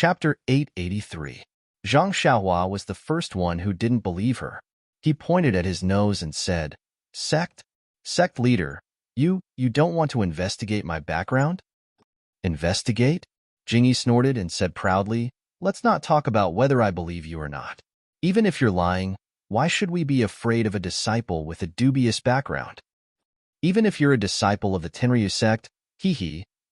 Chapter 883. Zhang Xiaohua was the first one who didn't believe her. He pointed at his nose and said, Sect? Sect leader, you don't want to investigate my background? Investigate? Jingyi snorted and said proudly, let's not talk about whether I believe you or not. Even if you're lying, why should we be afraid of a disciple with a dubious background? Even if you're a disciple of the Tenryu sect,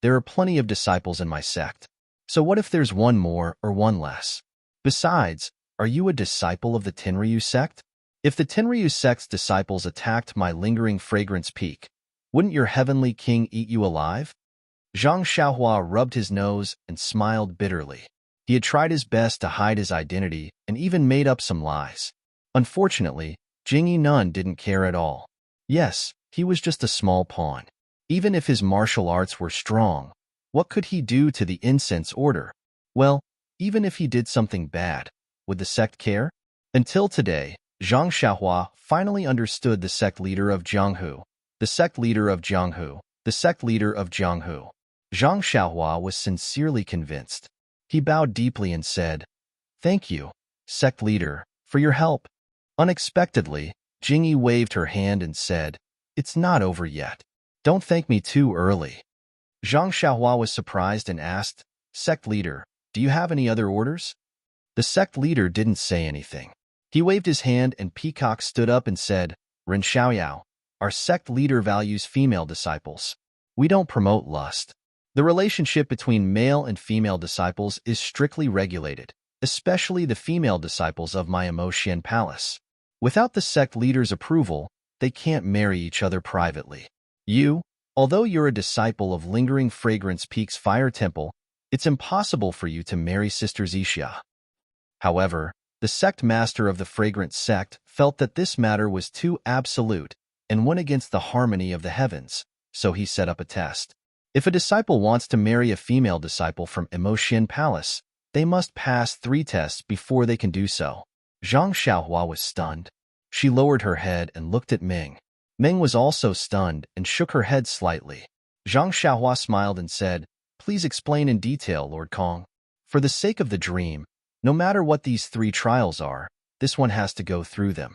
there are plenty of disciples in my sect. So what if there's one more or one less? Besides, are you a disciple of the Tenryu sect? If the Tenryu sect's disciples attacked my lingering fragrance peak, wouldn't your heavenly king eat you alive? Zhang Xiaohua rubbed his nose and smiled bitterly. He had tried his best to hide his identity and even made up some lies. Unfortunately, Jingyi Nun didn't care at all. Yes, he was just a small pawn. Even if his martial arts were strong, what could he do to the incense order? Well, even if he did something bad, would the sect care? Until today, Zhang Xiaohua finally understood the sect leader of Jianghu. The sect leader of Jianghu. The sect leader of Jianghu. Zhang Xiaohua was sincerely convinced. He bowed deeply and said, Thank you, sect leader, for your help. Unexpectedly, Jingyi waved her hand and said, It's not over yet. Don't thank me too early. Zhang Xiaohua was surprised and asked, Sect leader, do you have any other orders? The sect leader didn't say anything. He waved his hand and Peacock stood up and said, Ren Xiaoyao, our sect leader values female disciples. We don't promote lust. The relationship between male and female disciples is strictly regulated, especially the female disciples of my Emoshian Palace. Without the sect leader's approval, they can't marry each other privately. Although you're a disciple of Lingering Fragrance Peak's Fire Temple, it's impossible for you to marry Sister Xixia. However, the sect master of the Fragrance sect felt that this matter was too absolute and went against the harmony of the heavens, so he set up a test. If a disciple wants to marry a female disciple from Emoshian Palace, they must pass 3 tests before they can do so. Zhang Xiaohua was stunned. She lowered her head and looked at Ming. Ming was also stunned and shook her head slightly. Zhang Xiaohua smiled and said, Please explain in detail, Lord Kong. For the sake of the dream, no matter what these 3 trials are, this one has to go through them.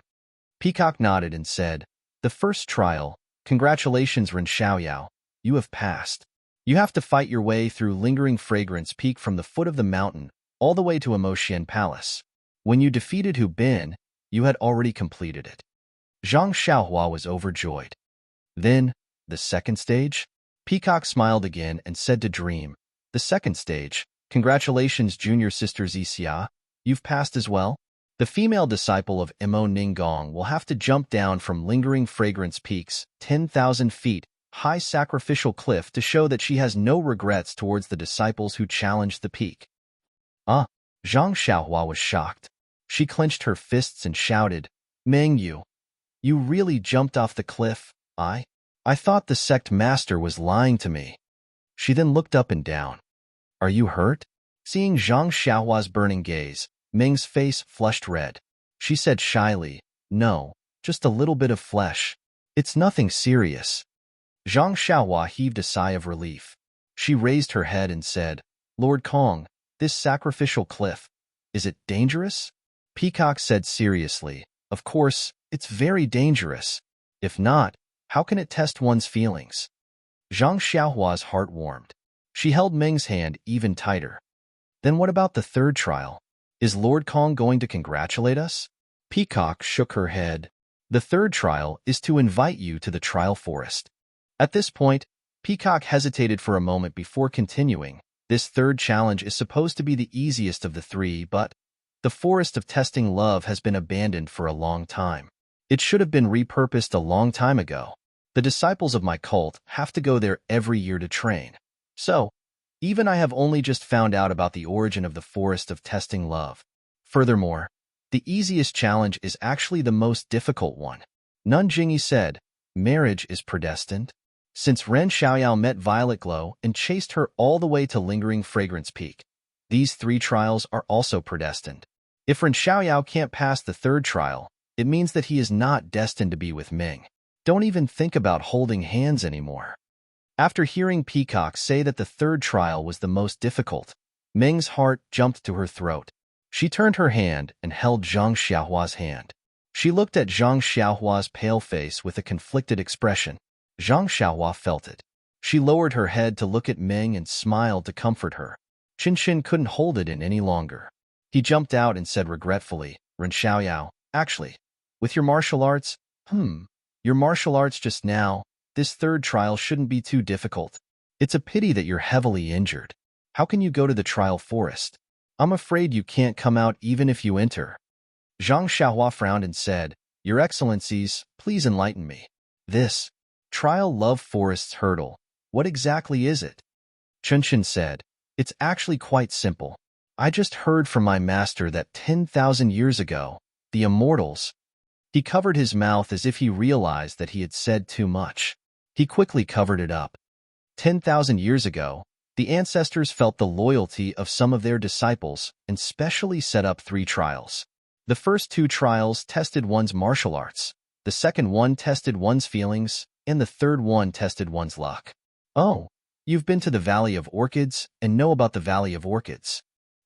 Peacock nodded and said, The first trial, congratulations Ren Xiaoyao, you have passed. You have to fight your way through Lingering Fragrance Peak from the foot of the mountain all the way to Emoshian Palace. When you defeated Hu Bin, you had already completed it. Zhang Xiaohua was overjoyed. Then, the second stage? Peacock smiled again and said to Dream, The second stage, congratulations junior sister Xixia, you've passed as well. The female disciple of Emo Ninggong will have to jump down from Lingering Fragrance Peak's 10,000 feet high sacrificial cliff to show that she has no regrets towards the disciples who challenged the peak. Zhang Xiaohua was shocked. She clenched her fists and shouted, Meng Yu, you really jumped off the cliff? I thought the sect master was lying to me. She then looked up and down. Are you hurt? Seeing Zhang Xiaohua's burning gaze, Ming's face flushed red. She said shyly, No, just a little bit of flesh. It's nothing serious. Zhang Xiaohua heaved a sigh of relief. She raised her head and said, Lord Kong, this sacrificial cliff, is it dangerous? Peacock said seriously, Of course, it's very dangerous. If not, how can it test one's feelings? Zhang Xiaohua's heart warmed. She held Ming's hand even tighter. Then what about the third trial? Is Lord Kong going to congratulate us? Peacock shook her head. The third trial is to invite you to the trial forest. At this point, Peacock hesitated for a moment before continuing. This third challenge is supposed to be the easiest of the 3, but the forest of testing love has been abandoned for a long time. It should have been repurposed a long time ago. The disciples of my cult have to go there every year to train. So, even I have only just found out about the origin of the forest of testing love. Furthermore, the easiest challenge is actually the most difficult one. Nun Jingyi said, Marriage is predestined. Since Ren Xiaoyao met Violet Glow and chased her all the way to Lingering Fragrance Peak, these 3 trials are also predestined. If Ren Xiaoyao can't pass the third trial, it means that he is not destined to be with Ming. Don't even think about holding hands anymore. After hearing Peacock say that the third trial was the most difficult, Meng's heart jumped to her throat. She turned her hand and held Zhang Xiaohua's hand. She looked at Zhang Xiaohua's pale face with a conflicted expression. Zhang Xiaohua felt it. She lowered her head to look at Meng and smiled to comfort her. Qinshin couldn't hold it in any longer. He jumped out and said regretfully, Ren Xiaoyao, actually, with your martial arts, your martial arts just now, this third trial shouldn't be too difficult. It's a pity that you're heavily injured. How can you go to the trial forest? I'm afraid you can't come out even if you enter. Zhang Xiaohua frowned and said, Your Excellencies, please enlighten me. This trial love forest's hurdle, what exactly is it? Qinshin said, It's actually quite simple. I just heard from my master that 10,000 years ago, the immortals. He covered his mouth as if he realized that he had said too much. He quickly covered it up. 10,000 years ago, the ancestors felt the loyalty of some of their disciples and specially set up 3 trials. The first 2 trials tested one's martial arts, the second one tested one's feelings, and the third one tested one's luck. Oh, you've been to the Valley of Orchids and know about the Valley of Orchids.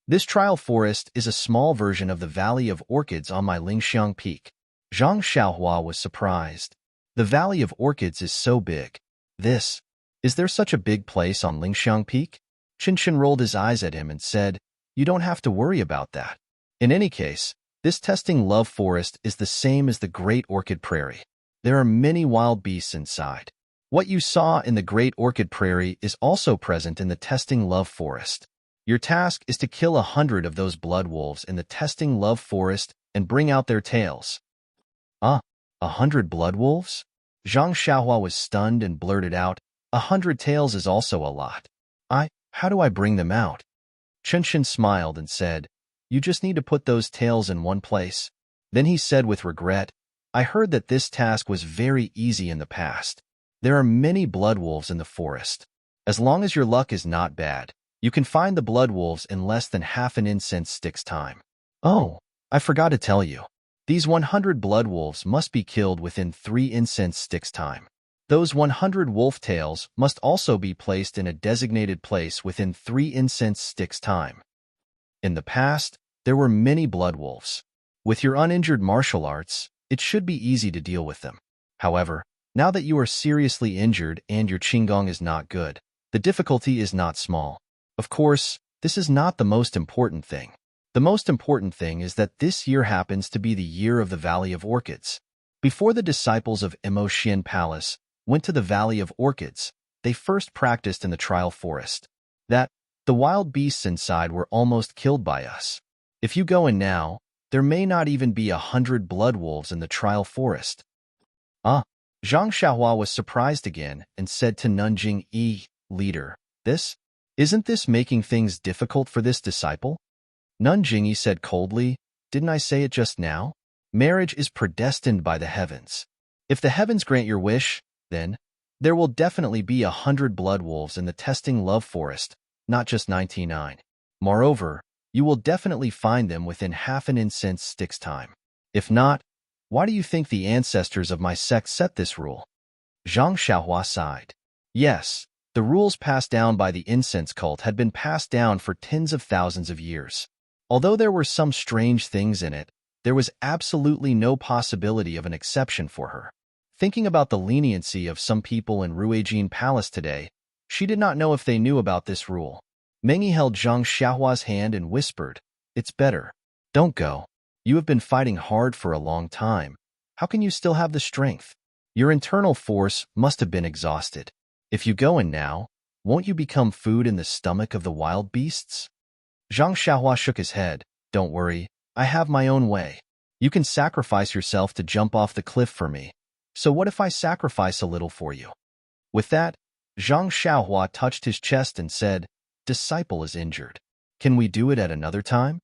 This trial forest is a small version of the Valley of Orchids on my Lingxiang Peak. Zhang Xiaohua was surprised. The Valley of Orchids is so big. Is there such a big place on Lingxiang Peak? Qinshin rolled his eyes at him and said, You don't have to worry about that. In any case, this testing love forest is the same as the Great Orchid Prairie. There are many wild beasts inside. What you saw in the Great Orchid Prairie is also present in the testing love forest. Your task is to kill 100 of those blood wolves in the testing love forest and bring out their tails. 100 blood wolves? Zhang Xiaohua was stunned and blurted out, 100 tails is also a lot. How do I bring them out? Qinshin smiled and said, You just need to put those tails in one place. Then he said with regret, I heard that this task was very easy in the past. There are many blood wolves in the forest. As long as your luck is not bad, you can find the blood wolves in less than half an incense stick's time. Oh, I forgot to tell you. These 100 blood wolves must be killed within 3 incense sticks' time. Those 100 wolf tails must also be placed in a designated place within 3 incense sticks' time. In the past, there were many blood wolves. With your uninjured martial arts, it should be easy to deal with them. However, now that you are seriously injured and your qinggong is not good, the difficulty is not small. Of course, this is not the most important thing. The most important thing is that this year happens to be the year of the Valley of Orchids. Before the disciples of Embark Palace went to the Valley of Orchids, they first practiced in the trial forest. The wild beasts inside were almost killed by us. If you go in now, there may not even be 100 blood wolves in the trial forest. Zhang Xiaohua was surprised again and said to Nanjing Yi, Leader, isn't this making things difficult for this disciple? Nanjing Yi said coldly, Didn't I say it just now? Marriage is predestined by the heavens. If the heavens grant your wish, then there will definitely be 100 blood wolves in the testing love forest, not just 99. Moreover, you will definitely find them within half an incense stick's time. If not, why do you think the ancestors of my sect set this rule? Zhang Xiaohua sighed. Yes, the rules passed down by the incense cult had been passed down for tens of thousands of years. Although there were some strange things in it, there was absolutely no possibility of an exception for her. Thinking about the leniency of some people in Ruijin Palace today, she did not know if they knew about this rule. Mengyi held Zhang Xiaohua's hand and whispered, It's better. Don't go. You have been fighting hard for a long time. How can you still have the strength? Your internal force must have been exhausted. If you go in now, won't you become food in the stomach of the wild beasts? Zhang Xiaohua shook his head. Don't worry, I have my own way. You can sacrifice yourself to jump off the cliff for me. So what if I sacrifice a little for you? With that, Zhang Xiaohua touched his chest and said, Disciple is injured. Can we do it at another time?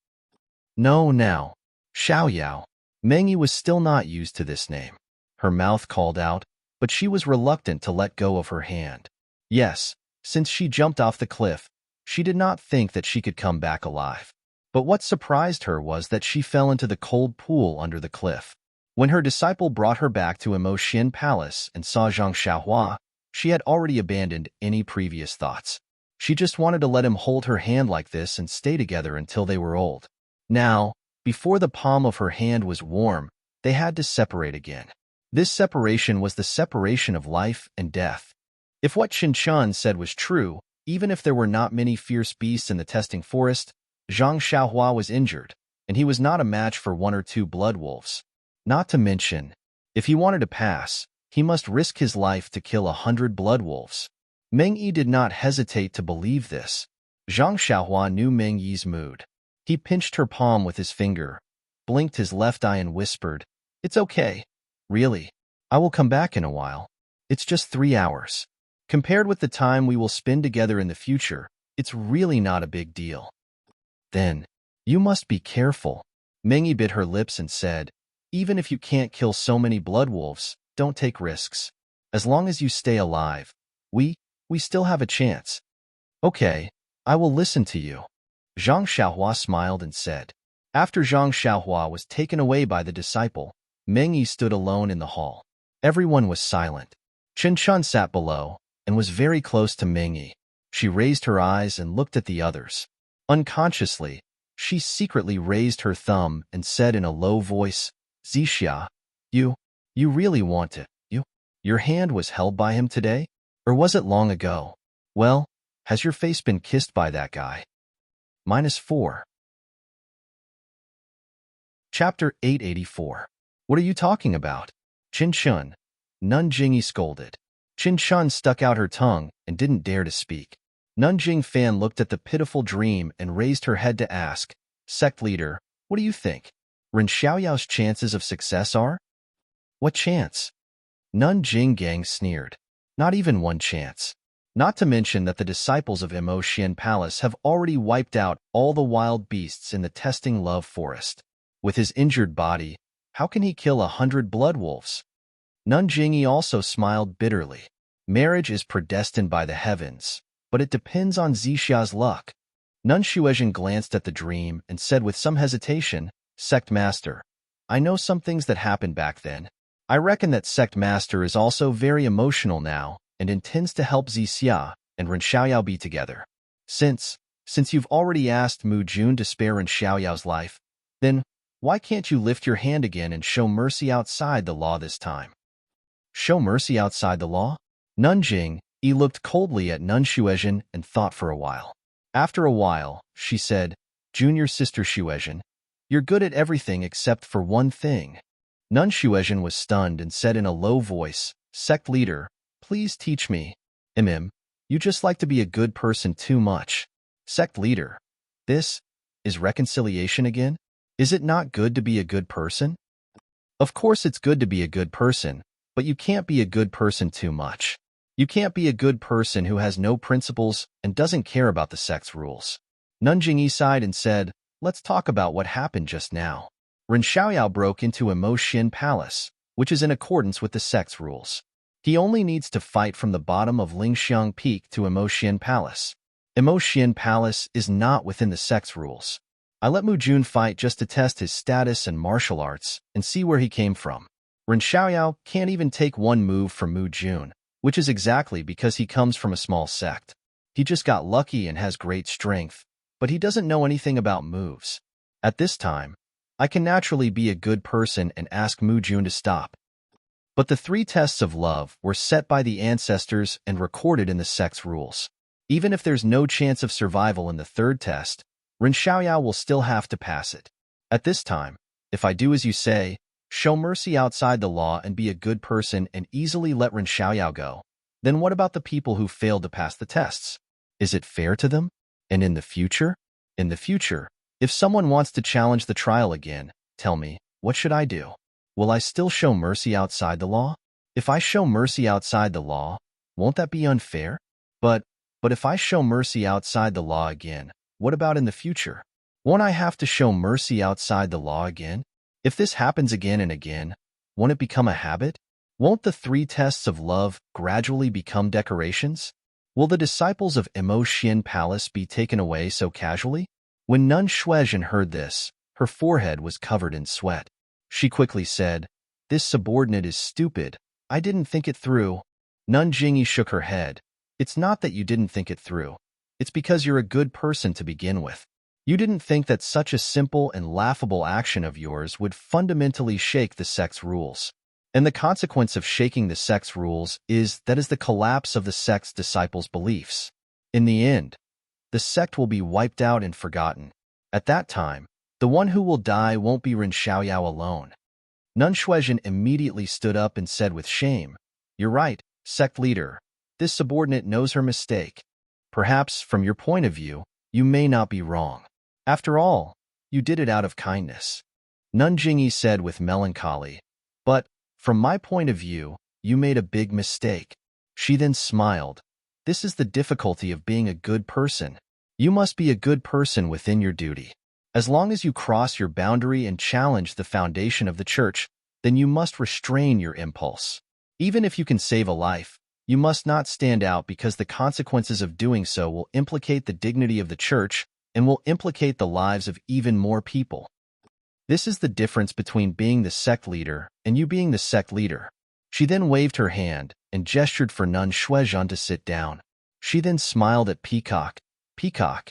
No, now. Xiaoyao. Mengyi was still not used to this name. Her mouth called out, but she was reluctant to let go of her hand. Yes, since she jumped off the cliff, she did not think that she could come back alive. But what surprised her was that she fell into the cold pool under the cliff. When her disciple brought her back to Embark Palace and saw Zhang Xiaohua, she had already abandoned any previous thoughts. She just wanted to let him hold her hand like this and stay together until they were old. Now, before the palm of her hand was warm, they had to separate again. This separation was the separation of life and death. If what Qin Chun said was true, even if there were not many fierce beasts in the testing forest, Zhang Xiaohua was injured, and he was not a match for 1 or 2 blood wolves. Not to mention, if he wanted to pass, he must risk his life to kill 100 blood wolves. Meng Yi did not hesitate to believe this. Zhang Xiaohua knew Meng Yi's mood. He pinched her palm with his finger, blinked his left eye and whispered, "It's okay. Really. I will come back in a while. It's just 3 hours. Compared with the time we will spend together in the future, it's really not a big deal." Then, "You must be careful." Meng Yi bit her lips and said, "Even if you can't kill so many blood wolves, don't take risks. As long as you stay alive, we still have a chance." "Okay, I will listen to you." Zhang Xiaohua smiled and said. After Zhang Xiaohua was taken away by the disciple, Meng Yi stood alone in the hall. Everyone was silent. Qin Chun sat below and was very close to Meng Yi. She raised her eyes and looked at the others. Unconsciously, she secretly raised her thumb and said in a low voice, "Zixia, you really want it. Your hand was held by him today? Or was it long ago? Well, has your face been kissed by that guy?" -4. Chapter 884. "What are you talking about?" "Qin Chun," Nun Jingyi scolded. Qin Chun stuck out her tongue and didn't dare to speak. Nun Jingfan looked at the pitiful dream and raised her head to ask, "Sect leader, what do you think? Ren Xiaoyao's chances of success are?" "What chance?" Nun Jinggang sneered. "Not even 1 chance. Not to mention that the disciples of Emo Xian Palace have already wiped out all the wild beasts in the testing love forest. With his injured body, how can he kill 100 blood wolves?" Nun Jingyi also smiled bitterly. "Marriage is predestined by the heavens, but it depends on Zixia's luck." Nun Shuezhen glanced at the dream and said with some hesitation, "Sect Master, I know some things that happened back then. I reckon that Sect Master is also very emotional now and intends to help Zixia and Ren Xiaoyao be together. Since you've already asked Mu Jun to spare Ren Xiaoyao's life, then why can't you lift your hand again and show mercy outside the law this time?" "Show mercy outside the law?" Nun Jing Yi looked coldly at Nun Shuezhen and thought for a while. After a while, she said, "Junior sister Shuezhen, you're good at everything except for one thing." Nun Shuezhen was stunned and said in a low voice, "Sect leader, please teach me." You just like to be a good person too much." "Sect leader, this is reconciliation again? Is it not good to be a good person?" "Of course it's good to be a good person, but you can't be a good person too much. You can't be a good person who has no principles and doesn't care about the sect's rules." Nun Jingyi sighed and said, "Let's talk about what happened just now. Ren Xiaoyao broke into Emo Xian Palace, which is in accordance with the sect's rules. He only needs to fight from the bottom of Lingxiang Peak to Emo Xian Palace. Emo Xian Palace is not within the sect's rules. I let Mu Jun fight just to test his status and martial arts and see where he came from. Ren Xiaoyao can't even take one move from Mu Jun, which is exactly because he comes from a small sect. He just got lucky and has great strength, but he doesn't know anything about moves. At this time, I can naturally be a good person and ask Mu Jun to stop." But the 3 tests of love were set by the ancestors and recorded in the sect's rules. Even if there's no chance of survival in the 3rd test, Ren Xiaoyao will still have to pass it. At this time, if I do as you say, show mercy outside the law and be a good person and easily let Ren Xiaoyao go, then what about the people who failed to pass the tests? Is it fair to them? And in the future? In the future, if someone wants to challenge the trial again, tell me, what should I do? Will I still show mercy outside the law? If I show mercy outside the law, won't that be unfair? But if I show mercy outside the law again, what about in the future? Won't I have to show mercy outside the law again? If this happens again and again, won't it become a habit? Won't the 3 tests of love gradually become decorations? Will the disciples of Emo Xian Palace be taken away so casually? When Nun Shuezhen heard this, her forehead was covered in sweat. She quickly said, "This subordinate is stupid. I didn't think it through." Nun Jingyi shook her head. "It's not that you didn't think it through. It's because you're a good person to begin with. You didn't think that such a simple and laughable action of yours would fundamentally shake the sect's rules. And the consequence of shaking the sect's rules is the collapse of the sect's disciples' beliefs. In the end, the sect will be wiped out and forgotten. At that time, the one who will die won't be Ren Xiaoyao alone. Nun Shuizhen immediately stood up and said with shame, "You're right, sect leader. This subordinate knows her mistake. Perhaps, from your point of view, you may not be wrong. After all, you did it out of kindness." Nun Jingyi said with melancholy, "But, from my point of view, you made a big mistake." She then smiled. "This is the difficulty of being a good person. You must be a good person within your duty. As long as you cross your boundary and challenge the foundation of the church, then you must restrain your impulse. Even if you can save a life, you must not stand out because the consequences of doing so will implicate the dignity of the church and will implicate the lives of even more people. This is the difference between being the sect leader and you being the sect leader." She then waved her hand and gestured for Nun Shuizhen to sit down. She then smiled at Peacock. "Peacock,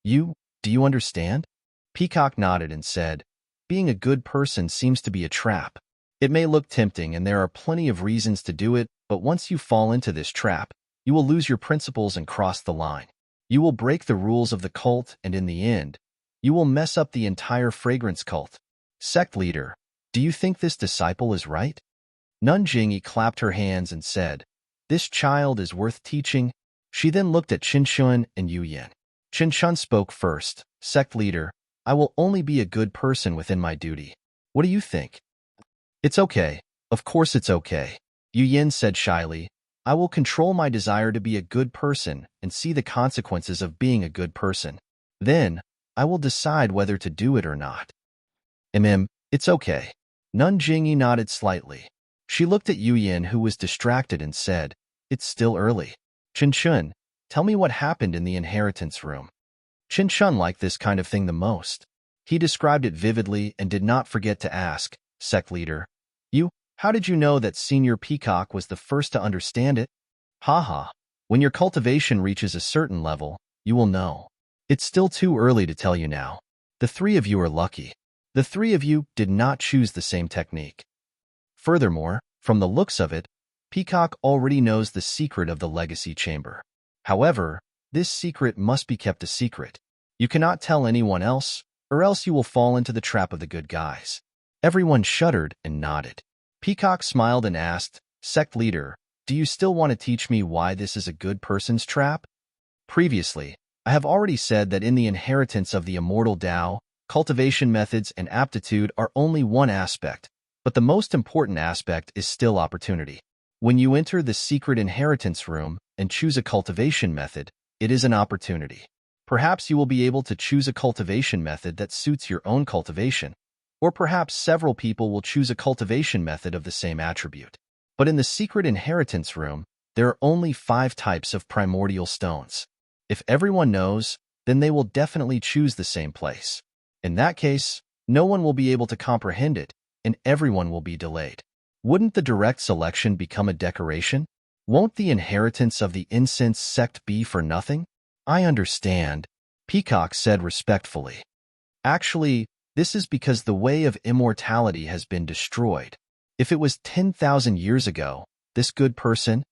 do you understand?" Peacock nodded and said, "Being a good person seems to be a trap. It may look tempting and there are plenty of reasons to do it, but once you fall into this trap, you will lose your principles and cross the line. You will break the rules of the cult and in the end, you will mess up the entire fragrance cult. Sect leader, do you think this disciple is right?" Nun Jingyi clapped her hands and said, "This child is worth teaching." She then looked at Qinshun and Yu Yan. Qinshun spoke first. "Sect leader, I will only be a good person within my duty. What do you think?" "It's okay. Of course it's okay." Yu Yan said shyly, "I will control my desire to be a good person and see the consequences of being a good person. Then, I will decide whether to do it or not." It's okay." Nun Jingyi nodded slightly. She looked at Yu Yan, who was distracted, and said, "It's still early. Qinshun, tell me what happened in the inheritance room." Qinshun liked this kind of thing the most. He described it vividly and did not forget to ask, "Sect leader, how did you know that Senior Peacock was the first to understand it?" "Haha, when your cultivation reaches a certain level, you will know. It's still too early to tell you now. The three of you are lucky. The three of you did not choose the same technique. Furthermore, from the looks of it, Peacock already knows the secret of the legacy chamber. However, this secret must be kept a secret. You cannot tell anyone else, or else you will fall into the trap of the good guys." Everyone shuddered and nodded. Peacock smiled and asked, "Sect leader, do you still want to teach me why this is a good person's trap?" Previously, I have already said that in the inheritance of the immortal Tao, cultivation methods and aptitude are only one aspect, but the most important aspect is still opportunity. When you enter the secret inheritance room and choose a cultivation method, it is an opportunity. Perhaps you will be able to choose a cultivation method that suits your own cultivation, or perhaps several people will choose a cultivation method of the same attribute. But in the secret inheritance room, there are only 5 types of primordial stones. If everyone knows, then they will definitely choose the same place. In that case, no one will be able to comprehend it, and everyone will be delayed. Wouldn't the direct selection become a decoration? Won't the inheritance of the incense sect be for nothing? "I understand," Peacock said respectfully. "Actually, this is because the way of immortality has been destroyed. If it was 10,000 years ago, this good person,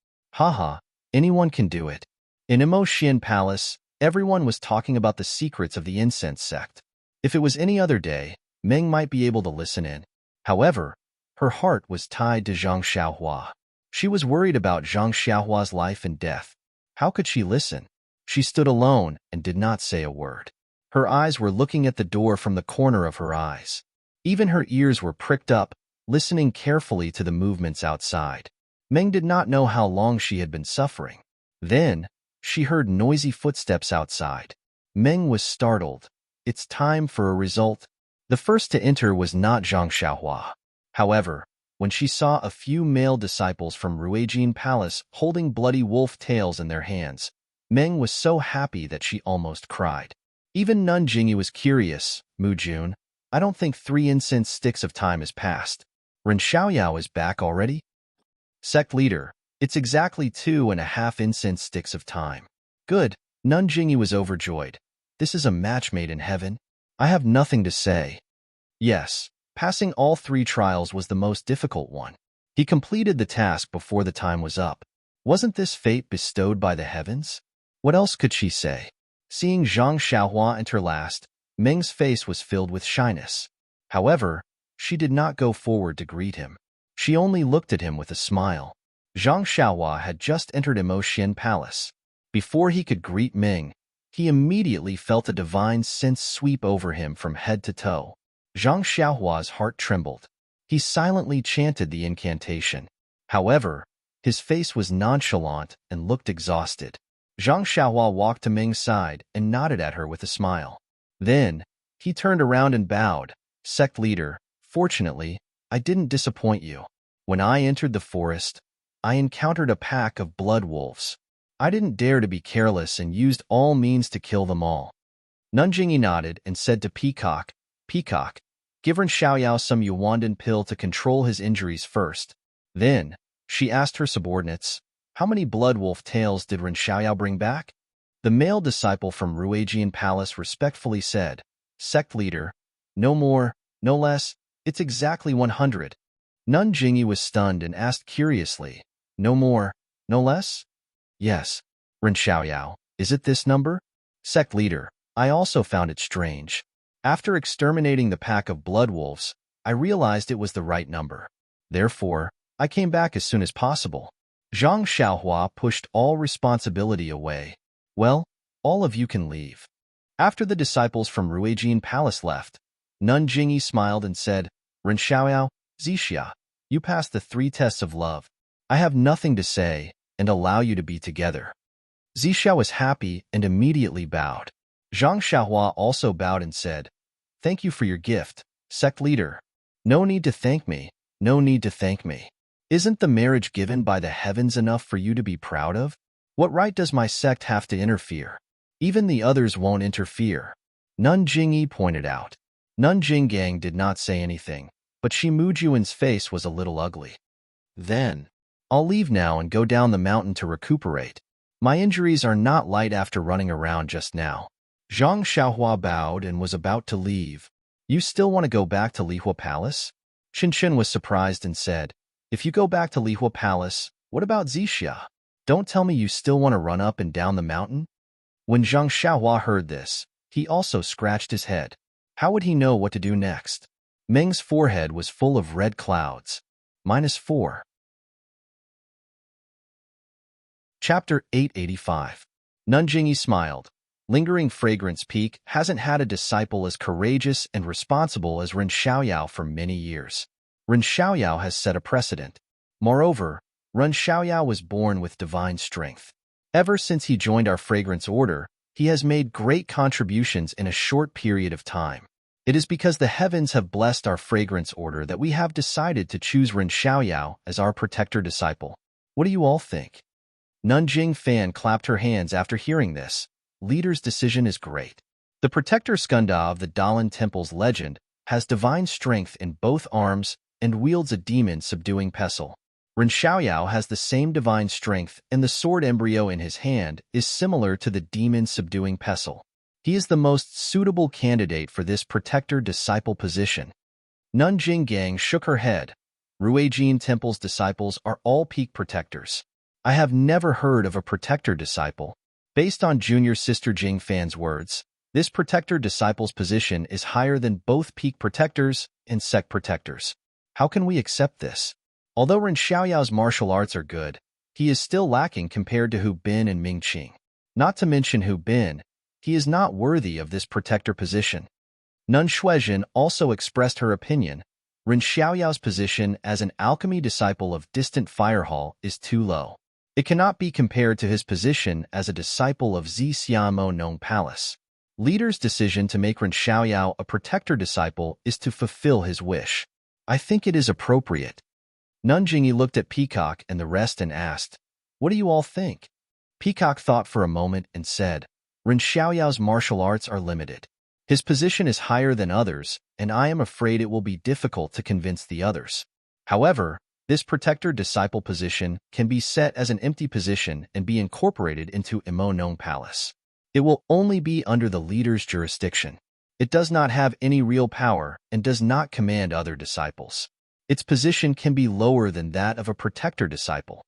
anyone can do it." In Imo Xian Palace, everyone was talking about the secrets of the incense sect. If it was any other day, Meng might be able to listen in. However, her heart was tied to Zhang Xiaohua. She was worried about Zhang Xiaohua's life and death. How could she listen? She stood alone and did not say a word. Her eyes were looking at the door from the corner of her eyes. Even her ears were pricked up, listening carefully to the movements outside. Meng did not know how long she had been suffering. Then, she heard noisy footsteps outside. Meng was startled. It's time for a result. The first to enter was not Zhang Xiaohua. However, when she saw a few male disciples from Ruijin Palace holding bloody wolf tails in their hands, Meng was so happy that she almost cried. Even Nun Jingyi was curious. "Mu Jun, I don't think 3 incense sticks of time has passed. Ren Xiaoyao is back already?" "Sect leader, it's exactly 2.5 incense sticks of time." "Good, Nanjingyi was overjoyed. This is a match made in heaven. I have nothing to say. Yes, passing all 3 trials was the most difficult one. He completed the task before the time was up. Wasn't this fate bestowed by the heavens? What else could she say? Seeing Zhang Xiaohua enter last, Ming's face was filled with shyness. However, she did not go forward to greet him. She only looked at him with a smile. Zhang Xiaohua had just entered Emotion Palace. Before he could greet Ming, he immediately felt a divine sense sweep over him from head to toe. Zhang Xiaohua's heart trembled. He silently chanted the incantation. However, his face was nonchalant and looked exhausted. Zhang Xiaohua walked to Ming's side and nodded at her with a smile. Then, he turned around and bowed. Sect leader, fortunately, I didn't disappoint you. When I entered the forest, I encountered a pack of blood wolves. I didn't dare to be careless and used all means to kill them all. Nanjingyi nodded and said to Peacock, Peacock, give Ren Xiaoyao some Yuandan pill to control his injuries first. Then, she asked her subordinates, how many blood wolf tails did Ren Xiaoyao bring back? The male disciple from Ruijian Palace respectfully said, Sect leader, no more, no less, it's exactly 100. Nanjingyi was stunned and asked curiously, no more, no less? Yes, Ren Xiaoyao, is it this number? Sect leader, I also found it strange. After exterminating the pack of blood wolves, I realized it was the right number. Therefore, I came back as soon as possible. Zhang Xiaohua pushed all responsibility away. Well, all of you can leave. After the disciples from Ruijian Palace left, Nanjingyi smiled and said, Ren Xiaoyao, Zixia, you passed the 3 tests of love. I have nothing to say and allow you to be together. Zixia was happy and immediately bowed. Zhang Xiaohua also bowed and said, Thank you for your gift, sect leader. No need to thank me, no need to thank me. Isn't the marriage given by the heavens enough for you to be proud of? What right does my sect have to interfere? Even the others won't interfere. Nanjingyi pointed out. Nanjinggang did not say anything, but Shimujuan's face was a little ugly. Then, I'll leave now and go down the mountain to recuperate. My injuries are not light after running around just now. Zhang Xiaohua bowed and was about to leave. You still want to go back to Lihua Palace? Qinshin was surprised and said, If you go back to Lihua Palace, what about Zixia? Don't tell me you still want to run up and down the mountain? When Zhang Xiaohua heard this, he also scratched his head. How would he know what to do next? Meng's forehead was full of red clouds. -4. Chapter 885. Nanjingyi smiled. Lingering Fragrance Peak hasn't had a disciple as courageous and responsible as Ren Xiaoyao for many years. Ren Xiaoyao has set a precedent. Moreover, Ren Xiaoyao was born with divine strength. Ever since he joined our fragrance order, he has made great contributions in a short period of time. It is because the heavens have blessed our fragrance order that we have decided to choose Ren Xiaoyao as our protector disciple. What do you all think? Nanjing Fan clapped her hands after hearing this. Leader's decision is great. The protector Skunda of the Dalan Temple's legend has divine strength in both arms and wields a demon-subduing pestle. Ren Xiaoyao has the same divine strength, and the sword embryo in his hand is similar to the demon-subduing pestle. He is the most suitable candidate for this protector-disciple position. Nanjing Gang shook her head. Ruijin Temple's disciples are all peak protectors. I have never heard of a protector disciple. Based on junior sister Jing Fan's words, this protector disciple's position is higher than both peak protectors and sect protectors. How can we accept this? Although Ren Xiaoyao's martial arts are good, he is still lacking compared to Hu Bin and Ming Qing. Not to mention Hu Bin, he is not worthy of this protector position. Nun Shuizhen also expressed her opinion. Ren Xiaoyao's position as an alchemy disciple of distant Fire Hall is too low. It cannot be compared to his position as a disciple of Xiamo Nong Palace. Leader's decision to make Ren Xiaoyao a protector disciple is to fulfill his wish. I think it is appropriate. Nanjingyi looked at Peacock and the rest and asked, What do you all think? Peacock thought for a moment and said, Ren Xiaoyao's martial arts are limited. His position is higher than others, and I am afraid it will be difficult to convince the others. However, this protector-disciple position can be set as an empty position and be incorporated into Imo Nong Palace. It will only be under the leader's jurisdiction. It does not have any real power and does not command other disciples. Its position can be lower than that of a protector disciple.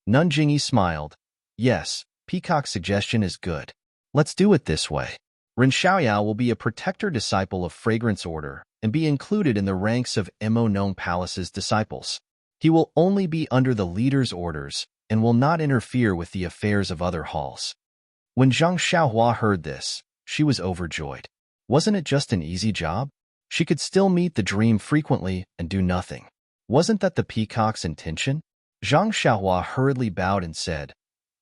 Nun Jingyi smiled. Yes, Peacock's suggestion is good. Let's do it this way. Ren Xiaoyao will be a protector disciple of Fragrance Order and be included in the ranks of Mo Nong Palace's disciples. He will only be under the leader's orders and will not interfere with the affairs of other halls. When Zhang Xiaohua heard this, she was overjoyed. Wasn't it just an easy job? She could still meet the dream frequently and do nothing. Wasn't that the peacock's intention? Zhang Xiaohua hurriedly bowed and said,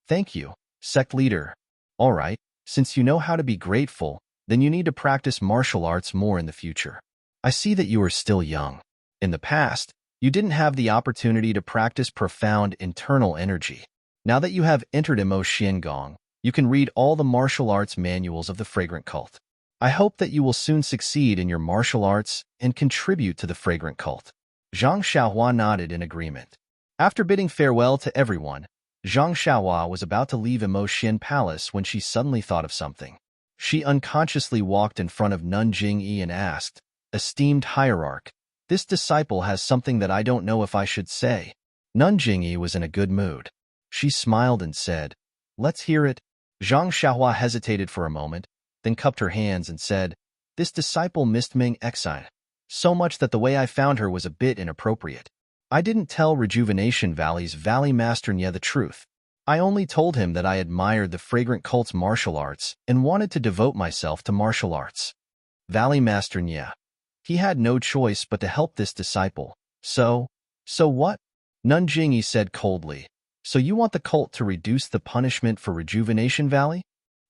"Thank you, sect leader. All right, since you know how to be grateful, then you need to practice martial arts more in the future. I see that you are still young. In the past, you didn't have the opportunity to practice profound internal energy. Now that you have entered Mo Xiangong, you can read all the martial arts manuals of the Fragrant Cult. I hope that you will soon succeed in your martial arts and contribute to the Fragrant Cult." Zhang Xiaohua nodded in agreement. After bidding farewell to everyone, Zhang Xiaohua was about to leave Mo Xian Palace when she suddenly thought of something. She unconsciously walked in front of Nun Jingyi and asked, "Esteemed hierarch, this disciple has something that I don't know if I should say." Nun Jingyi was in a good mood. She smiled and said, "Let's hear it." Zhang Xiaohua hesitated for a moment, then cupped her hands and said, "This disciple missed Ming Exine, so much that the way I found her was a bit inappropriate. I didn't tell Rejuvenation Valley's Valley Master Nye the truth. I only told him that I admired the Fragrant Cult's martial arts and wanted to devote myself to martial arts. Valley Master Nye. He had no choice but to help this disciple. So what?" Nun Jingyi said coldly. "So you want the cult to reduce the punishment for Rejuvenation Valley?"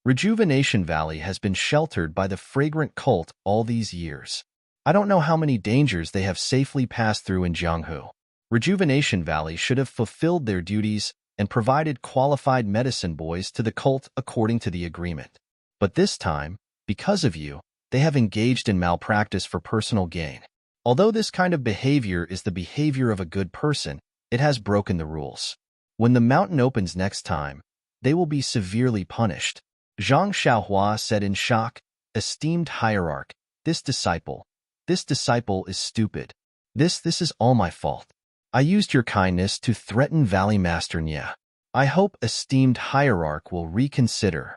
Rejuvenation Valley has been sheltered by the Fragrant Cult all these years. I don't know how many dangers they have safely passed through in Jianghu. Rejuvenation Valley should have fulfilled their duties and provided qualified medicine boys to the cult according to the agreement. But this time, because of you, they have engaged in malpractice for personal gain. Although this kind of behavior is the behavior of a good person, it has broken the rules. When the mountain opens next time, they will be severely punished." Zhang Xiaohua said in shock, "Esteemed hierarch, this disciple is stupid. This is all my fault. I used your kindness to threaten Valley Master Nye. I hope esteemed hierarch will reconsider."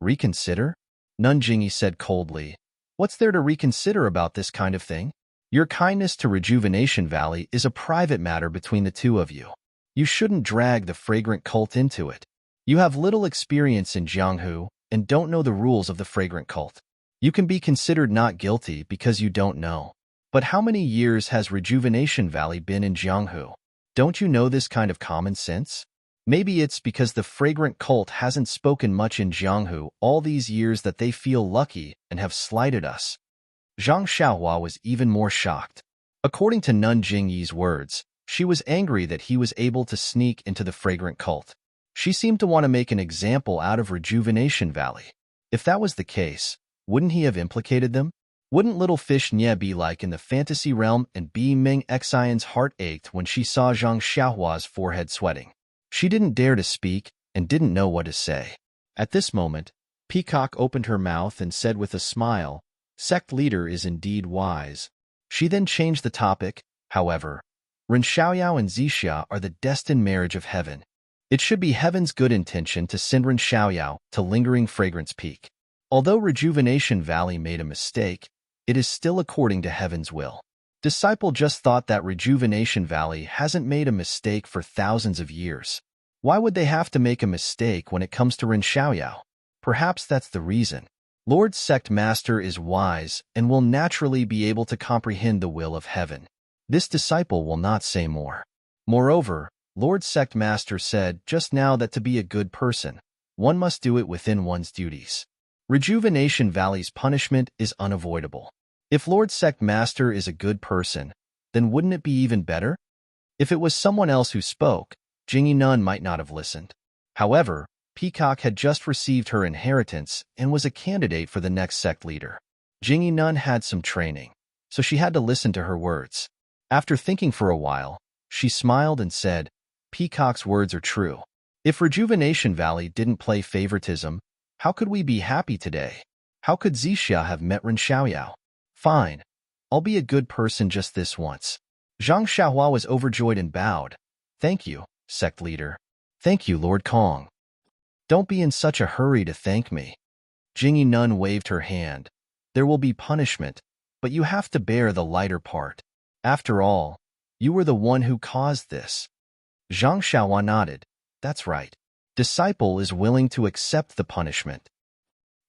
"Reconsider?" Nun Jingyi said coldly. "What's there to reconsider about this kind of thing? Your kindness to Rejuvenation Valley is a private matter between the two of you. You shouldn't drag the Fragrant Cult into it. You have little experience in Jianghu and don't know the rules of the Fragrant Cult. You can be considered not guilty because you don't know. But how many years has Rejuvenation Valley been in Jianghu? Don't you know this kind of common sense? Maybe it's because the Fragrant Cult hasn't spoken much in Jianghu all these years that they feel lucky and have slighted us." Zhang Xiaohua was even more shocked. According to Nun Jingyi's words, she was angry that he was able to sneak into the Fragrant Cult. She seemed to want to make an example out of Rejuvenation Valley. If that was the case, wouldn't he have implicated them? Wouldn't little fish Nye be like in the fantasy realm, and Ming Xian's heart ached when she saw Zhang Xiaohua's forehead sweating. She didn't dare to speak and didn't know what to say. At this moment, Peacock opened her mouth and said with a smile, "Sect leader is indeed wise." She then changed the topic. "However, Ren Xiaoyao and Zixia are the destined marriage of heaven. It should be heaven's good intention to send Ren Xiaoyao to Lingering Fragrance Peak. Although Rejuvenation Valley made a mistake, it is still according to heaven's will. Disciple just thought that Rejuvenation Valley hasn't made a mistake for thousands of years. Why would they have to make a mistake when it comes to Ren Xiaoyao? Perhaps that's the reason. Lord Sect Master is wise and will naturally be able to comprehend the will of heaven. This disciple will not say more. Moreover, Lord Sect Master said just now that to be a good person, one must do it within one's duties. Rejuvenation Valley's punishment is unavoidable. If Lord Sect Master is a good person, then wouldn't it be even better? If it was someone else who spoke, Jingyi Nun might not have listened. However, Peacock had just received her inheritance and was a candidate for the next sect leader. Jingyi Nun had some training, so she had to listen to her words. After thinking for a while, she smiled and said, "Peacock's words are true. If Rejuvenation Valley didn't play favoritism, How could we be happy today? How could Zixia have met Ren Xiaoyao? Fine. I'll be a good person just this once. Zhang Xiaohua was overjoyed and bowed. Thank you, sect leader. Thank you, Lord Kong. Don't be in such a hurry to thank me. Jingyi Nun waved her hand. There will be punishment, but you have to bear the lighter part. After all, you were the one who caused this. Zhang Xiaohua nodded. That's right. Disciple is willing to accept the punishment.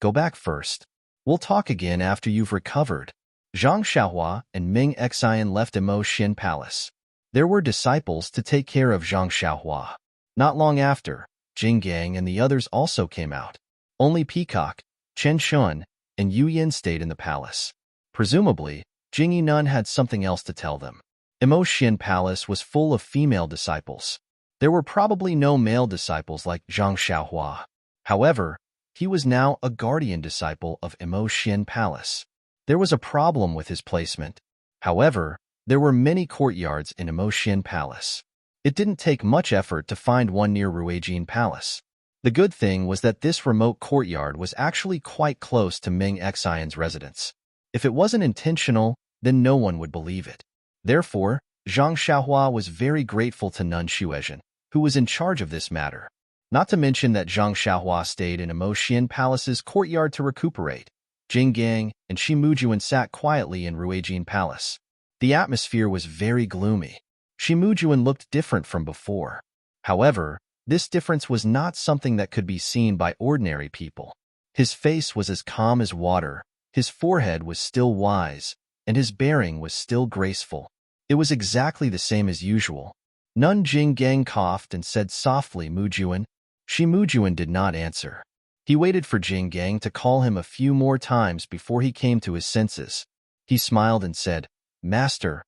Go back first. We'll talk again after you've recovered. Zhang Xiaohua and Ming Xian left Emo Xin Palace. There were disciples to take care of Zhang Xiaohua. Not long after, Jing Gang and the others also came out. Only Peacock, Chen Shun, and Yu Yin stayed in the palace. Presumably, Jingyi Nun had something else to tell them. Emo Xin Palace was full of female disciples. There were probably no male disciples like Zhang Xiaohua. However, he was now a guardian disciple of Emo Xin Palace. There was a problem with his placement. However, there were many courtyards in Emo Xin Palace. It didn't take much effort to find one near Ruijin Palace. The good thing was that this remote courtyard was actually quite close to Ming Xian's residence. If it wasn't intentional, then no one would believe it. Therefore, Zhang Xiaohua was very grateful to Nun Xuezhen, who was in charge of this matter. Not to mention that Zhang Xiaohua stayed in Emo Xin Palace's courtyard to recuperate. Jing Gang and Shi Mujuan sat quietly in Ruijin Palace. The atmosphere was very gloomy. Shi Mujuan looked different from before. However, this difference was not something that could be seen by ordinary people. His face was as calm as water, his forehead was still wise, and his bearing was still graceful. It was exactly the same as usual. Nun Jing Gang coughed and said softly, Mujuan. Shi Mujuan did not answer. He waited for Jing Gang to call him a few more times before he came to his senses. He smiled and said, Master,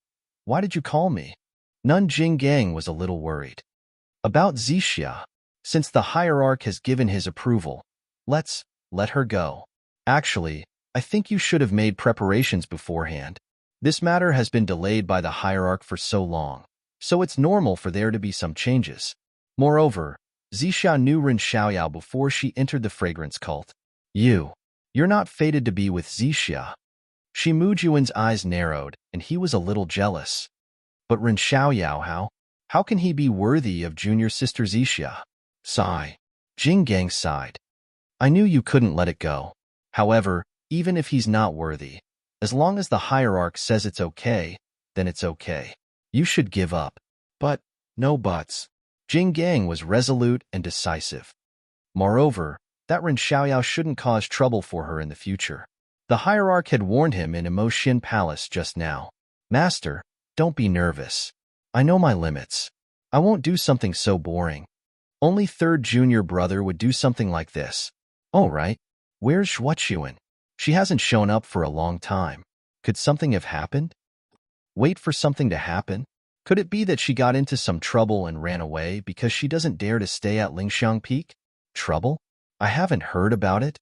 why did you call me? Nun Jing Gang was a little worried. About Zixia. Since the hierarch has given his approval, let her go. Actually, I think you should have made preparations beforehand. This matter has been delayed by the hierarch for so long, so it's normal for there to be some changes. Moreover, Zixia knew Ren Xiaoyao before she entered the fragrance cult. You're not fated to be with Zixia. Shi Mujuan's eyes narrowed, and he was a little jealous. But Ren Xiaoyao, how can he be worthy of junior sister Zixia? Sigh. Jing Gang sighed. I knew you couldn't let it go. However, even if he's not worthy, as long as the hierarch says it's okay, then it's okay. You should give up. But, no buts. Jing Gang was resolute and decisive. Moreover, that Ren Xiaoyao shouldn't cause trouble for her in the future. The hierarch had warned him in Emo Xin Palace just now. Master, don't be nervous. I know my limits. I won't do something so boring. Only third junior brother would do something like this. Oh, right. Where's Xuequn? She hasn't shown up for a long time. Could something have happened? Wait for something to happen? Could it be that she got into some trouble and ran away because she doesn't dare to stay at Lingxiang Peak? Trouble? I haven't heard about it.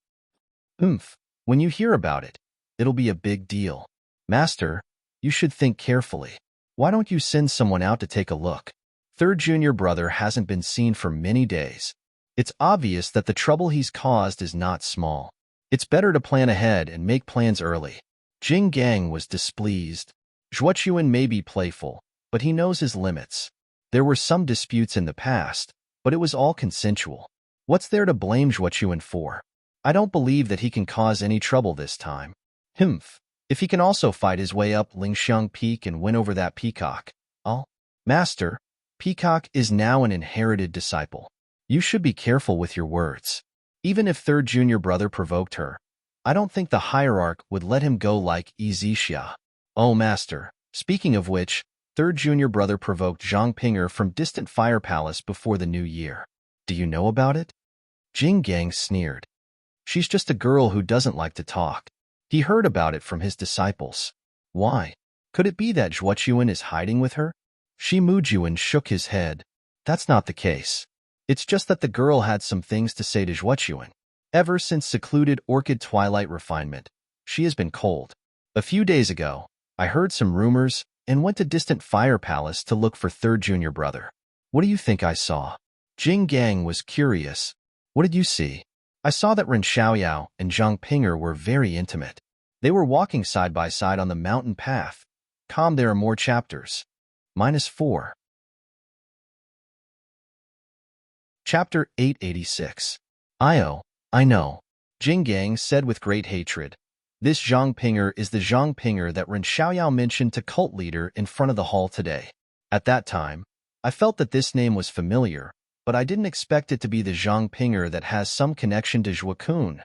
When you hear about it, it'll be a big deal. Master, you should think carefully. Why don't you send someone out to take a look? Third junior brother hasn't been seen for many days. It's obvious that the trouble he's caused is not small. It's better to plan ahead and make plans early. Jing Gang was displeased. Xuequn may be playful, but he knows his limits. There were some disputes in the past, but it was all consensual. What's there to blame Xuequn for? I don't believe that he can cause any trouble this time. If he can also fight his way up Lingxiang Peak and win over that peacock, Master, Peacock is now an inherited disciple. You should be careful with your words. Even if third junior brother provoked her, I don't think the hierarch would let him go like Zixia. Oh, Master, speaking of which, third junior brother provoked Zhang Pinger from distant Fire Palace before the new year. Do you know about it? Jing Gang sneered. She's just a girl who doesn't like to talk. He heard about it from his disciples. Why? Could it be that Xuequn is hiding with her? Shi Mujuan shook his head. That's not the case. It's just that the girl had some things to say to Xuequn. Ever since secluded Orchid Twilight refinement, she has been cold. A few days ago, I heard some rumors and went to distant Fire Palace to look for third junior brother. What do you think I saw? Jing Gang was curious. What did you see? I saw that Ren Xiaoyao and Zhang Pinger were very intimate. They were walking side by side on the mountain path. Calm, there are more chapters. -4. Chapter 886. I know. Jing Gang said with great hatred. This Zhang Pinger is the Zhang Pinger that Ren Xiaoyao mentioned to cult leader in front of the hall today. At that time, I felt that this name was familiar, but I didn't expect it to be the Zhang Pinger that has some connection to Zhua Kun.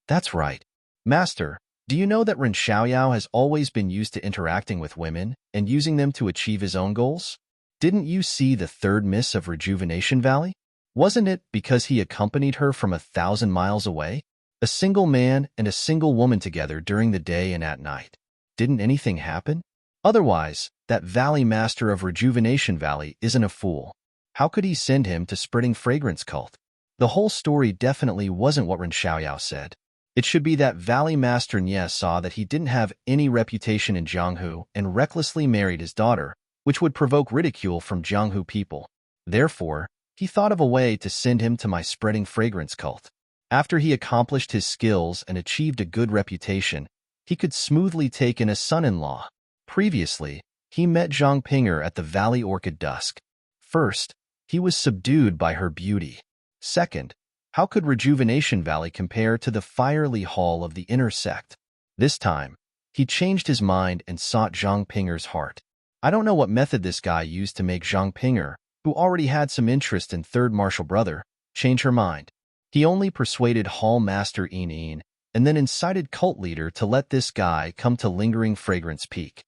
That's right. Master, do you know that Ren Xiaoyao has always been used to interacting with women and using them to achieve his own goals? Didn't you see the third miss of Rejuvenation Valley? Wasn't it because he accompanied her from 1,000 miles away? A single man and a single woman together during the day and at night. Didn't anything happen? Otherwise, that Valley Master of Rejuvenation Valley isn't a fool. How could he send him to spreading fragrance cult? The whole story definitely wasn't what Ren Xiaoyao said. It should be that Valley Master Nye saw that he didn't have any reputation in Jianghu and recklessly married his daughter, which would provoke ridicule from Jianghu people. Therefore, he thought of a way to send him to my spreading fragrance cult. After he accomplished his skills and achieved a good reputation, he could smoothly take in a son-in-law. Previously, he met Zhang Pinger at the Valley Orchid Dusk. First, he was subdued by her beauty. Second, how could Rejuvenation Valley compare to the fiery hall of the inner sect? This time, he changed his mind and sought Zhang Pinger's heart. I don't know what method this guy used to make Zhang Pinger, who already had some interest in third martial brother, change her mind. He only persuaded Hall Master Yin and then incited cult leader to let this guy come to Lingering Fragrance Peak.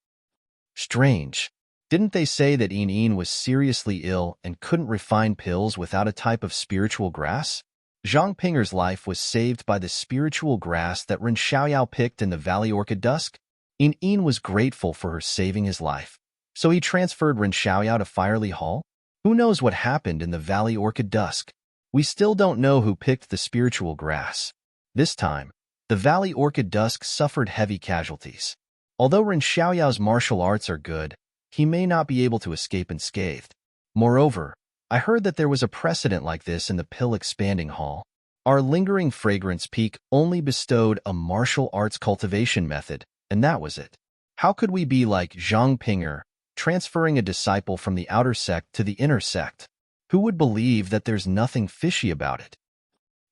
Strange. Didn't they say that Yin was seriously ill and couldn't refine pills without a type of spiritual grass? Zhang Pinger's life was saved by the spiritual grass that Ren Xiaoyao picked in the Valley Orchid Dusk. Yin was grateful for her saving his life, so he transferred Ren Xiaoyao to Firely Hall? Who knows what happened in the Valley Orchid Dusk? We still don't know who picked the spiritual grass. This time, the Valley Orchid Dusk suffered heavy casualties. Although Ren Xiaoyao's martial arts are good, he may not be able to escape unscathed. Moreover, I heard that there was a precedent like this in the Pill Expanding Hall. Our Lingering Fragrance Peak only bestowed a martial arts cultivation method, and that was it. How could we be like Zhang Pinger, transferring a disciple from the outer sect to the inner sect? Who would believe that there's nothing fishy about it?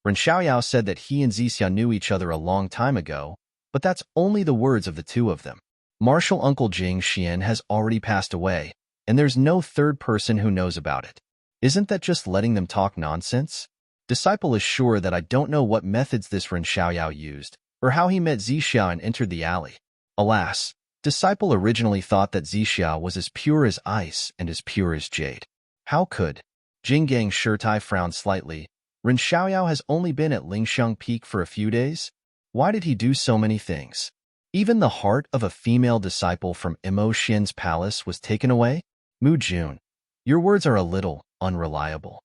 Ren Xiaoyao said that he and Zixia knew each other a long time ago, but that's only the words of the two of them. Martial Uncle Jing Xian has already passed away, and there's no third person who knows about it. Isn't that just letting them talk nonsense? Disciple is sure that I don't know what methods this Ren Xiaoyao used, or how he met Zixia and entered the alley. Alas, Disciple originally thought that Zixia was as pure as ice and as pure as jade. How could? Jinggang Shirtai frowned slightly. Ren Xiaoyao has only been at Lingxiang Peak for a few days? Why did he do so many things? Even the heart of a female disciple from Imo Xian's palace was taken away? Mu Jun, your words are a little unreliable.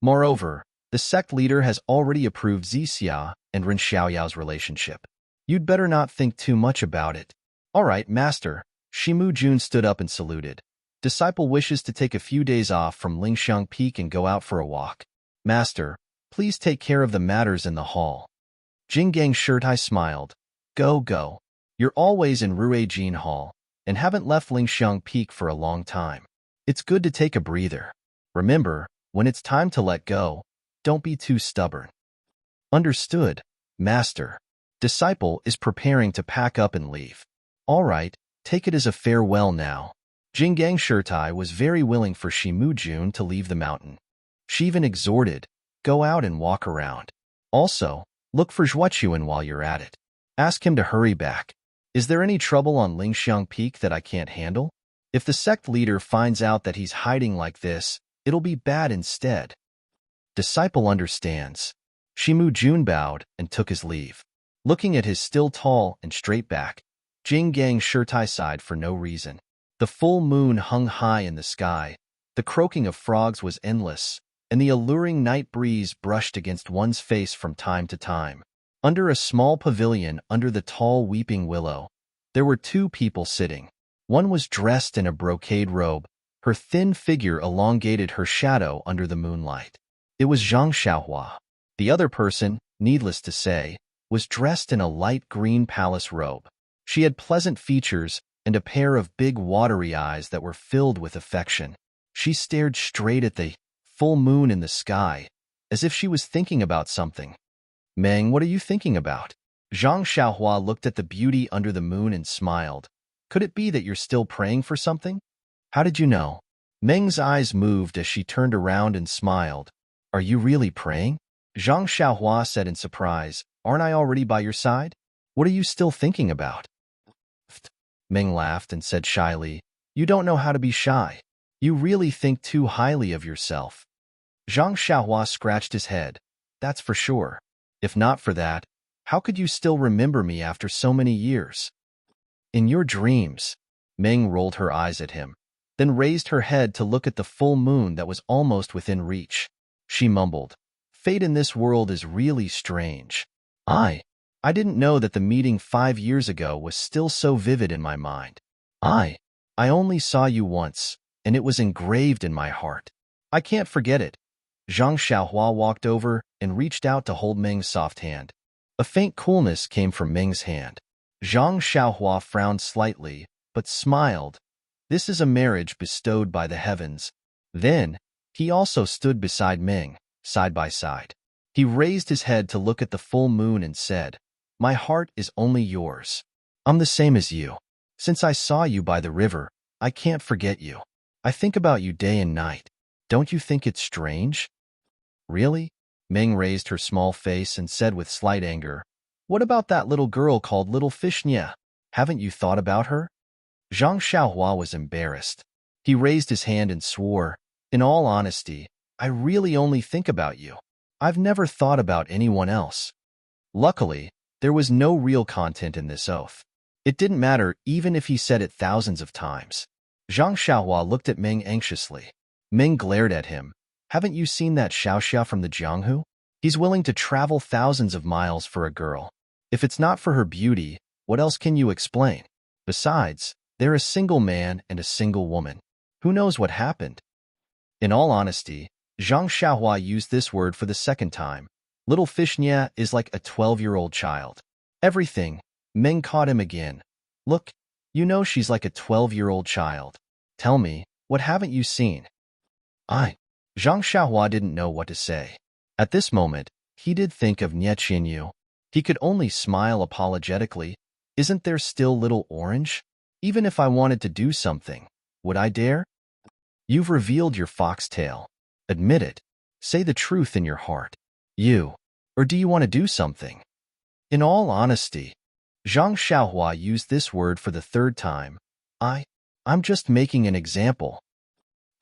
Moreover, the sect leader has already approved Zixia and Ren Xiaoyao's relationship. You'd better not think too much about it. All right, master. Shimu Jun stood up and saluted. Disciple wishes to take a few days off from Lingxiang Peak and go out for a walk. Master, please take care of the matters in the hall. Jinggang Shirtai smiled. Go. You're always in Ruijin Hall, and haven't left Lingxiang Peak for a long time. It's good to take a breather. Remember, when it's time to let go, don't be too stubborn. Understood, master. Disciple is preparing to pack up and leave. All right, take it as a farewell now. Jinggang Shirtai was very willing for Shimu Jun to leave the mountain. She even exhorted, go out and walk around. Also, look for Zhuochuan while you're at it. Ask him to hurry back. Is there any trouble on Lingxiang Peak that I can't handle? If the sect leader finds out that he's hiding like this, it'll be bad instead. Disciple understands. Shimu Jun bowed and took his leave. Looking at his still tall and straight back, Jinggang Shirtai sighed for no reason. The full moon hung high in the sky, the croaking of frogs was endless, and the alluring night breeze brushed against one's face from time to time. Under a small pavilion under the tall weeping willow, there were two people sitting. One was dressed in a brocade robe. Her thin figure elongated her shadow under the moonlight. It was Zhang Xiaohua. The other person, needless to say, was dressed in a light green palace robe. She had pleasant features and a pair of big watery eyes that were filled with affection. She stared straight at the full moon in the sky, as if she was thinking about something. Meng, what are you thinking about? Zhang Xiaohua looked at the beauty under the moon and smiled. Could it be that you're still praying for something? How did you know? Meng's eyes moved as she turned around and smiled. Are you really praying? Zhang Xiaohua said in surprise. Aren't I already by your side? What are you still thinking about? Meng laughed and said shyly, You don't know how to be shy. You really think too highly of yourself. Zhang Xiaohua scratched his head. That's for sure. If not for that, how could you still remember me after so many years? In your dreams. Meng rolled her eyes at him, then raised her head to look at the full moon that was almost within reach. She mumbled, Fate in this world is really strange. I didn't know that the meeting 5 years ago was still so vivid in my mind. I only saw you once, and it was engraved in my heart. I can't forget it. Zhang Xiaohua walked over and reached out to hold Meng's soft hand. A faint coolness came from Meng's hand. Zhang Xiaohua frowned slightly, but smiled. This is a marriage bestowed by the heavens. Then, he also stood beside Meng, side by side. He raised his head to look at the full moon and said, My heart is only yours. I'm the same as you. Since I saw you by the river, I can't forget you. I think about you day and night. Don't you think it's strange? Really? Meng raised her small face and said with slight anger, What about that little girl called Little Fishnya? Haven't you thought about her? Zhang Xiaohua was embarrassed. He raised his hand and swore, In all honesty, I really only think about you. I've never thought about anyone else. Luckily, there was no real content in this oath. It didn't matter even if he said it thousands of times. Zhang Xiaohua looked at Meng anxiously. Meng glared at him. Haven't you seen that Xiaoxia from the Jianghu? He's willing to travel thousands of miles for a girl. If it's not for her beauty, what else can you explain? Besides, they're a single man and a single woman. Who knows what happened? In all honesty, Zhang Xiaohua used this word for the second time. Little Fishnya is like a 12-year-old child. Everything. Meng caught him again. Look, you know she's like a 12-year-old child. Tell me, what haven't you seen? Zhang Xiaohua didn't know what to say. At this moment, he did think of Nie Qinyu. He could only smile apologetically. Isn't there still little orange? Even if I wanted to do something, would I dare? You've revealed your foxtail. Admit it. Say the truth in your heart. Or do you want to do something? In all honesty, Zhang Xiaohua used this word for the third time. I'm just making an example.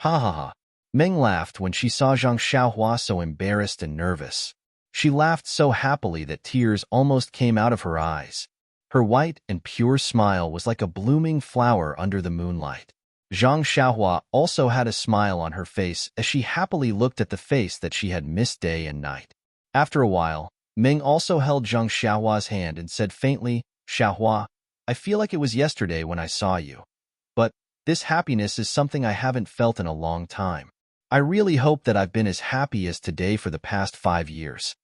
Ha ha ha. Meng laughed when she saw Zhang Xiaohua so embarrassed and nervous. She laughed so happily that tears almost came out of her eyes. Her white and pure smile was like a blooming flower under the moonlight. Zhang Xiaohua also had a smile on her face as she happily looked at the face that she had missed day and night. After a while, Meng also held Zhang Xiaohua's hand and said faintly, Xiaohua, I feel like it was yesterday when I saw you. But this happiness is something I haven't felt in a long time. I really hope that I've been as happy as today for the past 5 years.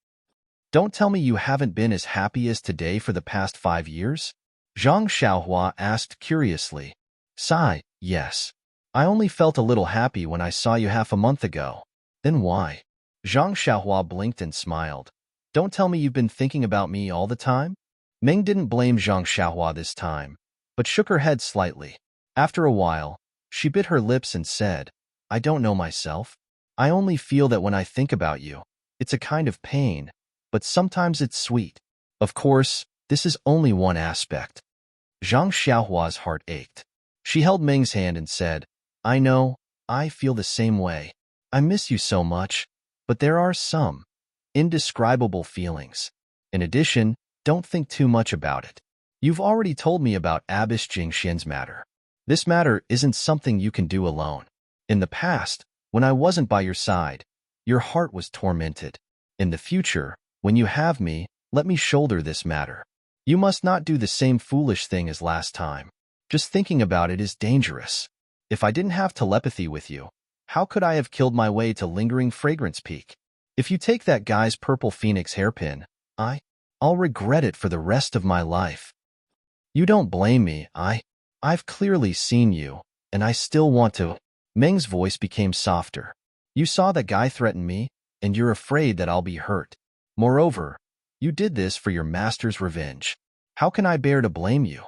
Don't tell me you haven't been as happy as today for the past 5 years? Zhang Xiaohua asked curiously. Sigh, yes. I only felt a little happy when I saw you half a month ago. Then why? Zhang Xiaohua blinked and smiled. Don't tell me you've been thinking about me all the time? Meng didn't blame Zhang Xiaohua this time, but shook her head slightly. After a while, she bit her lips and said, I don't know myself. I only feel that when I think about you, it's a kind of pain, but sometimes it's sweet. Of course, this is only one aspect. Zhang Xiaohua's heart ached. She held Meng's hand and said, I know, I feel the same way. I miss you so much, but there are some indescribable feelings. In addition, don't think too much about it. You've already told me about Abbess Jingxian's matter. This matter isn't something you can do alone. In the past, when I wasn't by your side, your heart was tormented. In the future, when you have me, let me shoulder this matter. You must not do the same foolish thing as last time. Just thinking about it is dangerous. If I didn't have telepathy with you, how could I have killed my way to Lingering Fragrance Peak? If you take that guy's purple phoenix hairpin, I'll regret it for the rest of my life. You don't blame me, I've clearly seen you, and I still want to. Ming's voice became softer. You saw that guy threaten me, and you're afraid that I'll be hurt. Moreover, you did this for your master's revenge. How can I bear to blame you?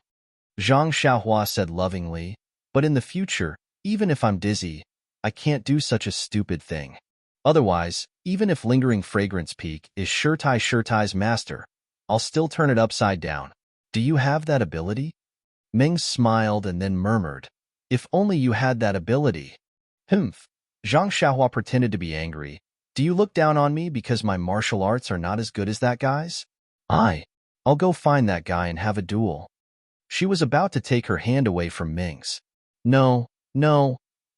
Zhang Xiaohua said lovingly, but in the future, even if I'm dizzy, I can't do such a stupid thing. Otherwise, even if lingering fragrance peak is Shirtai's master, I'll still turn it upside down. Do you have that ability? Ming smiled and then murmured, if only you had that ability. Humph. Zhang Xiaohua pretended to be angry. Do you look down on me because my martial arts are not as good as that guy's? I'll go find that guy and have a duel. She was about to take her hand away from Ming's. No.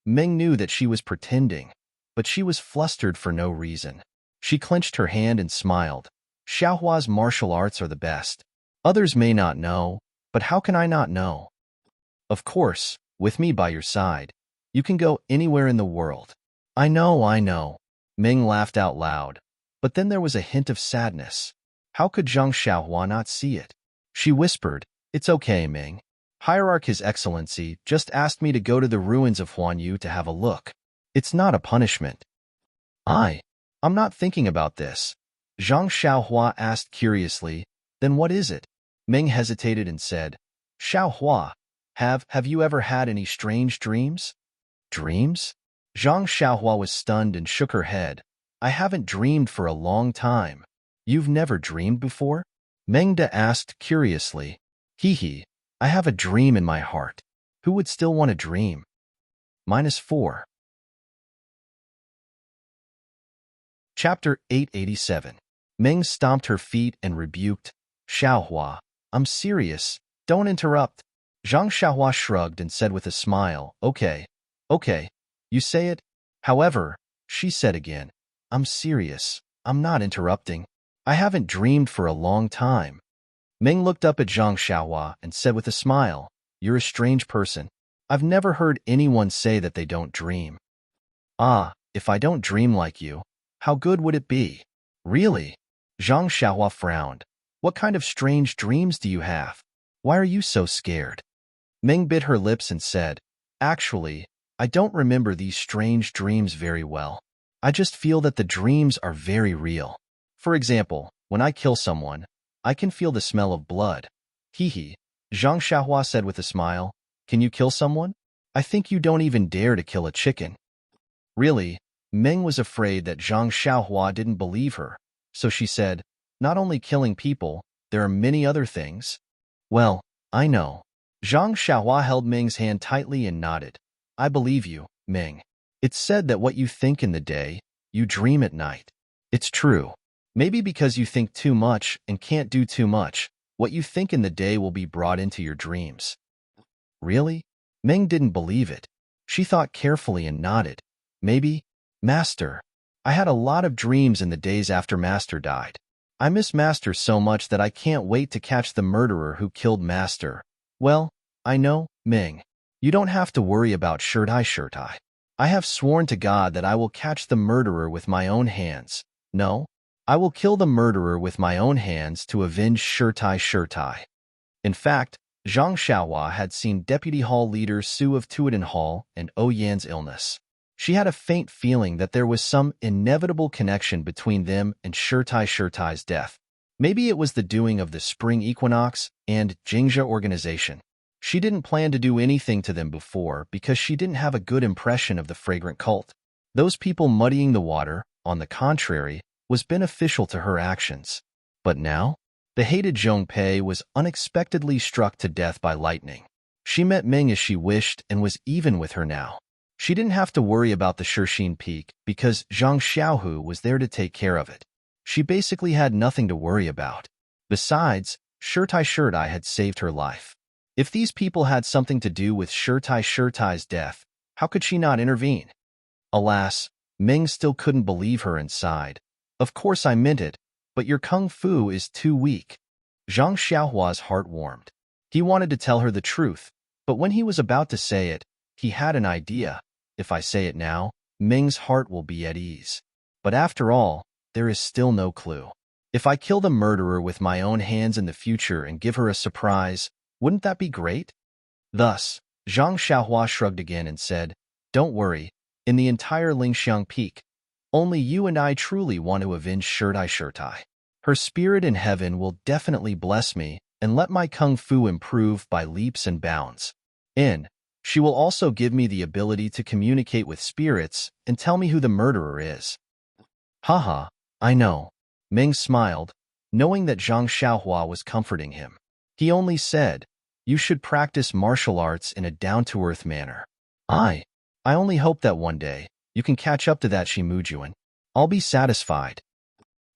Ming knew that she was pretending, but she was flustered for no reason. She clenched her hand and smiled. Xiaohua's martial arts are the best. Others may not know, but how can I not know? Of course, with me by your side, you can go anywhere in the world. I know. Ming laughed out loud, but then there was a hint of sadness. How could Zhang Xiaohua not see it? She whispered, it's okay, Ming. Hierarch His Excellency just asked me to go to the ruins of Huanyu to have a look. It's not a punishment. I'm not thinking about this. Zhang Xiaohua asked curiously, then what is it? Ming hesitated and said, Xiaohua, have you ever had any strange dreams? Dreams? Zhang Xiaohua was stunned and shook her head. I haven't dreamed for a long time. You've never dreamed before? Mengda asked curiously. Hee, I have a dream in my heart. Who would still want a dream? -4. Chapter 887. Meng stomped her feet and rebuked, Xiaohua, I'm serious. Don't interrupt. Zhang Xiaohua shrugged and said with a smile, Okay, you say it. However, she said again, I'm serious. I'm not interrupting. I haven't dreamed for a long time. Meng looked up at Zhang Xiaohua and said with a smile, You're a strange person. I've never heard anyone say that they don't dream. If I don't dream like you, how good would it be? Really? Zhang Xiaohua frowned. What kind of strange dreams do you have? Why are you so scared? Meng bit her lips and said, Actually, I don't remember these strange dreams very well. I just feel that the dreams are very real. For example, when I kill someone, I can feel the smell of blood. Hee. Zhang Xiaohua said with a smile, Can you kill someone? I think you don't even dare to kill a chicken. Really, Meng was afraid that Zhang Xiaohua didn't believe her, so she said, Not only killing people, there are many other things. Well, I know. Zhang Xiaohua held Meng's hand tightly and nodded. I believe you, Meng. It's said that what you think in the day, you dream at night. It's true. Maybe because you think too much and can't do too much, what you think in the day will be brought into your dreams. Really? Meng didn't believe it. She thought carefully and nodded. Maybe, Master. I had a lot of dreams in the days after Master died. I miss Master so much that I can't wait to catch the murderer who killed Master. Well, I know, Meng. You don't have to worry about Shirtai. I have sworn to God that I will catch the murderer with my own hands. No, I will kill the murderer with my own hands to avenge Shirtai. In fact, Zhang Xiaohua had seen Deputy Hall Leader Su of Tuadan Hall and Oyan's illness. She had a faint feeling that there was some inevitable connection between them and Shirtai's death. Maybe it was the doing of the spring equinox and Jingjia organization. She didn't plan to do anything to them before because she didn't have a good impression of the fragrant cult. Those people muddying the water, on the contrary, was beneficial to her actions. But now, the hated Zhong Pei was unexpectedly struck to death by lightning. She met Ming as she wished and was even with her now. She didn't have to worry about the Shirxin Peak because Zhang Xiaohu was there to take care of it. She basically had nothing to worry about. Besides, Shirtai had saved her life. If these people had something to do with Shirtai's death, how could she not intervene? Alas, Ming still couldn't believe her and sighed. Of course I meant it, but your kung fu is too weak. Zhang Xiaohua's heart warmed. He wanted to tell her the truth, but when he was about to say it, he had an idea. If I say it now, Ming's heart will be at ease. But after all, there is still no clue. If I kill the murderer with my own hands in the future and give her a surprise, wouldn't that be great? Thus, Zhang Xiaohua shrugged again and said, Don't worry, in the entire Lingxiang Peak, only you and I truly want to avenge Shirtai. Her spirit in heaven will definitely bless me and let my kung fu improve by leaps and bounds. And she will also give me the ability to communicate with spirits and tell me who the murderer is. Haha, I know. Ming smiled, knowing that Zhang Xiaohua was comforting him. He only said, You should practice martial arts in a down-to-earth manner. I only hope that one day you can catch up to that Shimujuan. I'll be satisfied.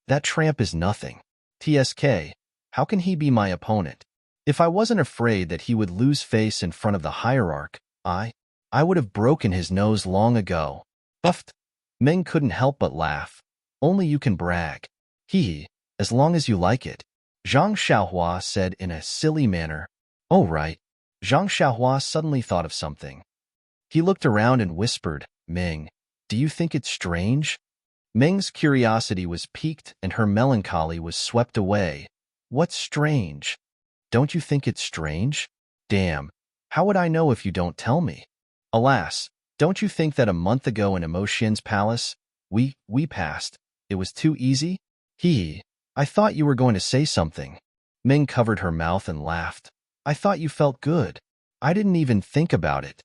That tramp is nothing. TSK, how can he be my opponent? If I wasn't afraid that he would lose face in front of the hierarch, I would have broken his nose long ago. Buffed. Ming couldn't help but laugh. Only you can brag. As long as you like it. Zhang Xiaohua said in a silly manner. Oh, right. Zhang Xiaohua suddenly thought of something. He looked around and whispered, Ming, do you think it's strange? Ming's curiosity was piqued and her melancholy was swept away. What's strange? Don't you think it's strange? Damn, how would I know if you don't tell me? Alas, don't you think that a month ago in Emotian's palace, we passed? It was too easy? I thought you were going to say something. Ming covered her mouth and laughed. I thought you felt good. I didn't even think about it.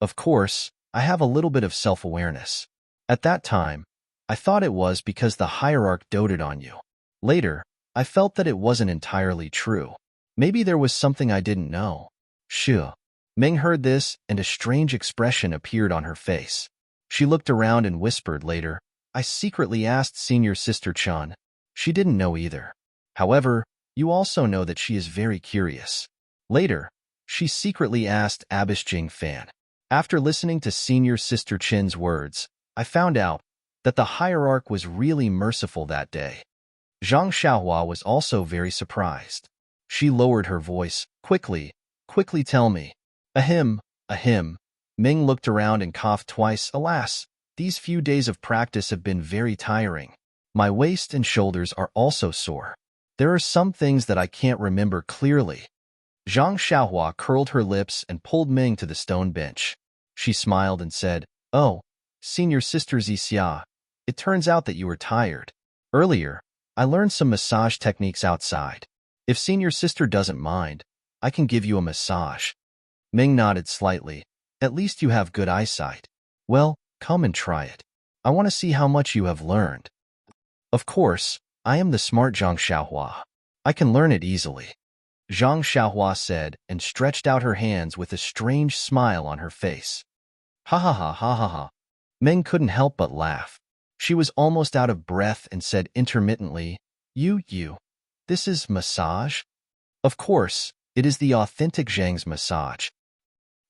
Of course, I have a little bit of self-awareness. At that time, I thought it was because the hierarch doted on you. Later, I felt that it wasn't entirely true. Maybe there was something I didn't know. Shoo. Ming heard this, and a strange expression appeared on her face. She looked around and whispered later, I secretly asked Senior Sister Chan. She didn't know either. However, you also know that she is very curious. Later, she secretly asked Abbess Jing Fan. After listening to Senior Sister Chin's words, I found out that the hierarch was really merciful that day. Zhang Xiaohua was also very surprised. She lowered her voice. Quickly tell me. Ahem. Ming looked around and coughed twice. Alas, these few days of practice have been very tiring. My waist and shoulders are also sore. There are some things that I can't remember clearly. Zhang Xiaohua curled her lips and pulled Ming to the stone bench. She smiled and said, Oh, Senior Sister Zixia, it turns out that you were tired. Earlier, I learned some massage techniques outside. If Senior Sister doesn't mind, I can give you a massage. Ming nodded slightly. At least you have good eyesight. Well, come and try it. I want to see how much you have learned. Of course, I am the smart Zhang Xiaohua. I can learn it easily. Zhang Xiaohua said and stretched out her hands with a strange smile on her face. Ha ha ha ha ha ha. Ming couldn't help but laugh. She was almost out of breath and said intermittently, You, this is massage? Of course, it is the authentic Zhang's massage.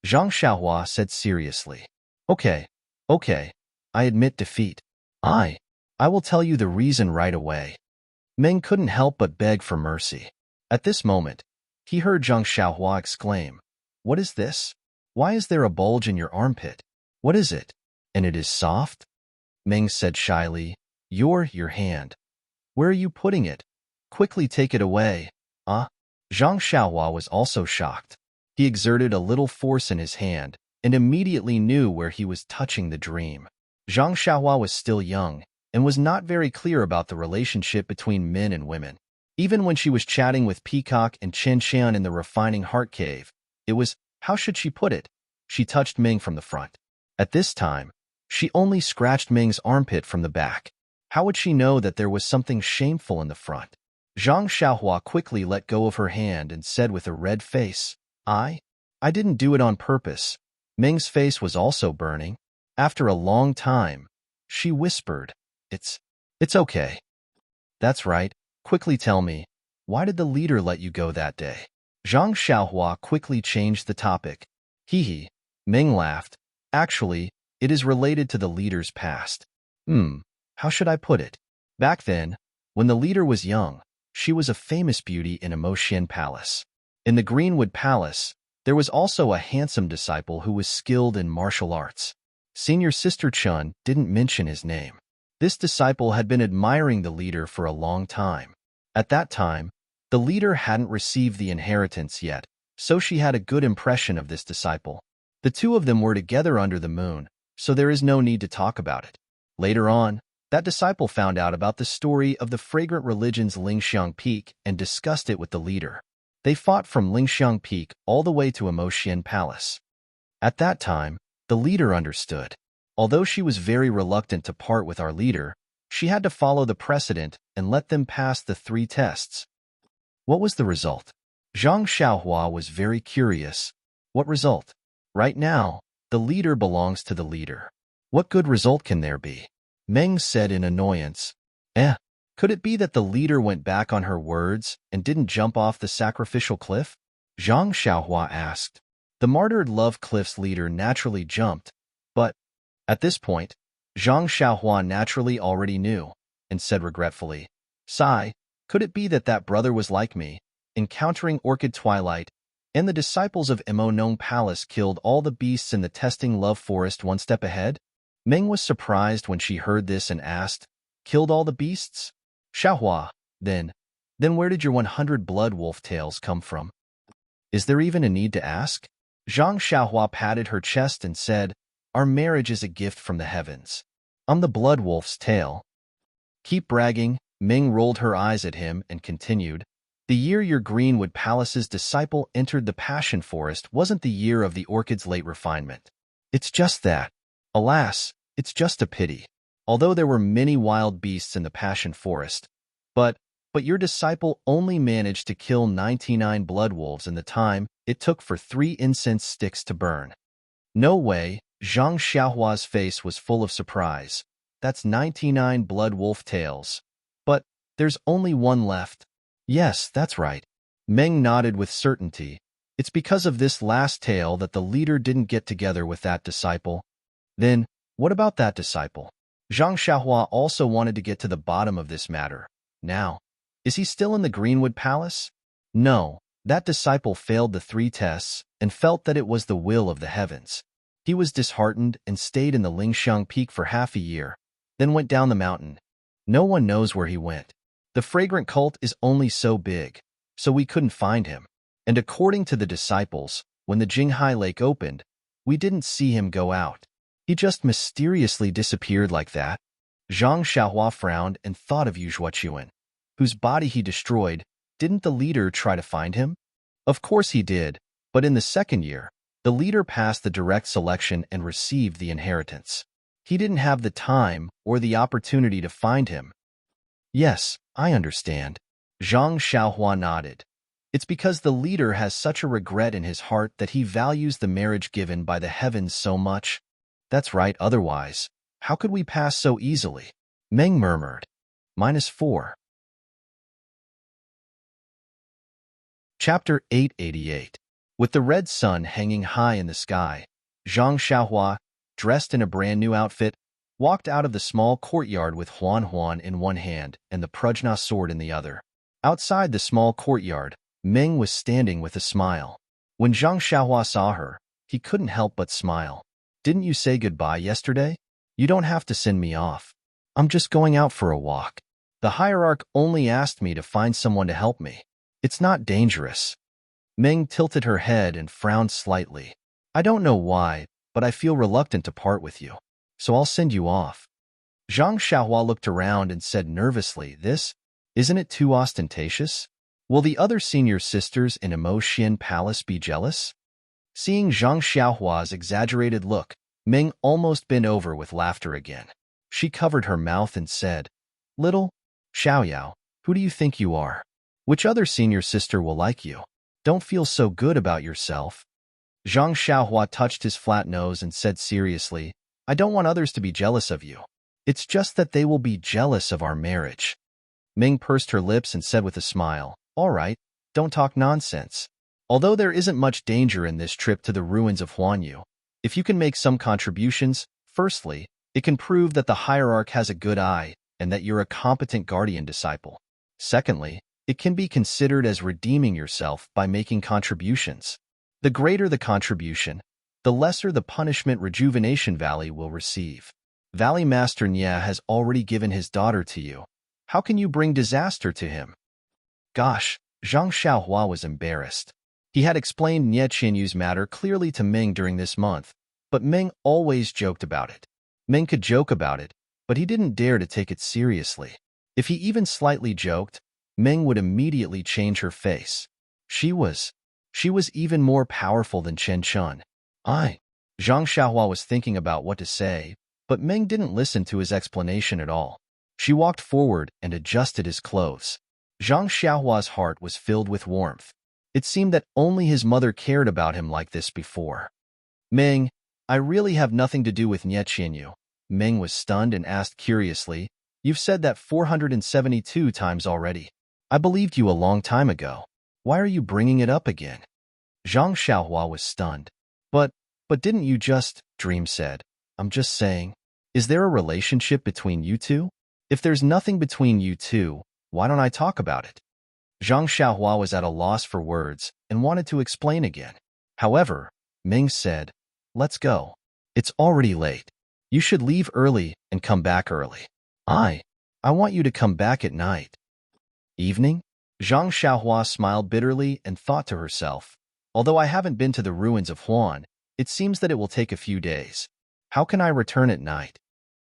Zhang Xiaohua said seriously. Okay, I admit defeat. I will tell you the reason right away. Ming couldn't help but beg for mercy. At this moment, he heard Zhang Xiaohua exclaim, What is this? Why is there a bulge in your armpit? What is it? And it is soft? Ming said shyly, Your hand. Where are you putting it? Quickly take it away. Zhang Xiaohua was also shocked. He exerted a little force in his hand and immediately knew where he was touching the dream. Zhang Xiaohua was still young and was not very clear about the relationship between men and women. Even when she was chatting with Peacock and Chen Xian in the refining heart cave, it was, how should she put it? She touched Ming from the front. At this time, she only scratched Ming's armpit from the back. How would she know that there was something shameful in the front? Zhang Xiaohua quickly let go of her hand and said with a red face, I didn't do it on purpose. Ming's face was also burning. After a long time, she whispered, It's okay. That's right. Quickly tell me, why did the leader let you go that day? Zhang Xiaohua quickly changed the topic. Ming laughed. Actually, it is related to the leader's past. How should I put it? Back then, when the leader was young, she was a famous beauty in Emotian Palace. In the Greenwood Palace, there was also a handsome disciple who was skilled in martial arts. Senior Sister Chun didn't mention his name. This disciple had been admiring the leader for a long time. At that time, the leader hadn't received the inheritance yet, so she had a good impression of this disciple. The two of them were together under the moon, so there is no need to talk about it. Later on, that disciple found out about the story of the fragrant religion's Lingxiang Peak and discussed it with the leader. They fought from Lingxiang Peak all the way to Emotian Palace. At that time, the leader understood. Although she was very reluctant to part with our leader, she had to follow the precedent and let them pass the 3 tests. What was the result? Zhang Xiaohua was very curious. What result? Right now, the leader belongs to the leader. What good result can there be? Meng said in annoyance. Could it be that the leader went back on her words and didn't jump off the sacrificial cliff? Zhang Xiaohua asked. The martyred love cliff's leader naturally jumped, but at this point, Zhang Xiaohua naturally already knew and said regretfully, Sigh, could it be that that brother was like me, encountering Orchid Twilight, and the disciples of Emotian Palace killed all the beasts in the testing love forest one step ahead? Meng was surprised when she heard this and asked, Killed all the beasts? Xiaohua, then where did your 100 blood wolf tails come from? Is there even a need to ask? Zhang Xiaohua patted her chest and said, Our marriage is a gift from the heavens. I'm the blood wolf's tail. Keep bragging. Meng rolled her eyes at him and continued, The year your Greenwood Palace's disciple entered the Passion Forest wasn't the year of the orchid's late refinement. It's just that. Alas, it's just a pity. Although there were many wild beasts in the Passion Forest, but your disciple only managed to kill 99 blood wolves in the time it took for 3 incense sticks to burn. No way. Zhang Xiaohua's face was full of surprise. That's 99 blood wolf tails. But there's only one left. Yes, that's right. Meng nodded with certainty. It's because of this last tale that the leader didn't get together with that disciple. Then, what about that disciple? Zhang Xiaohua also wanted to get to the bottom of this matter. Now, is he still in the Greenwood Palace? No, that disciple failed the 3 tests and felt that it was the will of the heavens. He was disheartened and stayed in the Lingxiang Peak for half a year, then went down the mountain. No one knows where he went. The fragrant cult is only so big, so we couldn't find him. And according to the disciples, when the Jinghai Lake opened, we didn't see him go out. He just mysteriously disappeared like that. Zhang Xiaohua frowned and thought of Yu Zhuochuan, whose body he destroyed. Didn't the leader try to find him? Of course he did, but in the 2nd year, the leader passed the direct selection and received the inheritance. He didn't have the time or the opportunity to find him. Yes, I understand. Zhang Xiaohua nodded. It's because the leader has such a regret in his heart that he values the marriage given by the heavens so much. That's right, otherwise, how could we pass so easily? Meng murmured. -4. Chapter 888. With the red sun hanging high in the sky, Zhang Xiaohua, dressed in a brand-new outfit, walked out of the small courtyard with Huan in one hand and the Prajna sword in the other. Outside the small courtyard, Meng was standing with a smile. When Zhang Xiaohua saw her, he couldn't help but smile. Didn't you say goodbye yesterday? You don't have to send me off. I'm just going out for a walk. The hierarch only asked me to find someone to help me. It's not dangerous. Meng tilted her head and frowned slightly. I don't know why, but I feel reluctant to part with you, so I'll send you off. Zhang Xiaohua looked around and said nervously, Isn't it too ostentatious? Will the other senior sisters in Emotian Palace be jealous? Seeing Zhang Xiaohua's exaggerated look, Meng almost bent over with laughter again. She covered her mouth and said, Little Xiaoyao, who do you think you are? Which other senior sister will like you? Don't feel so good about yourself. Zhang Xiaohua touched his flat nose and said seriously, I don't want others to be jealous of you. It's just that they will be jealous of our marriage. Meng pursed her lips and said with a smile, All right, don't talk nonsense. Although there isn't much danger in this trip to the ruins of Huanyu, if you can make some contributions, firstly, it can prove that the hierarch has a good eye and that you're a competent guardian disciple. Secondly, it can be considered as redeeming yourself by making contributions. The greater the contribution, the lesser the punishment Rejuvenation Valley will receive. Valley Master Nya has already given his daughter to you. How can you bring disaster to him? Gosh, Zhang Xiaohua was embarrassed. He had explained Nye Qinyu's matter clearly to Ming during this month, but Ming always joked about it. Ming could joke about it, but he didn't dare to take it seriously. If he even slightly joked, Ming would immediately change her face. She was even more powerful than Chen Chun. Zhang Xiaohua was thinking about what to say, but Ming didn't listen to his explanation at all. She walked forward and adjusted his clothes. Zhang Xiaohua's heart was filled with warmth. It seemed that only his mother cared about him like this before. Ming, I really have nothing to do with Nye Qinyu. Ming was stunned and asked curiously, You've said that 472 times already. I believed you a long time ago. Why are you bringing it up again? Zhang Xiaohua was stunned. But didn't you just, Dream said. I'm just saying. Is there a relationship between you two? If there's nothing between you two, why don't I talk about it? Zhang Xiaohua was at a loss for words and wanted to explain again. However, Ming said, Let's go. It's already late. You should leave early and come back early. I want you to come back at night. Evening? Zhang Xiaohua smiled bitterly and thought to herself, Although I haven't been to the ruins of Huan, it seems that it will take a few days. How can I return at night?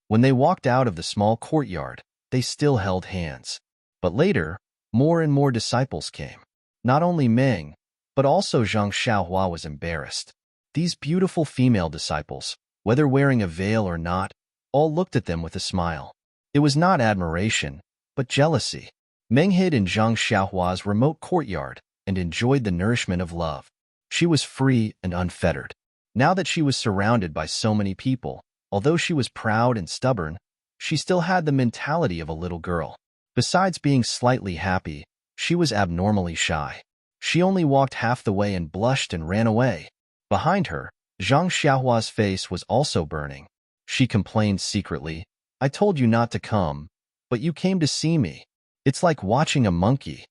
When they walked out of the small courtyard, they still held hands. But later, more and more disciples came. Not only Ming, but also Zhang Xiaohua was embarrassed. These beautiful female disciples, whether wearing a veil or not, all looked at them with a smile. It was not admiration, but jealousy. Ming hid in Zhang Xiaohua's remote courtyard and enjoyed the nourishment of love. She was free and unfettered. Now that she was surrounded by so many people, although she was proud and stubborn, she still had the mentality of a little girl. Besides being slightly happy, she was abnormally shy. She only walked half the way and blushed and ran away. Behind her, Zhang Xiaohua's face was also burning. She complained secretly, I told you not to come, but you came to see me. It's like watching a monkey.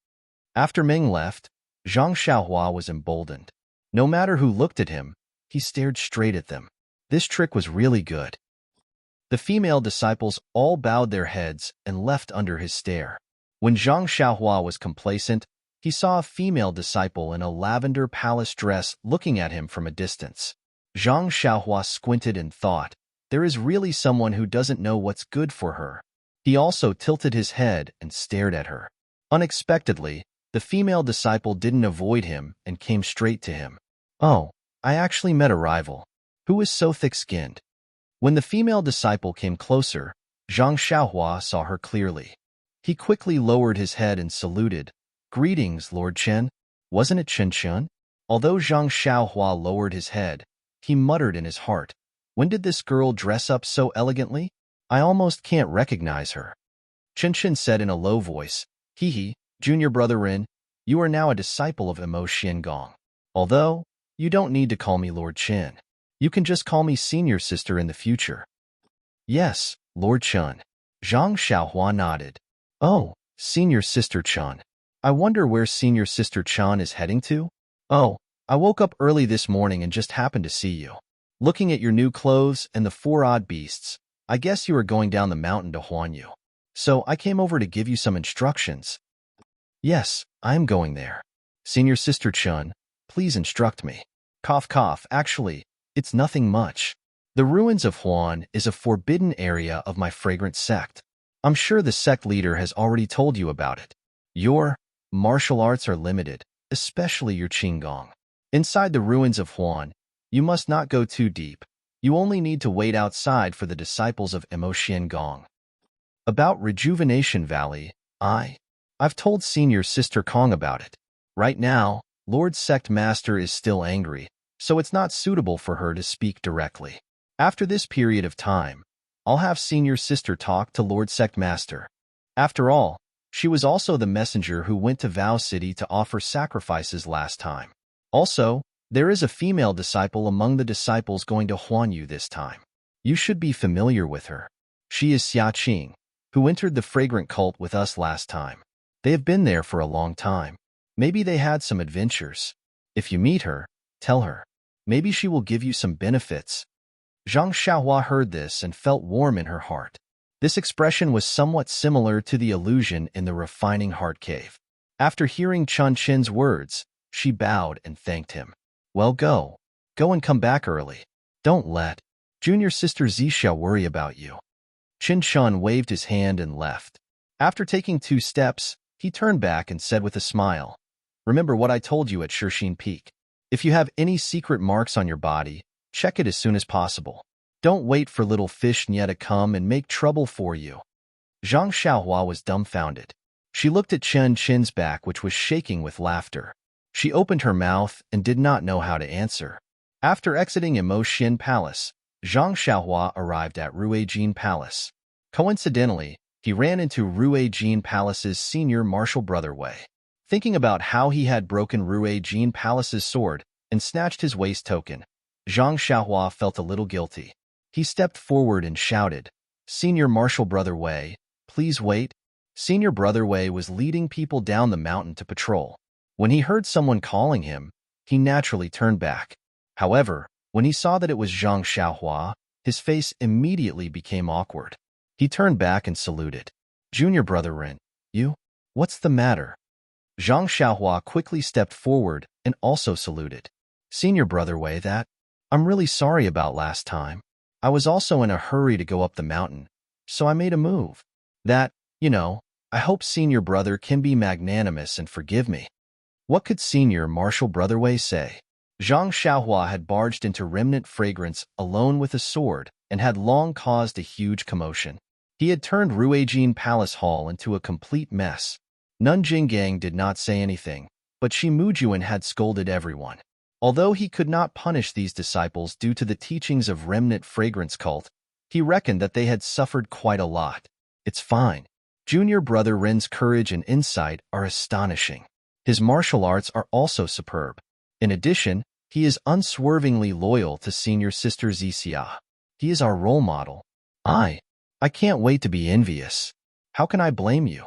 After Ming left, Zhang Xiaohua was emboldened. No matter who looked at him, he stared straight at them. This trick was really good. The female disciples all bowed their heads and left under his stare. When Zhang Xiaohua was complacent, he saw a female disciple in a lavender palace dress looking at him from a distance. Zhang Xiaohua squinted and thought, there is really someone who doesn't know what's good for her. He also tilted his head and stared at her. Unexpectedly, the female disciple didn't avoid him and came straight to him. Oh, I actually met a rival. Who is so thick-skinned? When the female disciple came closer, Zhang Xiaohua saw her clearly. He quickly lowered his head and saluted. Greetings, Lord Chen. Wasn't it Chen Chun? Although Zhang Xiaohua lowered his head, he muttered in his heart, When did this girl dress up so elegantly? I almost can't recognize her. Chen Chen said in a low voice, Hee, junior brother Rin, you are now a disciple of Emo Xiangong. Although, you don't need to call me Lord Chen. You can just call me senior sister in the future. Yes, Lord Chun. Zhang Xiaohua nodded. Oh, senior sister Chun. I wonder where senior sister Chun is heading to? Oh, I woke up early this morning and just happened to see you. Looking at your new clothes and the 4 odd beasts, I guess you are going down the mountain to Huanyu. So I came over to give you some instructions. Yes, I am going there. Senior sister Chun, please instruct me. Cough cough, actually, it's nothing much. The ruins of Huan is a forbidden area of my fragrant sect. I'm sure the sect leader has already told you about it. Your martial arts are limited, especially your Qinggong. Inside the ruins of Huan, you must not go too deep. You only need to wait outside for the disciples of Emo Xiangong. About Rejuvenation Valley, I've told senior sister Kong about it. Right now, Lord Sect Master is still angry, so it's not suitable for her to speak directly. After this period of time, I'll have senior sister talk to Lord Sect Master. After all, she was also the messenger who went to Vow City to offer sacrifices last time. Also, there is a female disciple among the disciples going to Huanyu this time. You should be familiar with her. She is Xia Qing, who entered the fragrant cult with us last time. They have been there for a long time. Maybe they had some adventures. If you meet her, tell her. Maybe she will give you some benefits. Zhang Xiaohua heard this and felt warm in her heart. This expression was somewhat similar to the illusion in the refining heart cave. After hearing Chun Qin's words, she bowed and thanked him. Well, go. Go and come back early. Don't let junior sister Zixia worry about you. Qin Shun waved his hand and left. After taking 2 steps, he turned back and said with a smile, Remember what I told you at Shixin Peak. If you have any secret marks on your body, check it as soon as possible. Don't wait for little fish Nye to come and make trouble for you. Zhang Xiaohua was dumbfounded. She looked at Chen Qin's back, which was shaking with laughter. She opened her mouth and did not know how to answer. After exiting Imo Xin Palace, Zhang Xiaohua arrived at Ruijin Palace. Coincidentally, he ran into Ruijin Palace's senior martial brother Wei. Thinking about how he had broken Ruijin Palace's sword and snatched his waist token, Zhang Xiaohua felt a little guilty. He stepped forward and shouted, Senior martial brother Wei, please wait. Senior brother Wei was leading people down the mountain to patrol. When he heard someone calling him, he naturally turned back. However, when he saw that it was Zhang Xiaohua, his face immediately became awkward. He turned back and saluted. Junior brother Ren, you? What's the matter? Zhang Xiaohua quickly stepped forward and also saluted. Senior brother Wei, I'm really sorry about last time. I was also in a hurry to go up the mountain, so I made a move. I hope senior brother can be magnanimous and forgive me. What could senior martial brother Wei say? Zhang Xiaohua had barged into Remnant Fragrance alone with a sword and had long caused a huge commotion. He had turned Ruijin Palace Hall into a complete mess. Nun Jinggang did not say anything, but Shi Mujuan had scolded everyone. Although he could not punish these disciples due to the teachings of Remnant Fragrance cult, he reckoned that they had suffered quite a lot. It's fine. Junior brother Ren's courage and insight are astonishing. His martial arts are also superb. In addition, he is unswervingly loyal to senior sister Zixia. He is our role model. I can't wait to be envious. How can I blame you?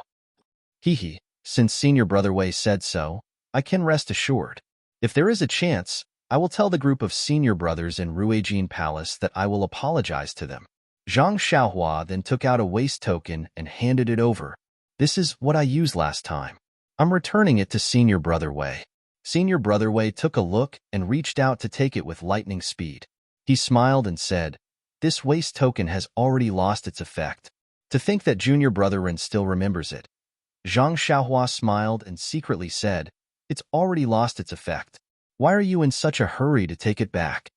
Hehe, since senior brother Wei said so, I can rest assured. If there is a chance, I will tell the group of senior brothers in Ruijin Palace that I will apologize to them. Zhang Xiaohua then took out a waist token and handed it over. This is what I used last time. I'm returning it to senior brother Wei. Senior brother Wei took a look and reached out to take it with lightning speed. He smiled and said, This waist token has already lost its effect. To think that junior brother Ren still remembers it. Zhang Xiaohua smiled and secretly said, It's already lost its effect. Why are you in such a hurry to take it back?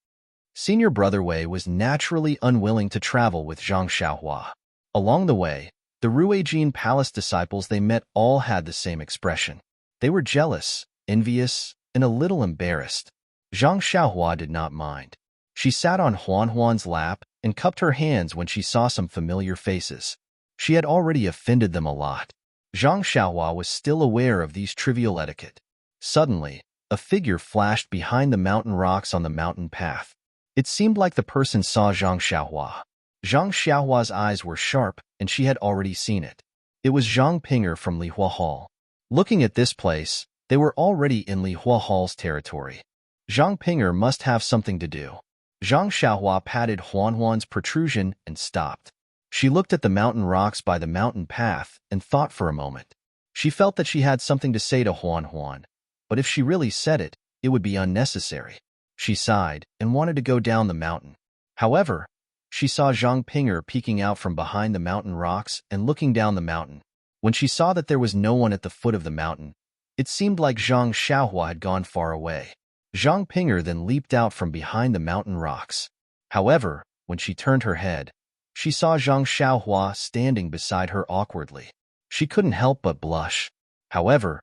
Senior brother Wei was naturally unwilling to travel with Zhang Xiaohua. Along the way, the Ruijin Palace disciples they met all had the same expression. They were jealous, envious, and a little embarrassed. Zhang Xiaohua did not mind. She sat on Huan Huan's lap and cupped her hands when she saw some familiar faces. She had already offended them a lot. Zhang Xiaohua was still aware of these trivial etiquette. Suddenly, a figure flashed behind the mountain rocks on the mountain path. It seemed like the person saw Zhang Xiaohua. Zhang Xiaohua's eyes were sharp, and she had already seen it. It was Zhang Pinger from Lihua Hall. Looking at this place, they were already in Lihua Hall's territory. Zhang Pinger must have something to do. Zhang Xiaohua patted Huan Huan's protrusion and stopped. She looked at the mountain rocks by the mountain path and thought for a moment. She felt that she had something to say to Huan Huan, but if she really said it, it would be unnecessary. She sighed and wanted to go down the mountain. However, she saw Zhang Pinger peeking out from behind the mountain rocks and looking down the mountain. When she saw that there was no one at the foot of the mountain, it seemed like Zhang Xiaohua had gone far away. Zhang Pinger then leaped out from behind the mountain rocks. However, when she turned her head, she saw Zhang Xiaohua standing beside her awkwardly. She couldn't help but blush. However,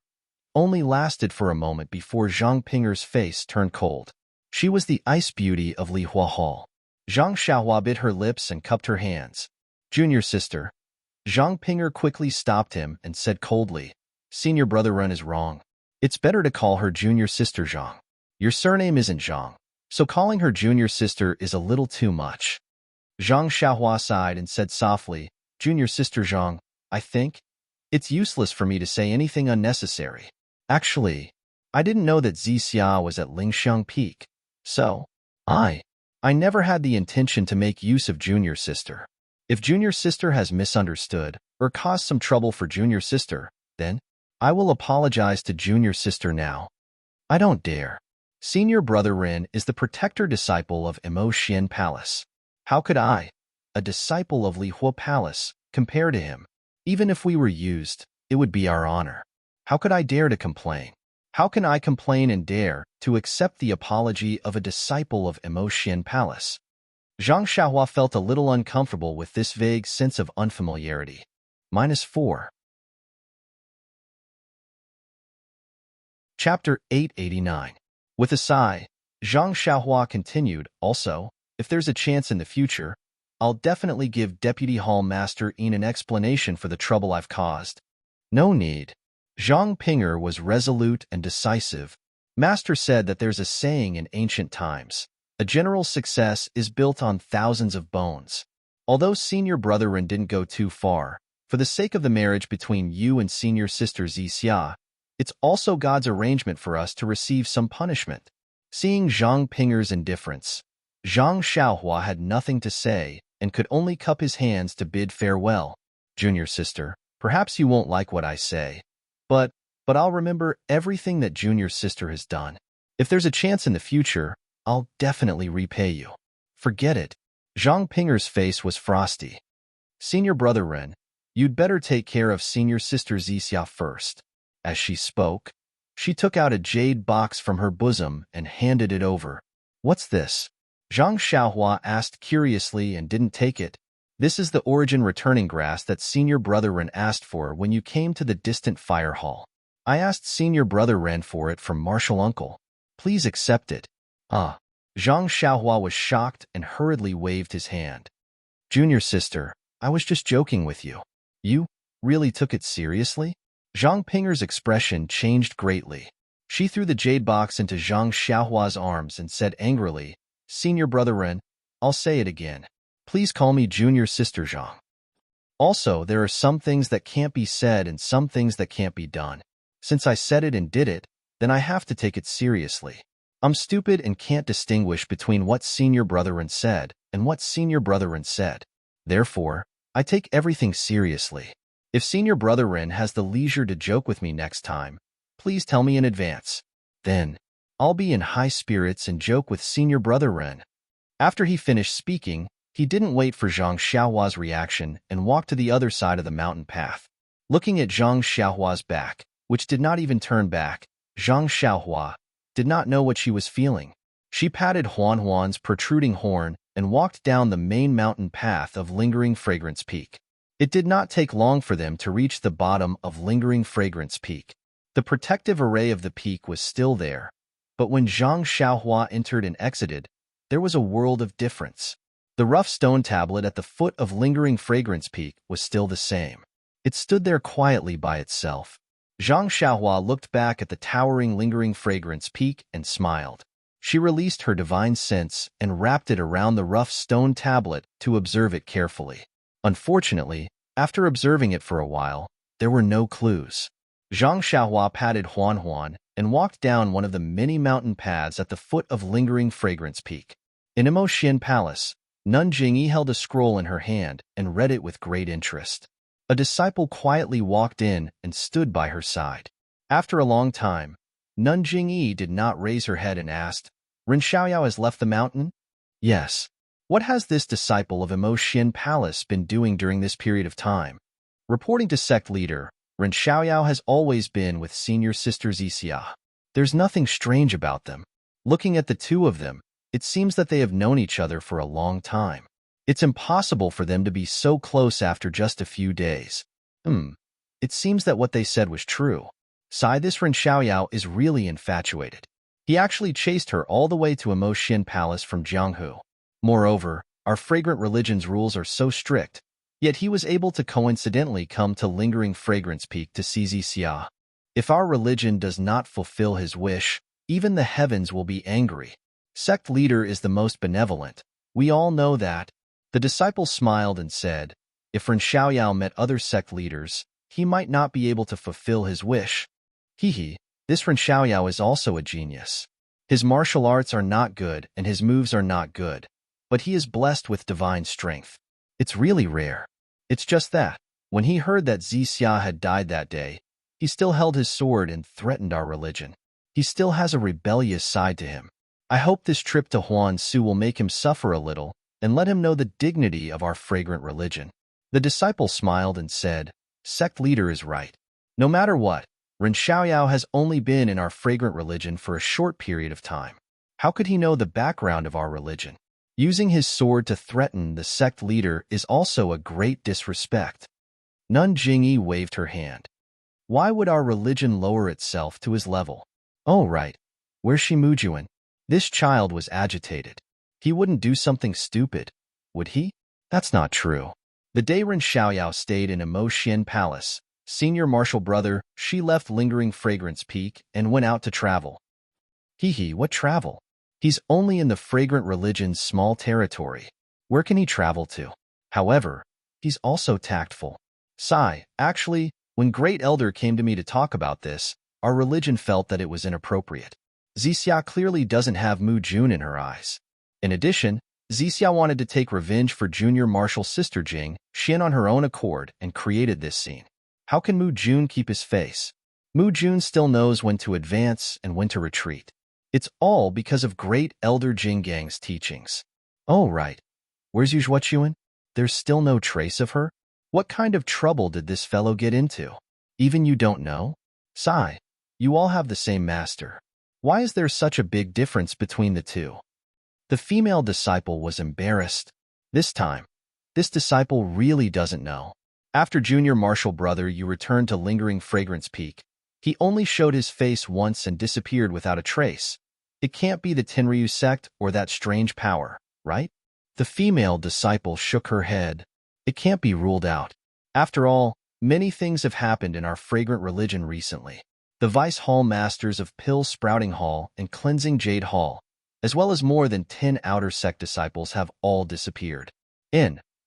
only lasted for a moment before Zhang Pinger's face turned cold. She was the ice beauty of Lihua Hall. Zhang Xiaohua bit her lips and cupped her hands. Junior sister. Zhang Pinger quickly stopped him and said coldly, Senior brother Ren is wrong. It's better to call her junior sister Zhang. Your surname isn't Zhang, so calling her junior sister is a little too much. Zhang Xiaohua sighed and said softly, Junior sister Zhang, I think it's useless for me to say anything unnecessary. Actually, I didn't know that Zixia was at Lingxiang Peak, so I I never had the intention to make use of junior sister. If junior sister has misunderstood or caused some trouble for junior sister, then I will apologize to junior sister now. I don't dare. Senior brother Ren is the protector disciple of Emotian Palace. How could I, a disciple of Li Hua Palace, compare to him? Even if we were used, it would be our honor. How could I dare to complain? How can I complain and dare to accept the apology of a disciple of Emotian Palace? Zhang Xiaohua felt a little uncomfortable with this vague sense of unfamiliarity. -4. Chapter 889. With a sigh, Zhang Xiaohua continued, also, if there's a chance in the future, I'll definitely give Deputy Hall Master Yin an explanation for the trouble I've caused. No need. Zhang Pinger was resolute and decisive. Master said that there's a saying in ancient times, a general success is built on thousands of bones. Although senior brother Ren didn't go too far, for the sake of the marriage between you and senior sister Zixia, it's also God's arrangement for us to receive some punishment. Seeing Zhang Pinger's indifference, Zhang Xiaohua had nothing to say and could only cup his hands to bid farewell. Junior sister, perhaps you won't like what I say, but I'll remember everything that junior sister has done. If there's a chance in the future, I'll definitely repay you. Forget it. Zhang Pinger's face was frosty. Senior brother Ren, you'd better take care of senior sister Zixia first. As she spoke, she took out a jade box from her bosom and handed it over. What's this? Zhang Xiaohua asked curiously and didn't take it. This is the origin returning grass that senior brother Ren asked for when you came to the distant fire hall. I asked senior brother Ren for it from martial uncle. Please accept it. Ah. Zhang Xiaohua was shocked and hurriedly waved his hand. Junior sister, I was just joking with you. You really took it seriously? Zhang Pinger's expression changed greatly. She threw the jade box into Zhang Xiaohua's arms and said angrily, Senior brother Ren, I'll say it again. Please call me junior sister Zhang. Also, there are some things that can't be said and some things that can't be done. Since I said it and did it, then I have to take it seriously. I'm stupid and can't distinguish between what senior brother Ren said and what senior brother Ren said. Therefore, I take everything seriously. If senior brother Ren has the leisure to joke with me next time, please tell me in advance. Then, I'll be in high spirits and joke with senior brother Ren. After he finished speaking, he didn't wait for Zhang Xiaohua's reaction and walked to the other side of the mountain path. Looking at Zhang Xiaohua's back, which did not even turn back, Zhang Xiaohua did not know what she was feeling. She patted Huan Huan's protruding horn and walked down the main mountain path of Lingering Fragrance Peak. It did not take long for them to reach the bottom of Lingering Fragrance Peak. The protective array of the peak was still there, but when Zhang Xiaohua entered and exited, there was a world of difference. The rough stone tablet at the foot of Lingering Fragrance Peak was still the same. It stood there quietly by itself. Zhang Xiaohua looked back at the towering Lingering Fragrance Peak and smiled. She released her divine sense and wrapped it around the rough stone tablet to observe it carefully. Unfortunately, after observing it for a while, there were no clues. Zhang Xiaohua patted Huan Huan and walked down one of the many mountain paths at the foot of Lingering Fragrance Peak. In Emotian Palace, Nun Jingyi held a scroll in her hand and read it with great interest. A disciple quietly walked in and stood by her side. After a long time, Nun Jingyi did not raise her head and asked, Ren Xiaoyao has left the mountain? Yes. What has this disciple of Emotian Palace been doing during this period of time? Reporting to sect leader, Ren Xiaoyao has always been with senior sister Zixia. There's nothing strange about them. Looking at the two of them, it seems that they have known each other for a long time. It's impossible for them to be so close after just a few days. It seems that what they said was true. This Ren Xiaoyao is really infatuated. He actually chased her all the way to Emotian Palace from Jianghu. Moreover, our fragrant religion's rules are so strict, yet he was able to coincidentally come to Lingering Fragrance Peak to see Zixia. If our religion does not fulfill his wish, even the heavens will be angry. Sect leader is the most benevolent. We all know that. The disciple smiled and said, if Ren Xiaoyao met other sect leaders, he might not be able to fulfill his wish. This Ren Xiaoyao is also a genius. His martial arts are not good and his moves are not good, but he is blessed with divine strength. It's really rare. It's just that, when he heard that Zixia had died that day, he still held his sword and threatened our religion. He still has a rebellious side to him. I hope this trip to Huansu will make him suffer a little and let him know the dignity of our fragrant religion. The disciple smiled and said, "Sect leader is right. No matter what, Ren Xiaoyao has only been in our fragrant religion for a short period of time. How could he know the background of our religion? Using his sword to threaten the sect leader is also a great disrespect." Nun Jingyi waved her hand. Why would our religion lower itself to his level? Oh, right. Where's Shimujuan? This child was agitated. He wouldn't do something stupid, would he? That's not true. The day Ren Xiaoyao stayed in a Mo Xian palace, senior martial brother, she left lingering fragrance peak and went out to travel. What travel? He's only in the fragrant religion's small territory. Where can he travel to? However, he's also tactful. Actually, when Great Elder came to me to talk about this, our religion felt that it was inappropriate. Zixia clearly doesn't have Mu Jun in her eyes. In addition, Zixia wanted to take revenge for junior martial sister Jing Xian on her own accord and created this scene. How can Mu Jun keep his face? Mu Jun still knows when to advance and when to retreat. It's all because of Great Elder Jing Gang's teachings. Oh, right. Where's Yu Zhuochuan? There's still no trace of her? What kind of trouble did this fellow get into? Even you don't know? You all have the same master. Why is there such a big difference between the two? The female disciple was embarrassed. This time, this disciple really doesn't know. After junior martial brother you returned to lingering fragrance peak. He only showed his face once and disappeared without a trace. It can't be the Tenryu sect or that strange power, right? The female disciple shook her head. It can't be ruled out. After all, many things have happened in our fragrant religion recently. The Vice Hall Masters of Pill Sprouting Hall and Cleansing Jade Hall, as well as more than 10 outer sect disciples have all disappeared.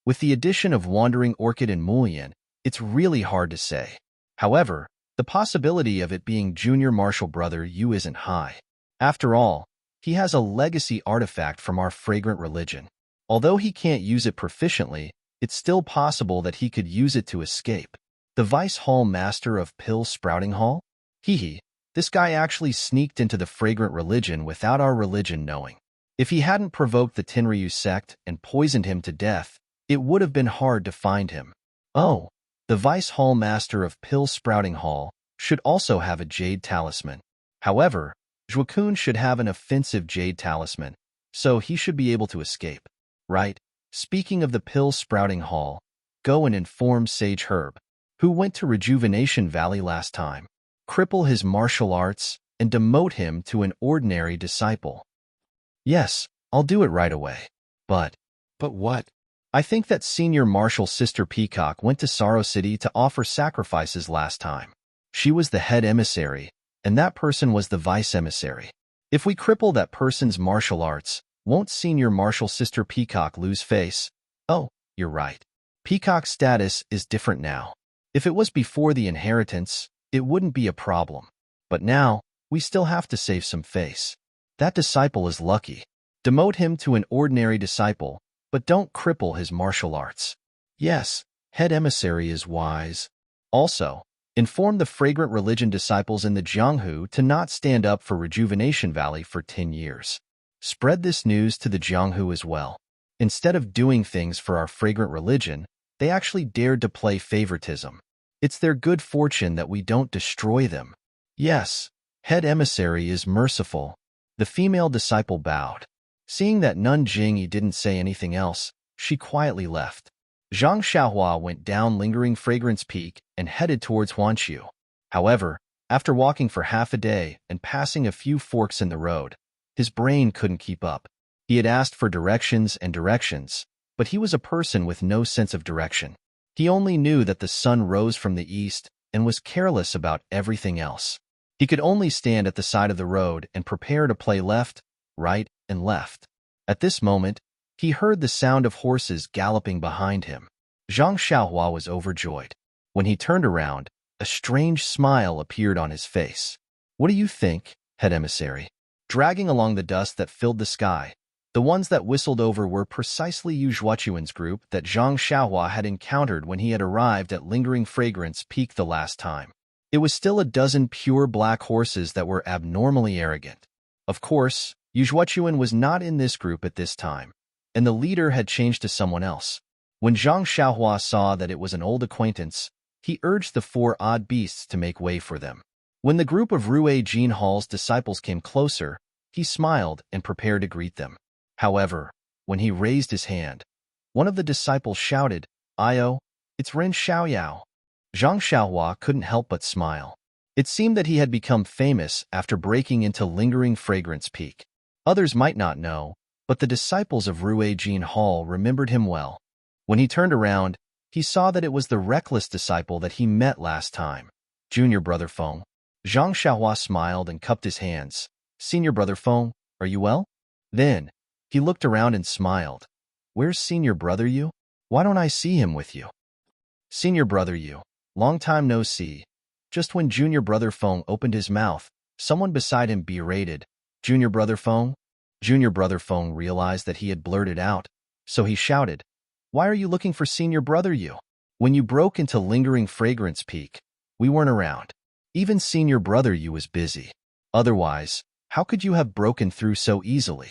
With the addition of Wandering Orchid and Mullion, it's really hard to say. However, the possibility of it being junior martial brother Yu isn't high. After all, he has a legacy artifact from our fragrant religion. Although he can't use it proficiently, it's still possible that he could use it to escape. The Vice Hall Master of Pill Sprouting Hall? This guy actually sneaked into the fragrant religion without our religion knowing. If he hadn't provoked the Tenryu sect and poisoned him to death, it would have been hard to find him. Oh, the Vice Hall Master of Pill Sprouting Hall should also have a jade talisman. However, Zhuokun should have an offensive jade talisman, so he should be able to escape. Right? Speaking of the Pill Sprouting Hall, go and inform Sage Herb, who went to Rejuvenation Valley last time, cripple his martial arts, and demote him to an ordinary disciple. Yes, I'll do it right away. But what? I think that senior martial sister Peacock went to Sorrow City to offer sacrifices last time. She was the head emissary, and that person was the vice emissary. If we cripple that person's martial arts, won't senior martial sister Peacock lose face? Oh, you're right. Peacock's status is different now. If it was before the inheritance, it wouldn't be a problem. But now, we still have to save some face. That disciple is lucky. Demote him to an ordinary disciple, but don't cripple his martial arts. Yes, head emissary is wise. Also, inform the fragrant religion disciples in the Jianghu to not stand up for Rejuvenation Valley for 10 years. Spread this news to the Jianghu as well. Instead of doing things for our fragrant religion, they actually dared to play favoritism. It's their good fortune that we don't destroy them. Yes, head emissary is merciful. The female disciple bowed. Seeing that Nun Jingyi didn't say anything else, she quietly left. Zhang Xiaohua went down lingering fragrance peak and headed towards Huanshu. However, after walking for half a day and passing a few forks in the road, his brain couldn't keep up. He had asked for directions, but he was a person with no sense of direction. He only knew that the sun rose from the east and was careless about everything else. He could only stand at the side of the road and prepare to play left, right, and left. At this moment, he heard the sound of horses galloping behind him. Zhang Xiaohua was overjoyed. When he turned around, a strange smile appeared on his face. What do you think, head emissary? Dragging along the dust that filled the sky, The ones that whistled over were precisely Yu Zhuochuan's group that Zhang Xiaohua had encountered when he had arrived at Lingering Fragrance Peak the last time. It was still a dozen pure black horses that were abnormally arrogant. Of course, Yu Zhuochuan was not in this group at this time, and the leader had changed to someone else. When Zhang Xiaohua saw that it was an old acquaintance, he urged the four odd beasts to make way for them. When the group of Rue Jin Hall's disciples came closer, he smiled and prepared to greet them. However, when he raised his hand, one of the disciples shouted, "Io, it's Ren Xiaoyao." Zhang Xiaohua couldn't help but smile. It seemed that he had become famous after breaking into Lingering Fragrance Peak. Others might not know, but the disciples of Rue Jin Hall remembered him well. When he turned around, he saw that it was the reckless disciple that he met last time, Junior Brother Feng. Zhang Xiaohua smiled and cupped his hands. "Senior Brother Feng, are you well?" Then, he looked around and smiled. "Where's Senior Brother Yu? Why don't I see him with you?" "Senior Brother Yu, long time no see." Just when Junior Brother Feng opened his mouth, someone beside him berated, "Junior Brother Feng?" Junior Brother Feng realized that he had blurted out, so he shouted, "Why are you looking for Senior Brother Yu? When you broke into Lingering Fragrance Peak, we weren't around. Even Senior Brother Yu was busy. Otherwise, how could you have broken through so easily?"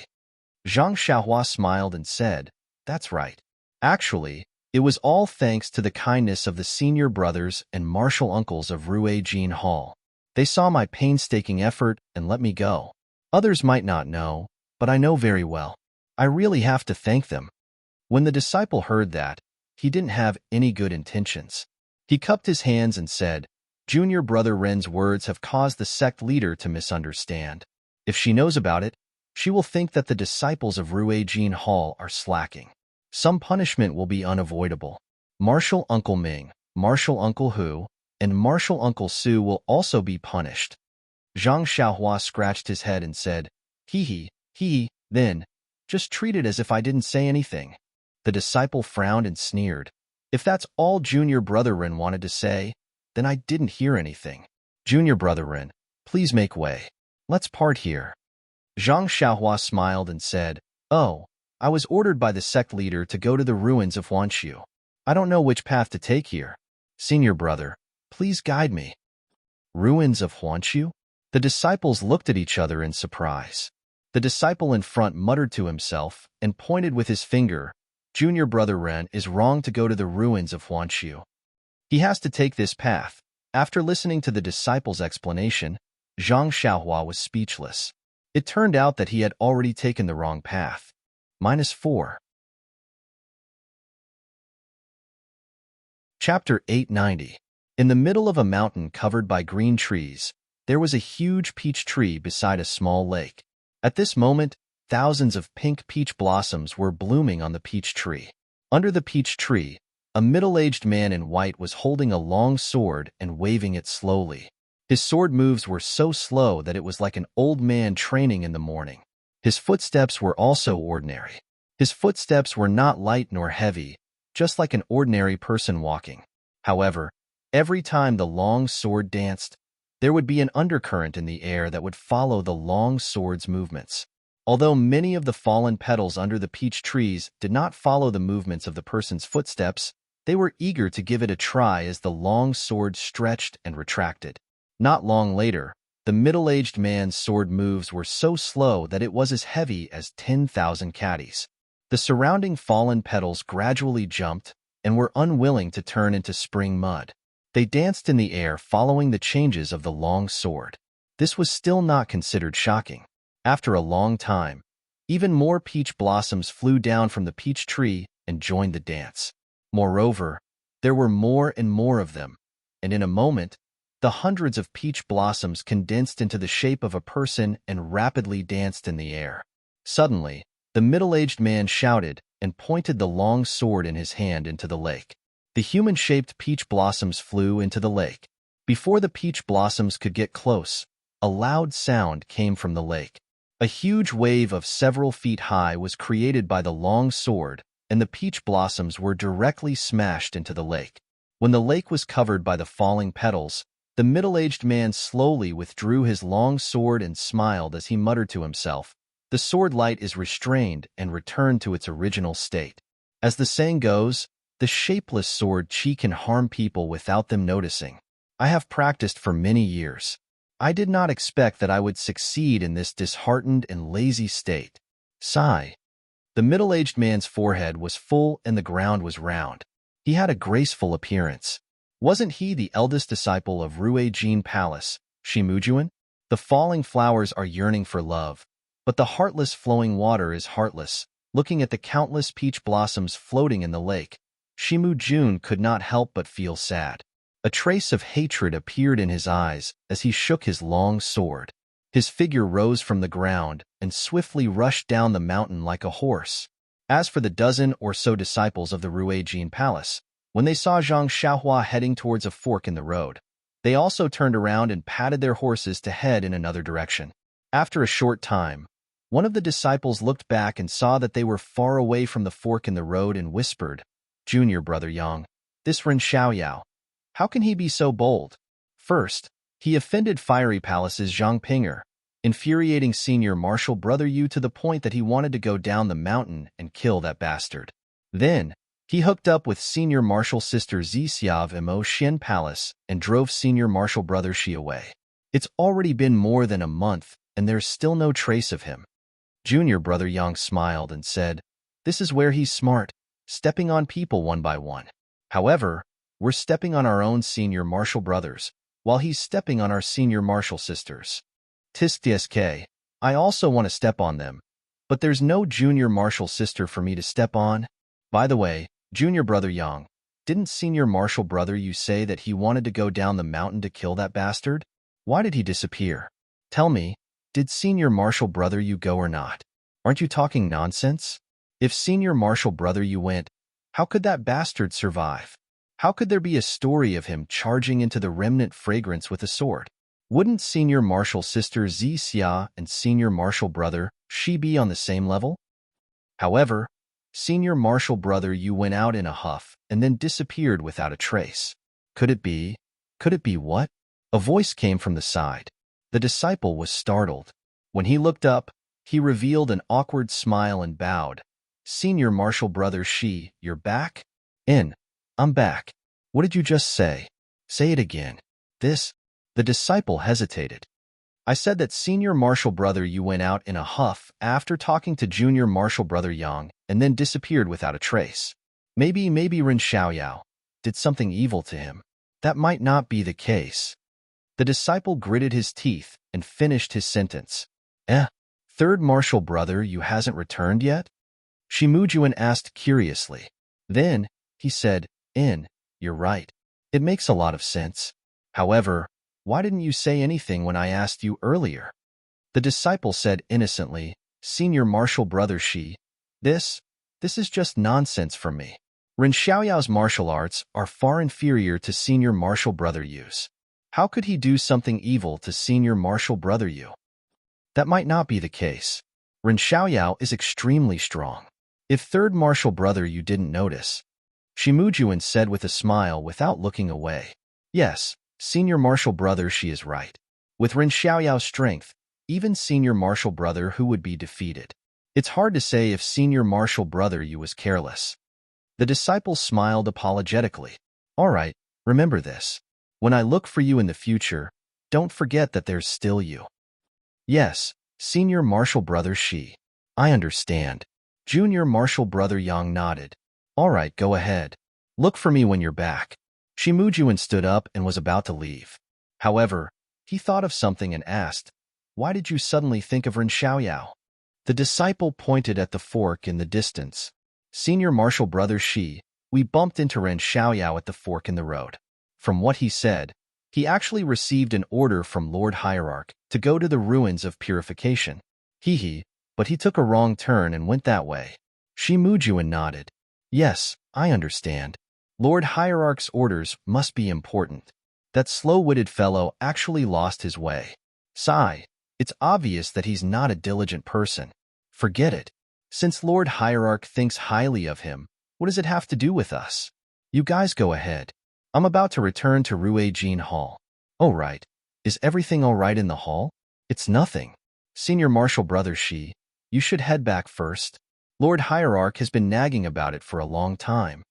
Zhang Xiaohua smiled and said, "That's right. Actually, it was all thanks to the kindness of the senior brothers and martial uncles of Rue Jin Hall. They saw my painstaking effort and let me go. Others might not know, but I know very well. I really have to thank them." When the disciple heard that, he didn't have any good intentions. He cupped his hands and said, "Junior Brother Ren's words have caused the sect leader to misunderstand. If she knows about it, she will think that the disciples of Rue Jin Hall are slacking. Some punishment will be unavoidable. Martial Uncle Ming, Martial Uncle Hu, and Martial Uncle Su will also be punished." Zhang Xiaohua scratched hee head and said, "Hee, then, just treat it as if I didn't say anything." The disciple frowned and sneered. "If that's all Junior Brother Ren wanted to say, then I didn't hear anything. Junior Brother Ren, please make way. Let's part here." Zhang Xiaohua smiled and said, "Oh, I was ordered by the sect leader to go to the ruins of Huanshu. I don't know which path to take here. Senior Brother, please guide me." Ruins of Huanshu? The disciples looked at each other in surprise. The disciple in front muttered to himself and pointed with his finger, "Junior Brother Ren is wrong to go to the ruins of Huanshu. He has to take this path." After listening to the disciple's explanation, Zhang Xiaohua was speechless. It turned out that he had already taken the wrong path. -4. Chapter 890. In the middle of a mountain covered by green trees, there was a huge peach tree beside a small lake. At this moment, thousands of pink peach blossoms were blooming on the peach tree. Under the peach tree, a middle-aged man in white was holding a long sword and waving it slowly. His sword moves were so slow that it was like an old man training in the morning. His footsteps were also ordinary. His footsteps were not light nor heavy, just like an ordinary person walking. However, every time the long sword danced, there would be an undercurrent in the air that would follow the long sword's movements. Although many of the fallen petals under the peach trees did not follow the movements of the person's footsteps, they were eager to give it a try as the long sword stretched and retracted. Not long later, the middle-aged man's sword moves were so slow that it was as heavy as 10,000 caddies. The surrounding fallen petals gradually jumped and were unwilling to turn into spring mud. They danced in the air following the changes of the long sword. This was still not considered shocking. After a long time, even more peach blossoms flew down from the peach tree and joined the dance. Moreover, there were more and more of them, and in a moment, the hundreds of peach blossoms condensed into the shape of a person and rapidly danced in the air. Suddenly, the middle-aged man shouted and pointed the long sword in his hand into the lake. The human-shaped peach blossoms flew into the lake. Before the peach blossoms could get close, a loud sound came from the lake. A huge wave of several feet high was created by the long sword, and the peach blossoms were directly smashed into the lake. When the lake was covered by the falling petals, the middle-aged man slowly withdrew his long sword and smiled as he muttered to himself, The sword light is restrained and returned to its original state. As the saying goes, the shapeless sword chi can harm people without them noticing. I have practiced for many years. I did not expect that I would succeed in this disheartened and lazy state. Sigh. The middle-aged man's forehead was full and the ground was round. He had a graceful appearance. Wasn't he the eldest disciple of Ruijin Palace, Shimujuan? The falling flowers are yearning for love, but the heartless flowing water is heartless. Looking at the countless peach blossoms floating in the lake, Shimujun could not help but feel sad. A trace of hatred appeared in his eyes as he shook his long sword. His figure rose from the ground and swiftly rushed down the mountain like a horse. As for the dozen or so disciples of the Ruijin Palace, when they saw Zhang Xiaohua heading towards a fork in the road, they also turned around and patted their horses to head in another direction. After a short time, one of the disciples looked back and saw that they were far away from the fork in the road and whispered, "Junior brother Yang, this Ren Xiaoyao, how can he be so bold?" First, he offended Fiery Palace's Zhang Pinger, infuriating senior marshal brother Yu to the point that he wanted to go down the mountain and kill that bastard. Then, he hooked up with senior marshal sister Zixia of Imo Xian Palace and drove senior marshal brother Shi away. It's already been more than a month, and there's still no trace of him. Junior brother Yang smiled and said, "This is where he's smart, stepping on people one by one. However, we're stepping on our own senior marshal brothers, while he's stepping on our senior marshal sisters. Tisk I also want to step on them, but there's no junior marshal sister for me to step on. By the way, junior brother Yang, didn't senior marshal brother you say that he wanted to go down the mountain to kill that bastard? Why did he disappear? Tell me, did senior marshal brother you go or not? Aren't you talking nonsense? If senior marshal brother you went, how could that bastard survive? How could there be a story of him charging into the remnant fragrance with a sword? Wouldn't senior marshal sister Zixia and senior marshal brother Shi be on the same level? However, senior marshal brother you went out in a huff and then disappeared without a trace. Could it be? Could it be what? A voice came from the side. The disciple was startled. When he looked up, he revealed an awkward smile and bowed. Senior marshal brother Shi, you're back? I'm back. What did you just say? Say it again. The disciple hesitated. I said that senior marshal brother you went out in a huff after talking to junior marshal brother Yang and then disappeared without a trace. Maybe Ren Xiaoyao did something evil to him. That might not be the case. The disciple gritted his teeth and finished his sentence. Third marshal brother you hasn't returned yet? Shimujuan asked curiously. Then, he said, you're right. It makes a lot of sense. However, why didn't you say anything when I asked you earlier? The disciple said innocently, Senior marshal brother Shi, this is just nonsense for me. Ren Xiaoyao's martial arts are far inferior to senior marshal brother Yu's. How could he do something evil to senior marshal brother Yu? That might not be the case. Ren Xiaoyao is extremely strong. If third marshal brother Yu didn't notice, Shimujuan said with a smile without looking away. Yes, senior marshal brother Shi is right. With Ren Xiaoyao's strength, even senior marshal brother Hu would be defeated. It's hard to say if senior marshal brother Yu was careless. The disciple smiled apologetically. All right, remember this. When I look for you in the future, don't forget that there's still you. Yes, senior marshal brother Shi. I understand. Junior marshal brother Yang nodded. All right, go ahead. Look for me when you're back. Shimujuan stood up and was about to leave. However, he thought of something and asked, why did you suddenly think of Ren Xiaoyao? The disciple pointed at the fork in the distance. Senior marshal brother Shi, we bumped into Ren Xiaoyao at the fork in the road. From what he said, he actually received an order from Lord Hierarch to go to the ruins of purification. But he took a wrong turn and went that way. Shimujuan nodded. Yes, I understand. Lord Hierarch's orders must be important. That slow-witted fellow actually lost his way. Sigh. It's obvious that he's not a diligent person. Forget it. Since Lord Hierarch thinks highly of him, what does it have to do with us? You guys go ahead. I'm about to return to Ruijin Hall. Oh right. Is everything all right in the hall? It's nothing. Senior marshal brother Shi, You should head back first. Lord Hierarch has been nagging about it for a long time.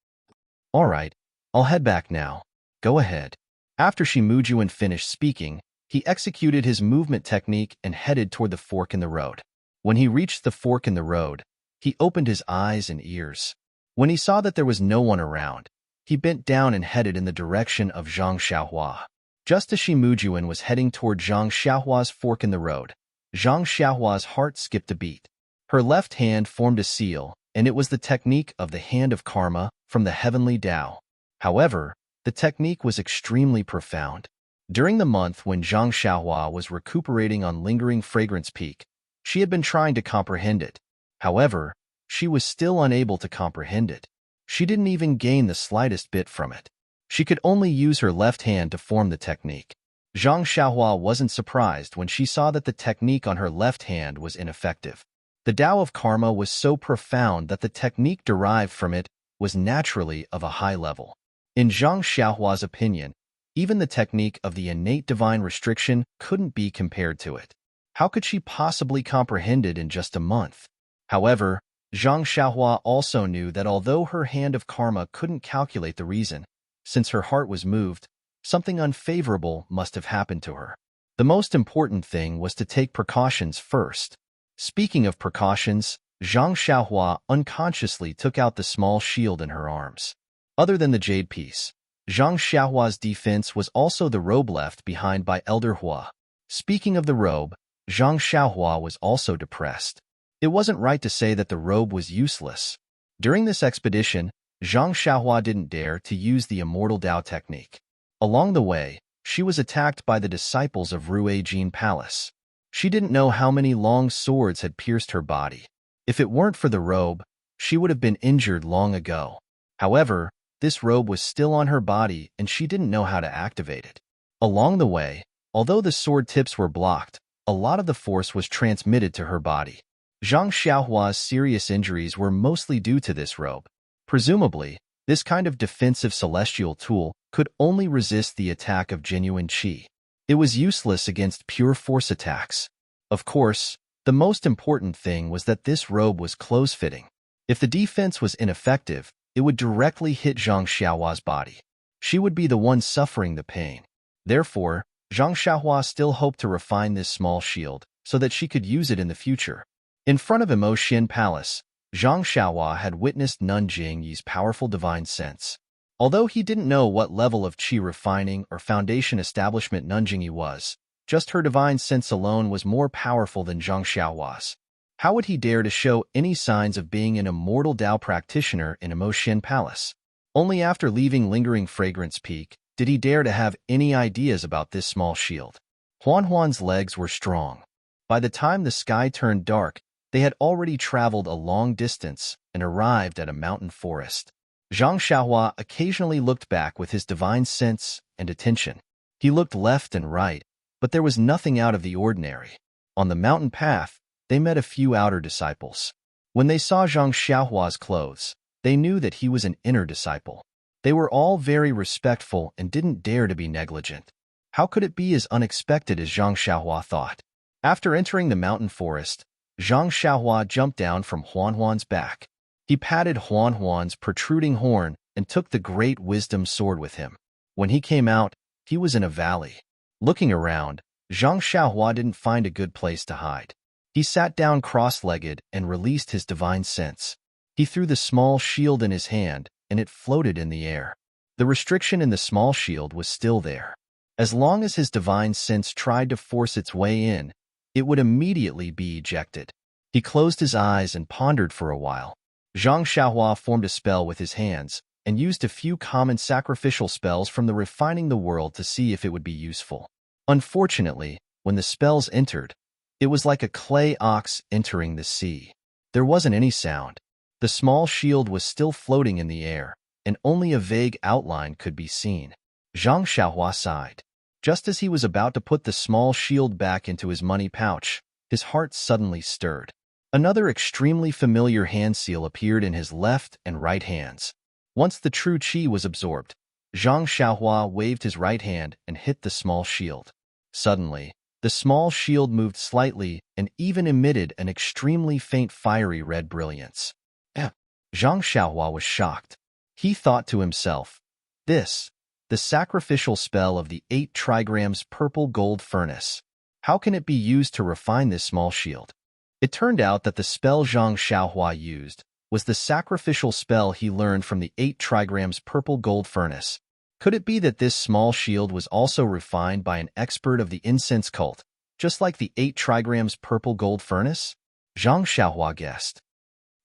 All right, I'll head back now. Go ahead. After Shimujuan finished speaking, he executed his movement technique and headed toward the fork in the road. When he reached the fork in the road, he opened his eyes and ears. When he saw that there was no one around, he bent down and headed in the direction of Zhang Xiaohua. Just as Shimujuan was heading toward Zhang Xiaohua's fork in the road, Zhang Xiaohua's heart skipped a beat. Her left hand formed a seal, and it was the technique of the Hand of Karma from the Heavenly Tao. However, the technique was extremely profound. During the month when Zhang Xiaohua was recuperating on Lingering Fragrance Peak, she had been trying to comprehend it. However, she was still unable to comprehend it. She didn't even gain the slightest bit from it. She could only use her left hand to form the technique. Zhang Xiaohua wasn't surprised when she saw that the technique on her left hand was ineffective. The Tao of Karma was so profound that the technique derived from it was naturally of a high level. In Zhang Xiaohua's opinion, even the technique of the innate divine restriction couldn't be compared to it. How could she possibly comprehend it in just a month? However, Zhang Xiaohua also knew that although her Hand of Karma couldn't calculate the reason, since her heart was moved, something unfavorable must have happened to her. The most important thing was to take precautions first. Speaking of precautions, Zhang Xiaohua unconsciously took out the small shield in her arms. Other than the jade piece, Zhang Xiaohua's defense was also the robe left behind by Elder Hua. Speaking of the robe, Zhang Xiaohua was also depressed. It wasn't right to say that the robe was useless. During this expedition, Zhang Xiaohua didn't dare to use the Immortal Tao technique. Along the way, she was attacked by the disciples of Ruijin Palace. She didn't know how many long swords had pierced her body. If it weren't for the robe, she would have been injured long ago. However, this robe was still on her body and she didn't know how to activate it. Along the way, although the sword tips were blocked, a lot of the force was transmitted to her body. Zhang Xiaohua's serious injuries were mostly due to this robe. Presumably, this kind of defensive celestial tool could only resist the attack of genuine qi. It was useless against pure force attacks. Of course, the most important thing was that this robe was close-fitting. If the defense was ineffective, it would directly hit Zhang Xiaohua's body. She would be the one suffering the pain. Therefore, Zhang Xiaohua still hoped to refine this small shield so that she could use it in the future. In front of Emotian Palace, Zhang Xiaohua had witnessed Nun Jingyi's powerful divine sense. Although he didn't know what level of qi refining or foundation establishment Nun Jingyi was, just her divine sense alone was more powerful than Zhang Xiaohua's. How would he dare to show any signs of being an immortal Tao practitioner in Emotian Palace? Only after leaving Lingering Fragrance Peak did he dare to have any ideas about this small shield. Huan's legs were strong. By the time the sky turned dark, they had already traveled a long distance and arrived at a mountain forest. Zhang Xiaohua occasionally looked back with his divine sense and attention. He looked left and right, but there was nothing out of the ordinary. On the mountain path, they met a few outer disciples. When they saw Zhang Xiaohua's clothes, they knew that he was an inner disciple. They were all very respectful and didn't dare to be negligent. How could it be as unexpected as Zhang Xiaohua thought? After entering the mountain forest, Zhang Xiaohua jumped down from Huan's back. He patted Huan's protruding horn and took the great wisdom sword with him. When he came out, he was in a valley. Looking around, Zhang Xiaohua didn't find a good place to hide. He sat down cross-legged and released his divine sense. He threw the small shield in his hand, and it floated in the air. The restriction in the small shield was still there. As long as his divine sense tried to force its way in, it would immediately be ejected. He closed his eyes and pondered for a while. Zhang Xiaohua formed a spell with his hands and used a few common sacrificial spells from the Refining the World to see if it would be useful. Unfortunately, when the spells entered, it was like a clay ox entering the sea. There wasn't any sound. The small shield was still floating in the air, and only a vague outline could be seen. Zhang Xiaohua sighed. Just as he was about to put the small shield back into his money pouch, his heart suddenly stirred. Another extremely familiar hand seal appeared in his left and right hands. Once the true qi was absorbed, Zhang Xiaohua waved his right hand and hit the small shield. Suddenly, the The small shield moved slightly and even emitted an extremely faint fiery red brilliance. Zhang Xiaohua was shocked. He thought to himself, "This, the sacrificial spell of the 8 trigrams purple gold furnace. How can it be used to refine this small shield?" It turned out that the spell Zhang Xiaohua used was the sacrificial spell he learned from the 8 trigrams purple gold furnace. Could it be that this small shield was also refined by an expert of the incense cult, just like the 8 trigrams purple gold furnace? Zhang Xiaohua guessed.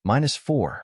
-4.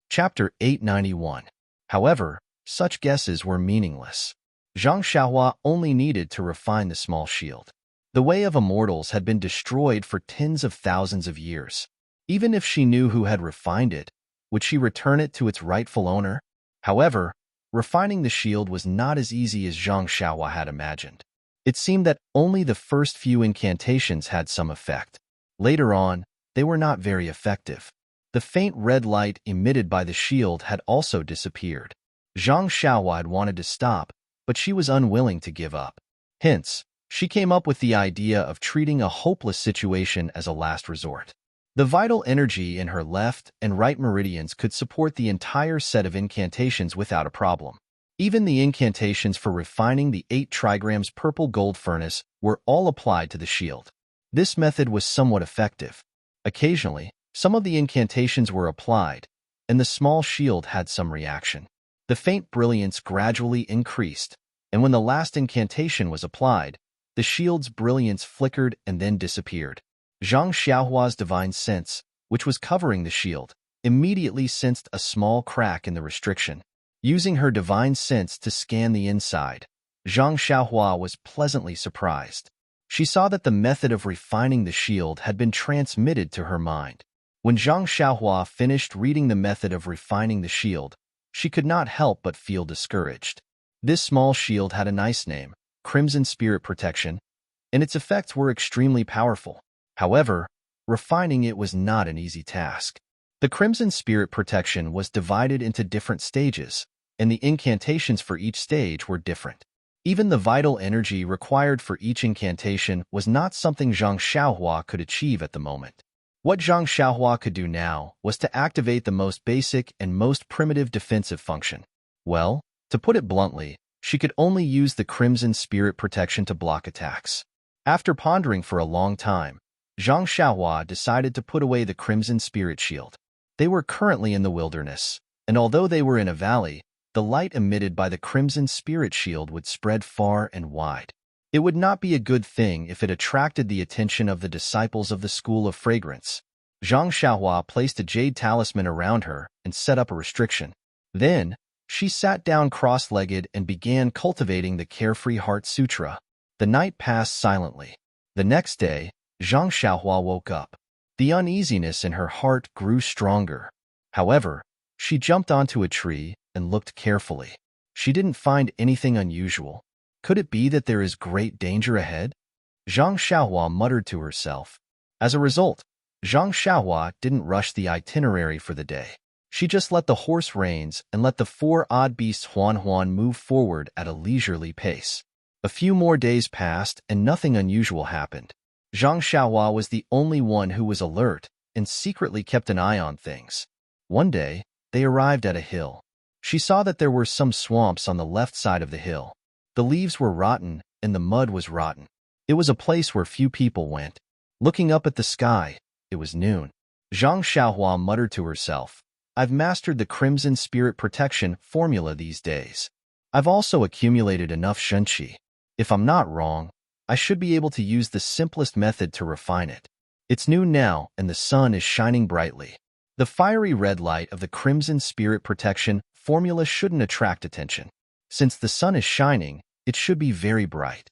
Chapter 891. However, such guesses were meaningless. Zhang Xiaohua only needed to refine the small shield. The way of immortals had been destroyed for tens of thousands of years. Even if she knew who had refined it, would she return it to its rightful owner? However, refining the shield was not as easy as Zhang Xiaohua had imagined. It seemed that only the first few incantations had some effect. Later on, they were not very effective. The faint red light emitted by the shield had also disappeared. Zhang Xiaohua had wanted to stop, but she was unwilling to give up. Hence, she came up with the idea of treating a hopeless situation as a last resort. The vital energy in her left and right meridians could support the entire set of incantations without a problem. Even the incantations for refining the 8 trigrams purple gold furnace were all applied to the shield. This method was somewhat effective. Occasionally, some of the incantations were applied, and the small shield had some reaction. The faint brilliance gradually increased, and when the last incantation was applied, the shield's brilliance flickered and then disappeared. Zhang Xiaohua's divine sense, which was covering the shield, immediately sensed a small crack in the restriction. Using her divine sense to scan the inside, Zhang Xiaohua was pleasantly surprised. She saw that the method of refining the shield had been transmitted to her mind. When Zhang Xiaohua finished reading the method of refining the shield, she could not help but feel discouraged. This small shield had a nice name, Crimson Spirit Protection, and its effects were extremely powerful. However, refining it was not an easy task. The Crimson Spirit Protection was divided into different stages, and the incantations for each stage were different. Even the vital energy required for each incantation was not something Zhang Xiaohua could achieve at the moment. What Zhang Xiaohua could do now was to activate the most basic and most primitive defensive function. Well, to put it bluntly, she could only use the Crimson Spirit Protection to block attacks. After pondering for a long time, Zhang Xiaohua decided to put away the Crimson Spirit Shield. They were currently in the wilderness, and although they were in a valley, the light emitted by the Crimson Spirit Shield would spread far and wide. It would not be a good thing if it attracted the attention of the disciples of the School of Fragrance. Zhang Xiaohua placed a jade talisman around her and set up a restriction. Then, she sat down cross-legged and began cultivating the Carefree Heart Sutra. The night passed silently. The next day, Zhang Xiaohua woke up. The uneasiness in her heart grew stronger. However, she jumped onto a tree and looked carefully. She didn't find anything unusual. Could it be that there is great danger ahead? Zhang Xiaohua muttered to herself. As a result, Zhang Xiaohua didn't rush the itinerary for the day. She just let the horse reins and let the 4 odd beasts Huan move forward at a leisurely pace. A few more days passed and nothing unusual happened. Zhang Xiaohua was the only one who was alert and secretly kept an eye on things. One day, they arrived at a hill. She saw that there were some swamps on the left side of the hill. The leaves were rotten and the mud was rotten. It was a place where few people went. Looking up at the sky, it was noon. Zhang Xiaohua muttered to herself, "I've mastered the Crimson Spirit Protection formula these days. I've also accumulated enough shunqi. If I'm not wrong, I should be able to use the simplest method to refine it." It's noon now and the sun is shining brightly. The fiery red light of the Crimson Spirit Protection formula shouldn't attract attention. Since the sun is shining, it should be very bright.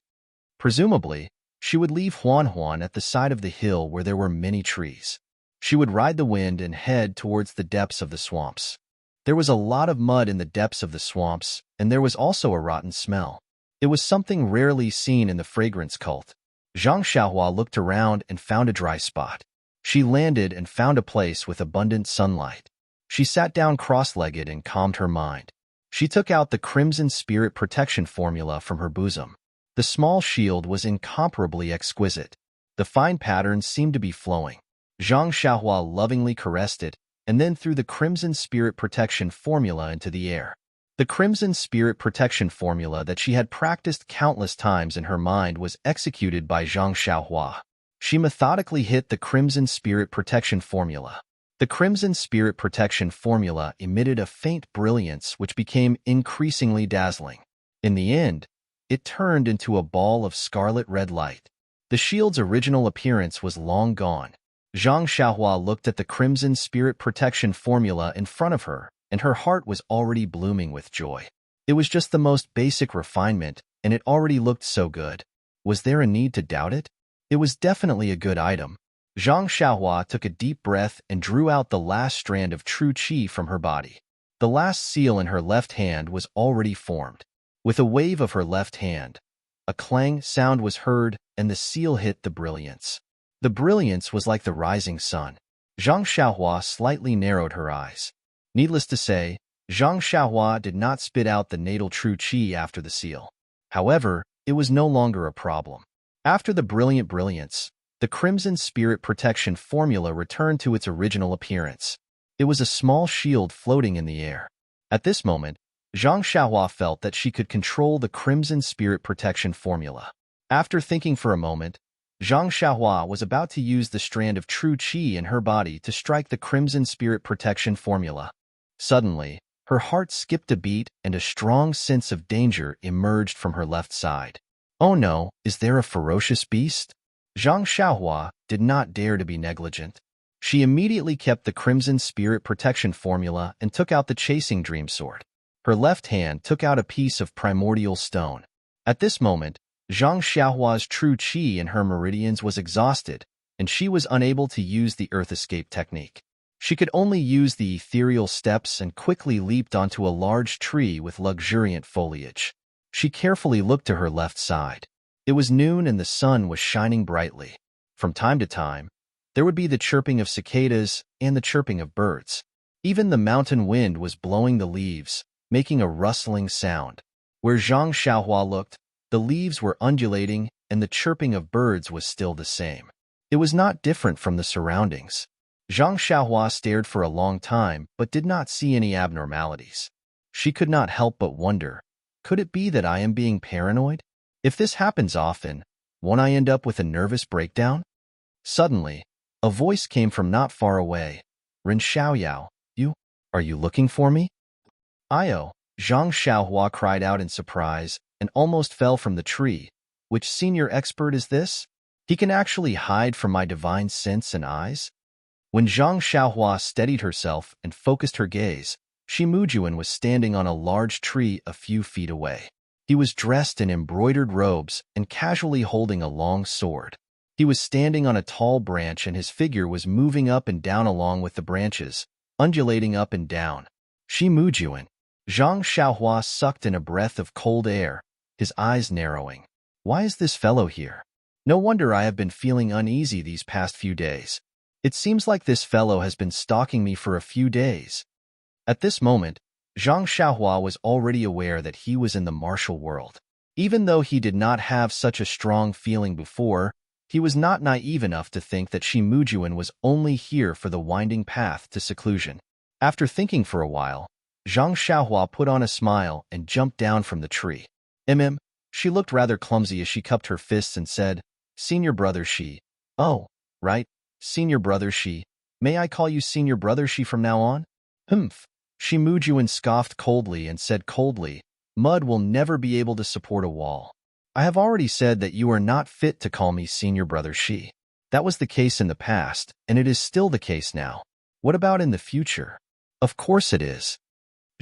Presumably, she would leave Huan at the side of the hill where there were many trees. She would ride the wind and head towards the depths of the swamps. There was a lot of mud in the depths of the swamps, and there was also a rotten smell. It was something rarely seen in the fragrance cult. Zhang Xiaohua looked around and found a dry spot. She landed and found a place with abundant sunlight. She sat down cross-legged and calmed her mind. She took out the Crimson Spirit Protection Formula from her bosom. The small shield was incomparably exquisite. The fine patterns seemed to be flowing. Zhang Xiaohua lovingly caressed it, and then threw the Crimson Spirit Protection Formula into the air. The Crimson Spirit Protection Formula that she had practiced countless times in her mind was executed by Zhang Xiaohua. She methodically hit the Crimson Spirit Protection Formula. The Crimson Spirit Protection Formula emitted a faint brilliance which became increasingly dazzling. In the end, it turned into a ball of scarlet-red light. The shield's original appearance was long gone. Zhang Xiaohua looked at the Crimson Spirit Protection Formula in front of her, and her heart was already blooming with joy. It was just the most basic refinement, and it already looked so good. Was there a need to doubt it? It was definitely a good item. Zhang Xiaohua took a deep breath and drew out the last strand of true qi from her body. The last seal in her left hand was already formed. With a wave of her left hand, a clang sound was heard, and the seal hit the brilliance. The brilliance was like the rising sun. Zhang Xiaohua slightly narrowed her eyes. Needless to say, Zhang Xiaohua did not spit out the natal true qi after the seal. However, it was no longer a problem. After the brilliant brilliance, the Crimson Spirit Protection Formula returned to its original appearance. It was a small shield floating in the air. At this moment, Zhang Xiaohua felt that she could control the Crimson Spirit Protection Formula. After thinking for a moment, Zhang Xiaohua was about to use the strand of true qi in her body to strike the Crimson Spirit Protection Formula. Suddenly, her heart skipped a beat and a strong sense of danger emerged from her left side. Oh no, is there a ferocious beast? Zhang Xiaohua did not dare to be negligent. She immediately kept the Crimson Spirit Protection Formula and took out the Chasing Dream Sword. Her left hand took out a piece of primordial stone. At this moment, Zhang Xiaohua's true qi in her meridians was exhausted, and she was unable to use the Earth Escape technique. She could only use the ethereal steps and quickly leaped onto a large tree with luxuriant foliage. She carefully looked to her left side. It was noon and the sun was shining brightly. From time to time, there would be the chirping of cicadas and the chirping of birds. Even the mountain wind was blowing the leaves, making a rustling sound. Where Zhang Xiaohua looked, the leaves were undulating and the chirping of birds was still the same. It was not different from the surroundings. Zhang Xiaohua stared for a long time but did not see any abnormalities. She could not help but wonder, could it be that I am being paranoid? If this happens often, won't I end up with a nervous breakdown? Suddenly, a voice came from not far away. Ren Xiaoyao, are you looking for me? Io, Zhang Xiaohua cried out in surprise and almost fell from the tree. Which senior expert is this? He can actually hide from my divine sense and eyes? When Zhang Xiaohua steadied herself and focused her gaze, Shi Mujuan was standing on a large tree a few feet away. He was dressed in embroidered robes and casually holding a long sword. He was standing on a tall branch and his figure was moving up and down along with the branches, undulating up and down. Shi Mujuan. Zhang Xiaohua sucked in a breath of cold air, his eyes narrowing. Why is this fellow here? No wonder I have been feeling uneasy these past few days. It seems like this fellow has been stalking me for a few days. At this moment, Zhang Xiaohua was already aware that he was in the martial world. Even though he did not have such a strong feeling before, he was not naive enough to think that Shi Mujuan was only here for the winding path to seclusion. After thinking for a while, Zhang Xiaohua put on a smile and jumped down from the tree. She looked rather clumsy as she cupped her fists and said, Senior Brother Shi. Oh, right, Senior Brother Shi. May I call you Senior Brother Shi from now on? Humph. Shi Mujuan scoffed coldly and said coldly, Mud will never be able to support a wall. I have already said that you are not fit to call me Senior Brother Shi. That was the case in the past, and it is still the case now. What about in the future? Of course it is.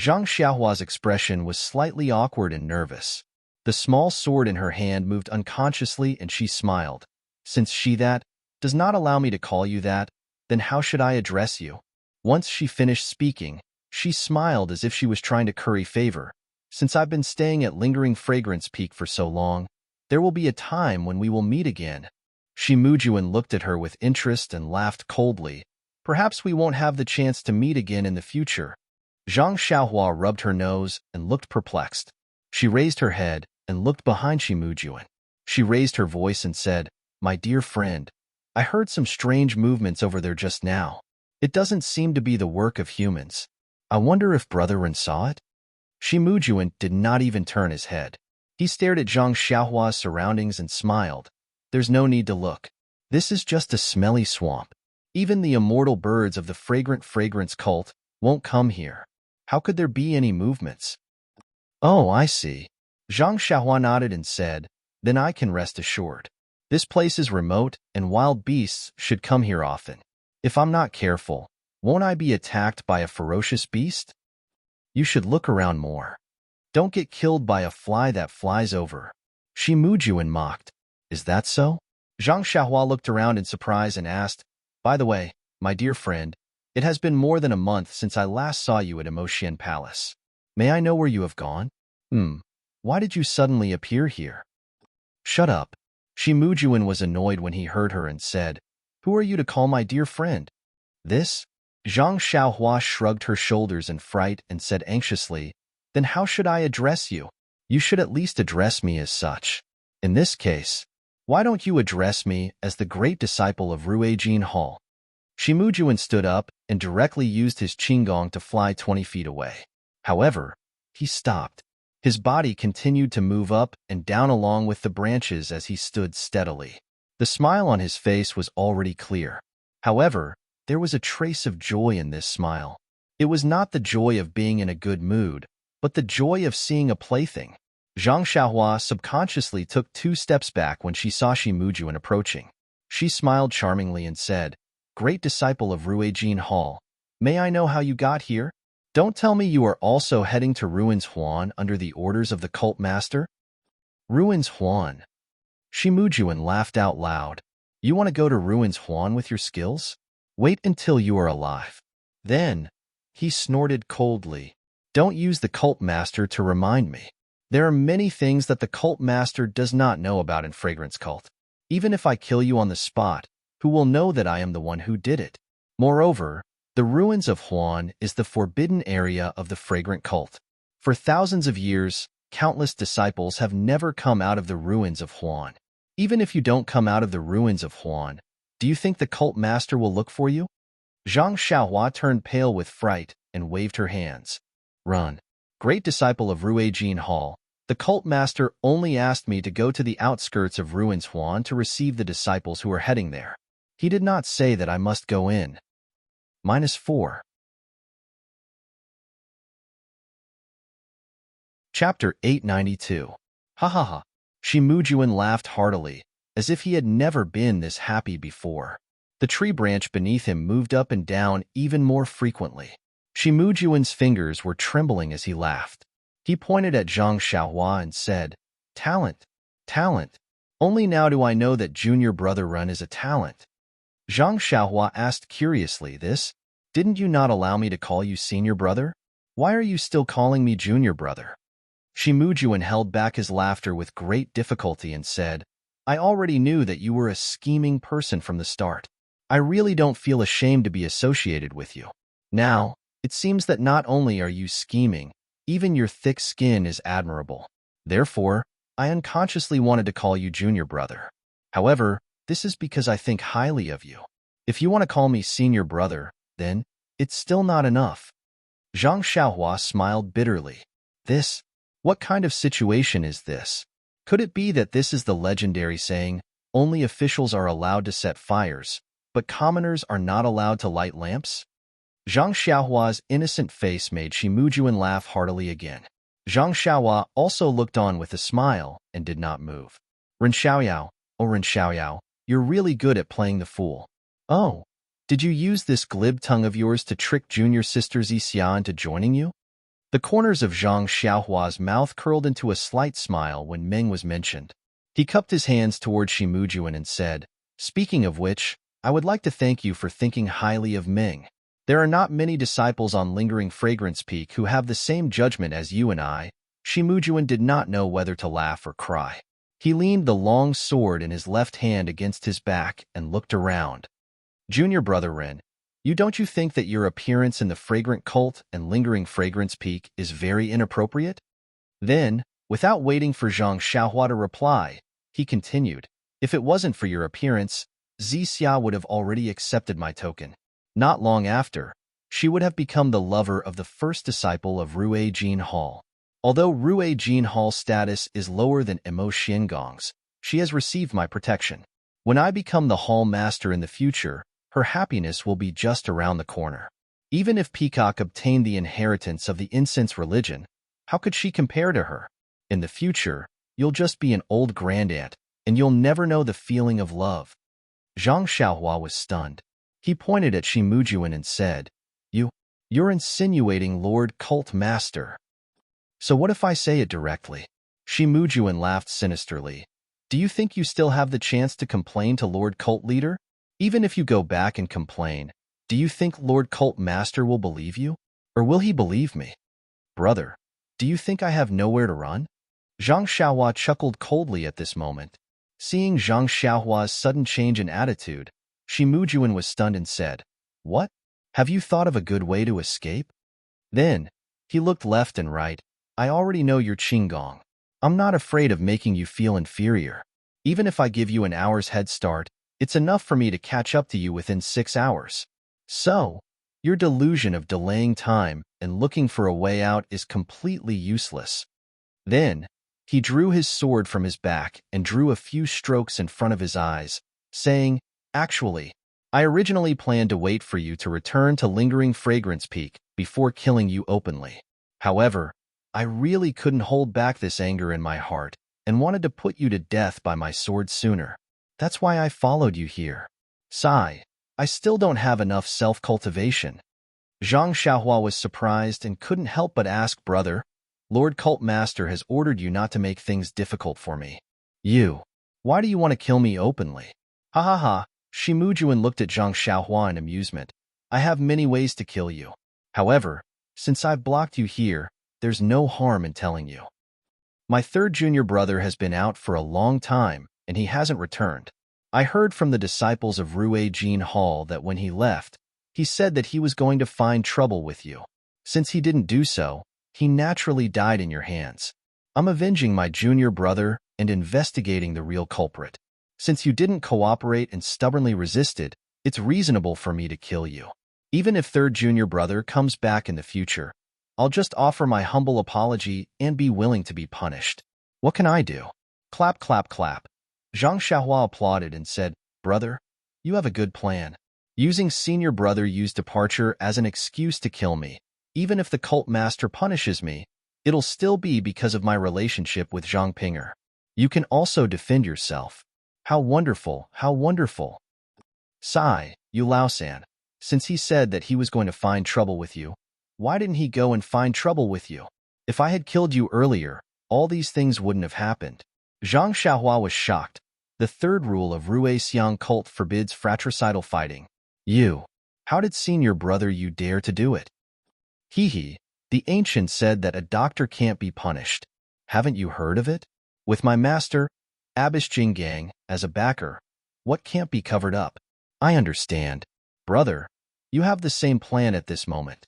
Zhang Xiaohua's expression was slightly awkward and nervous. The small sword in her hand moved unconsciously and she smiled. Since she does not allow me to call you that, then how should I address you? Once she finished speaking, she smiled as if she was trying to curry favor. Since I've been staying at Lingering Fragrance Peak for so long, there will be a time when we will meet again. Shi Mujuan looked at her with interest and laughed coldly. Perhaps we won't have the chance to meet again in the future. Zhang Xiaohua rubbed her nose and looked perplexed. She raised her head and looked behind Shimujuan. She raised her voice and said, "My dear friend, I heard some strange movements over there just now. It doesn't seem to be the work of humans. I wonder if Brother Ren saw it?" Shimujuan did not even turn his head. He stared at Zhang Xiaohua's surroundings and smiled. "There's no need to look. This is just a smelly swamp. Even the immortal birds of the fragrant fragrance cult won't come here. How could there be any movements?" "Oh, I see." Zhang Xiaohua nodded and said, "Then I can rest assured. This place is remote, and wild beasts should come here often. If I'm not careful, won't I be attacked by a ferocious beast? You should look around more. Don't get killed by a fly that flies over." Shimujuan mocked. "Is that so?" Zhang Xiaohua looked around in surprise and asked, "By the way, my dear friend, it has been more than a month since I last saw you at Emotian Palace. May I know where you have gone? Why did you suddenly appear here?" "Shut up." Shimujuan was annoyed when he heard her and said, "Who are you to call my dear friend?" "This?" Zhang Xiaohua shrugged her shoulders in fright and said anxiously, "Then how should I address you? You should at least address me as such. In this case, why don't you address me as the great disciple of Ruijin Hall?" Shimujuan stood up and directly used his qinggong to fly 20 feet away. However, he stopped. His body continued to move up and down along with the branches as he stood steadily. The smile on his face was already clear. However, there was a trace of joy in this smile. It was not the joy of being in a good mood, but the joy of seeing a plaything. Zhang Xiaohua subconsciously took 2 steps back when she saw Shimujuan approaching. She smiled charmingly and said, "Great disciple of Ruijin Hall, may I know how you got here? Don't tell me you are also heading to Ruins Huan under the orders of the cult master?" "Ruins Huan?" Shimujuan laughed out loud. "You want to go to Ruins Huan with your skills? Wait until you are alive. Then," he snorted coldly, "don't use the cult master to remind me. There are many things that the cult master does not know about in Fragrance Cult. Even if I kill you on the spot, who will know that I am the one who did it? Moreover, the ruins of Huan is the forbidden area of the fragrant cult. For thousands of years, countless disciples have never come out of the ruins of Huan. Even if you don't come out of the ruins of Huan, do you think the cult master will look for you?" Zhang Xiaohua turned pale with fright and waved her hands. "Run. Great disciple of Ruijin Hall, the cult master only asked me to go to the outskirts of Ruins Huan to receive the disciples who are heading there. He did not say that I must go in." -4. Chapter 892. Ha ha ha. Shimujuan laughed heartily, as if he had never been this happy before. The tree branch beneath him moved up and down even more frequently. Shimujuan's fingers were trembling as he laughed. He pointed at Zhang Xiaohua and said, "Talent, talent. Only now do I know that Junior Brother Run is a talent." Zhang Xiaohua asked curiously, "This? Didn't you not allow me to call you Senior Brother? Why are you still calling me Junior Brother?" Shimujuan held back his laughter with great difficulty and said, "I already knew that you were a scheming person from the start. I really don't feel ashamed to be associated with you. Now, it seems that not only are you scheming, even your thick skin is admirable. Therefore, I unconsciously wanted to call you Junior Brother. However, this is because I think highly of you. If you want to call me Senior Brother, then it's still not enough." Zhang Xiaohua smiled bitterly. "This? What kind of situation is this? Could it be that this is the legendary saying, only officials are allowed to set fires, but commoners are not allowed to light lamps?" Zhang Xiaohua's innocent face made Shimujuan laugh heartily again. Zhang Xiaohua also looked on with a smile and did not move. "Ren Xiaoyao, oh Ren Xiaoyao, you're really good at playing the fool. Oh, did you use this glib tongue of yours to trick junior sister Xixia into joining you?" The corners of Zhang Xiaohua's mouth curled into a slight smile when Meng was mentioned. He cupped his hands toward Shimujuan and said, "Speaking of which, I would like to thank you for thinking highly of Meng. There are not many disciples on Lingering Fragrance Peak who have the same judgment as you and I." Shimujuan did not know whether to laugh or cry. He leaned the long sword in his left hand against his back and looked around. "Junior Brother Ren, You don't you think that your appearance in the fragrant cult and lingering fragrance peak is very inappropriate? Then, without waiting for Zhang Xiaohua to reply, he continued, if it wasn't for your appearance, Xia would have already accepted my token. Not long after, she would have become the lover of the first disciple of Rue Jin Hall. Although Rue Jin Hall's status is lower than Emo Xiangong's, she has received my protection. When I become the hall master in the future, her happiness will be just around the corner. Even if Peacock obtained the inheritance of the incense religion, how could she compare to her? In the future, you'll just be an old grandaunt, and you'll never know the feeling of love. Zhang Xiaohua was stunned. He pointed at Shimujuan and said, You're insinuating Lord Cult Master. So what if I say it directly? Shimujuan laughed sinisterly. Do you think you still have the chance to complain to Lord Cult Leader? Even if you go back and complain, do you think Lord Cult Master will believe you? Or will he believe me? Brother, do you think I have nowhere to run? Zhang Xiaohua chuckled coldly at this moment. Seeing Zhang Xiaohua's sudden change in attitude, Shimujuan was stunned and said, What? Have you thought of a good way to escape? Then, he looked left and right. I already know your Qinggong. I'm not afraid of making you feel inferior. Even if I give you an hour's head start, it's enough for me to catch up to you within 6 hours. So, your delusion of delaying time and looking for a way out is completely useless. Then, he drew his sword from his back and drew a few strokes in front of his eyes, saying, Actually, I originally planned to wait for you to return to Lingering Fragrance Peak before killing you openly. However, I really couldn't hold back this anger in my heart and wanted to put you to death by my sword sooner. That's why I followed you here. Sigh, I still don't have enough self-cultivation. Zhang Xiaohua was surprised and couldn't help but ask, Brother, Lord Cult Master has ordered you not to make things difficult for me. Why do you want to kill me openly? Ha ha ha. Shimujuan looked at Zhang Xiaohua in amusement. I have many ways to kill you. However, since I've blocked you here, there's no harm in telling you. My third junior brother has been out for a long time, and he hasn't returned. I heard from the disciples of Rue Jin Hall that when he left, he said that he was going to find trouble with you. Since he didn't do so, he naturally died in your hands. I'm avenging my junior brother and investigating the real culprit. Since you didn't cooperate and stubbornly resisted, it's reasonable for me to kill you. Even if third junior brother comes back in the future, I'll just offer my humble apology and be willing to be punished. What can I do? Clap, clap, clap. Zhang Xiaohua applauded and said, Brother, you have a good plan. Using senior brother used departure as an excuse to kill me. Even if the cult master punishes me, it'll still be because of my relationship with Zhang Pinger. You can also defend yourself. How wonderful, how wonderful. Sigh, Yu Lao-san. Since he said that he was going to find trouble with you, why didn't he go and find trouble with you? If I had killed you earlier, all these things wouldn't have happened. Zhang Xiaohua was shocked. The third rule of Rue Xiang cult forbids fratricidal fighting. How did senior brother you dare to do it? Hee, the ancient said that a doctor can't be punished. Haven't you heard of it? With my master, Abbess Jinggang, as a backer, what can't be covered up? I understand. Brother, you have the same plan at this moment.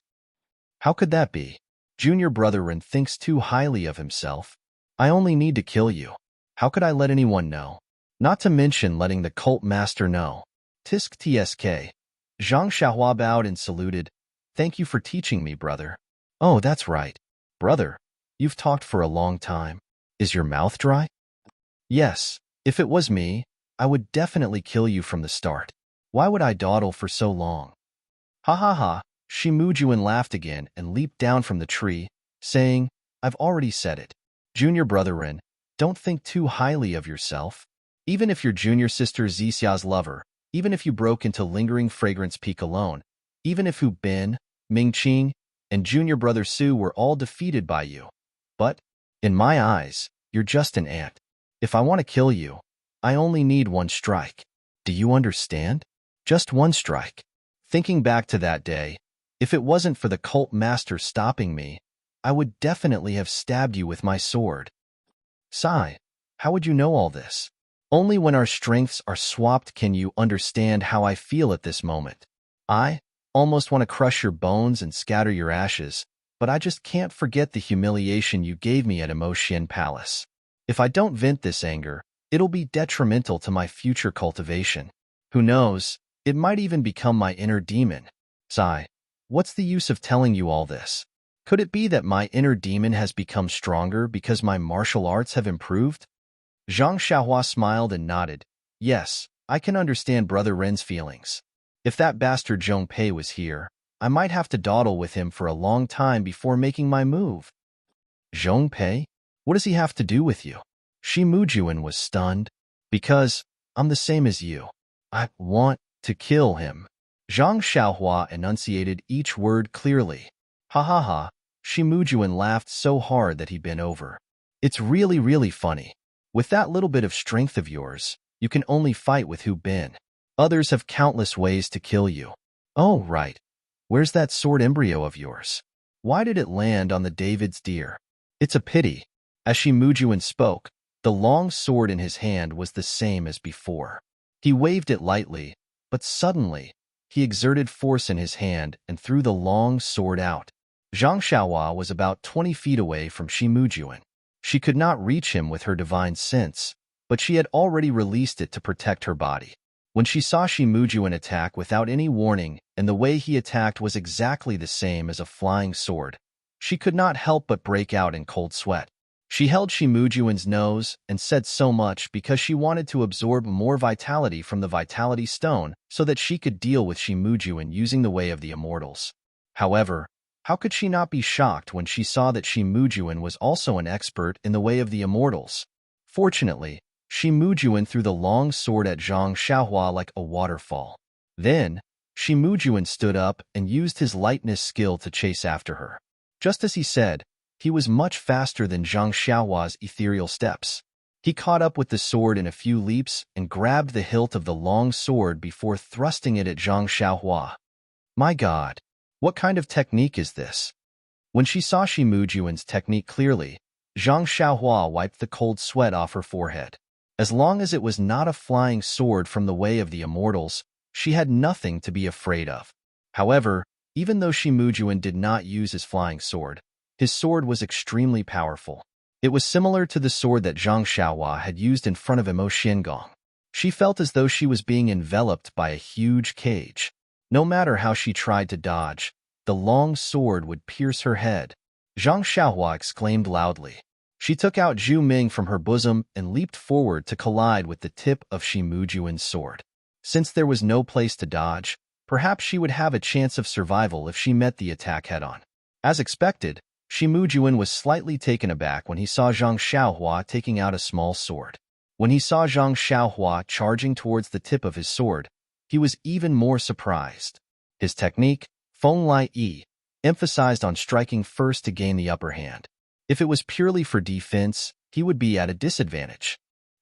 How could that be? Junior brother Ren thinks too highly of himself. I only need to kill you. How could I let anyone know? Not to mention letting the cult master know. Tisk tsk. Zhang Xiaohua bowed and saluted. Thank you for teaching me, brother. Oh, that's right. Brother, you've talked for a long time. Is your mouth dry? Yes, if it was me, I would definitely kill you from the start. Why would I dawdle for so long? Ha ha ha. Shimujuan laughed again and leaped down from the tree, saying, I've already said it. Junior brother Ren, don't think too highly of yourself. Even if your junior sister Zixia's lover, even if you broke into Lingering Fragrance Peak alone, even if Hu Bin, Mingqing, and junior brother Su were all defeated by you. But, in my eyes, you're just an ant. If I want to kill you, I only need one strike. Do you understand? Just one strike. Thinking back to that day, if it wasn't for the cult master stopping me, I would definitely have stabbed you with my sword. Sigh, how would you know all this? Only when our strengths are swapped can you understand how I feel at this moment. almost want to crush your bones and scatter your ashes, but I just can't forget the humiliation you gave me at Emotion Palace. If I don't vent this anger, it'll be detrimental to my future cultivation. Who knows, it might even become my inner demon. Sigh, what's the use of telling you all this? Could it be that my inner demon has become stronger because my martial arts have improved? Zhang Xiaohua smiled and nodded. Yes, I can understand Brother Ren's feelings. If that bastard Zhong Pei was here, I might have to dawdle with him for a long time before making my move. Zhong Pei? What does he have to do with you? Shi Mujuan was stunned. Because I'm the same as you. I want to kill him. Zhang Xiaohua enunciated each word clearly. Ha ha ha, Shi Mujuan laughed so hard that he bent over. It's really funny. With that little bit of strength of yours, you can only fight with Hu Bin. Others have countless ways to kill you. Oh, right. Where's that sword embryo of yours? Why did it land on the David's deer? It's a pity. As Shi Mujuan spoke, the long sword in his hand was the same as before. He waved it lightly, but suddenly, he exerted force in his hand and threw the long sword out. Zhang Xiaohua was about 20 feet away from Shi Mujuan. She could not reach him with her divine sense, but she had already released it to protect her body. When she saw Shi Mujuan attack without any warning and the way he attacked was exactly the same as a flying sword, she could not help but break out in cold sweat. She held Shi Mujuan's nose and said so much because she wanted to absorb more vitality from the Vitality Stone so that she could deal with Shi Mujuan using the Way of the Immortals. However, how could she not be shocked when she saw that Shi Mujuan was also an expert in the Way of the Immortals? Fortunately, Shi Mujuan threw the long sword at Zhang Xiaohua like a waterfall. Then, Shi Mujuan stood up and used his lightness skill to chase after her. Just as he said, he was much faster than Zhang Xiaohua's ethereal steps. He caught up with the sword in a few leaps and grabbed the hilt of the long sword before thrusting it at Zhang Xiaohua. My God, what kind of technique is this? When she saw Shi Mujuan's technique clearly, Zhang Xiaohua wiped the cold sweat off her forehead. As long as it was not a flying sword from the Way of the Immortals, she had nothing to be afraid of. However, even though Shi Mujuan did not use his flying sword, his sword was extremely powerful. It was similar to the sword that Zhang Xiaohua had used in front of Emo Xiangong. She felt as though she was being enveloped by a huge cage. No matter how she tried to dodge, the long sword would pierce her head. Zhang Xiaohua exclaimed loudly. She took out Zhu Ming from her bosom and leaped forward to collide with the tip of Shi Mujuan's sword. Since there was no place to dodge, perhaps she would have a chance of survival if she met the attack head-on. As expected, Shi Mujuan was slightly taken aback when he saw Zhang Xiaohua taking out a small sword. When he saw Zhang Xiaohua charging towards the tip of his sword, he was even more surprised. His technique, Feng Lai Yi, emphasized on striking first to gain the upper hand. If it was purely for defense, he would be at a disadvantage.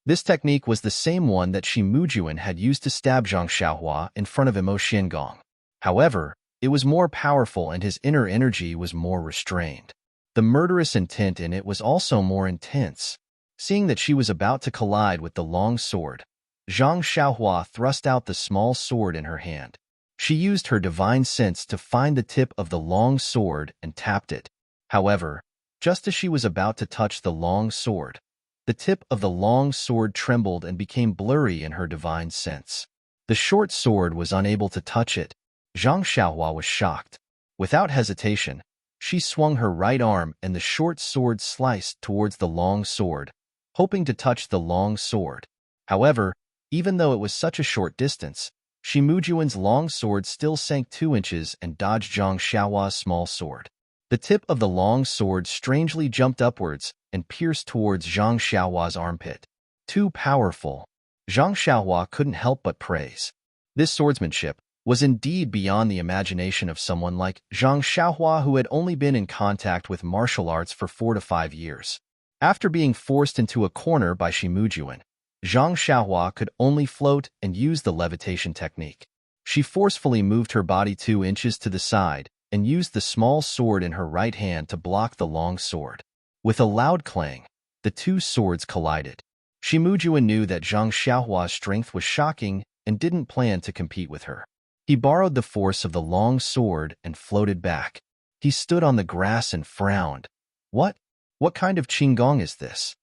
This technique was the same one that Shi Mujuan had used to stab Zhang Xiaohua in front of Emo Xiangong. However, it was more powerful and his inner energy was more restrained. The murderous intent in it was also more intense. Seeing that she was about to collide with the long sword, Zhang Xiaohua thrust out the small sword in her hand. She used her divine sense to find the tip of the long sword and tapped it. However, just as she was about to touch the long sword, the tip of the long sword trembled and became blurry in her divine sense. The short sword was unable to touch it. Zhang Xiaohua was shocked. Without hesitation, she swung her right arm and the short sword sliced towards the long sword, hoping to touch the long sword. However, even though it was such a short distance, Shi Mujuan's long sword still sank 2 inches and dodged Zhang Xiaohua's small sword. The tip of the long sword strangely jumped upwards and pierced towards Zhang Xiaohua's armpit. Too powerful. Zhang Xiaohua couldn't help but praise. This swordsmanship was indeed beyond the imagination of someone like Zhang Xiaohua who had only been in contact with martial arts for 4 to 5 years. After being forced into a corner by Shi Mujuan, Zhang Xiaohua could only float and use the levitation technique. She forcefully moved her body 2 inches to the side and used the small sword in her right hand to block the long sword. With a loud clang, the 2 swords collided. Shi Mujuan knew that Zhang Xiaohua's strength was shocking and didn't plan to compete with her. He borrowed the force of the long sword and floated back. He stood on the grass and frowned. What? What kind of qinggong is this?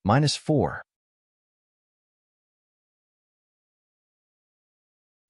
-4.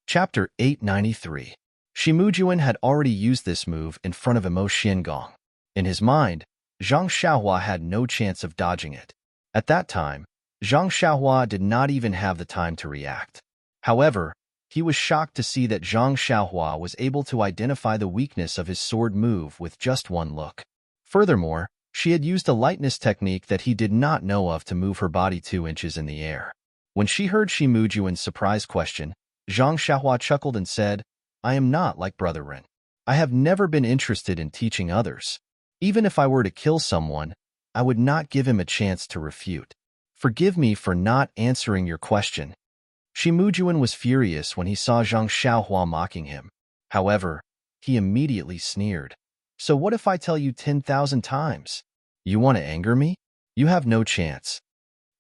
Chapter 893. Shimujuan had already used this move in front of Emo Xiangong. In his mind, Zhang Xiaohua had no chance of dodging it. At that time, Zhang Xiaohua did not even have the time to react. However, he was shocked to see that Zhang Xiaohua was able to identify the weakness of his sword move with just one look. Furthermore, she had used a lightness technique that he did not know of to move her body 2 inches in the air. When she heard Shimujuan's surprise question, Zhang Xiaohua chuckled and said, I am not like Brother Ren. I have never been interested in teaching others. Even if I were to kill someone, I would not give him a chance to refute. Forgive me for not answering your question. Shimujuan was furious when he saw Zhang Xiaohua mocking him. However, he immediately sneered. So what if I tell you 10,000 times? You want to anger me? You have no chance.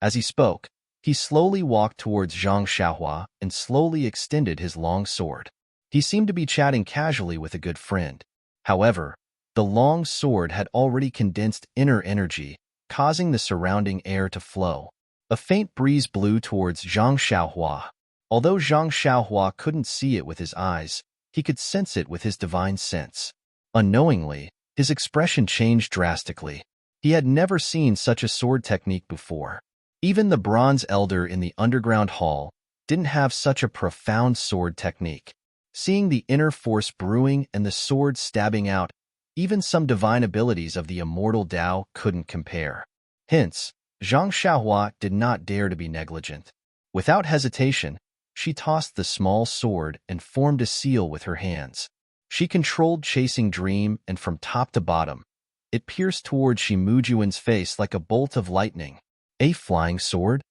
As he spoke, he slowly walked towards Zhang Xiaohua and slowly extended his long sword. He seemed to be chatting casually with a good friend. However, the long sword had already condensed inner energy, causing the surrounding air to flow. A faint breeze blew towards Zhang Xiaohua. Although Zhang Xiaohua couldn't see it with his eyes, he could sense it with his divine sense. Unknowingly, his expression changed drastically. He had never seen such a sword technique before. Even the bronze elder in the underground hall didn't have such a profound sword technique. Seeing the inner force brewing and the sword stabbing out, even some divine abilities of the immortal Tao couldn't compare. Hence, Zhang Xiaohua did not dare to be negligent. Without hesitation, she tossed the small sword and formed a seal with her hands. She controlled Chasing Dream, and from top to bottom, it pierced toward Shimujuan's face like a bolt of lightning. A flying sword?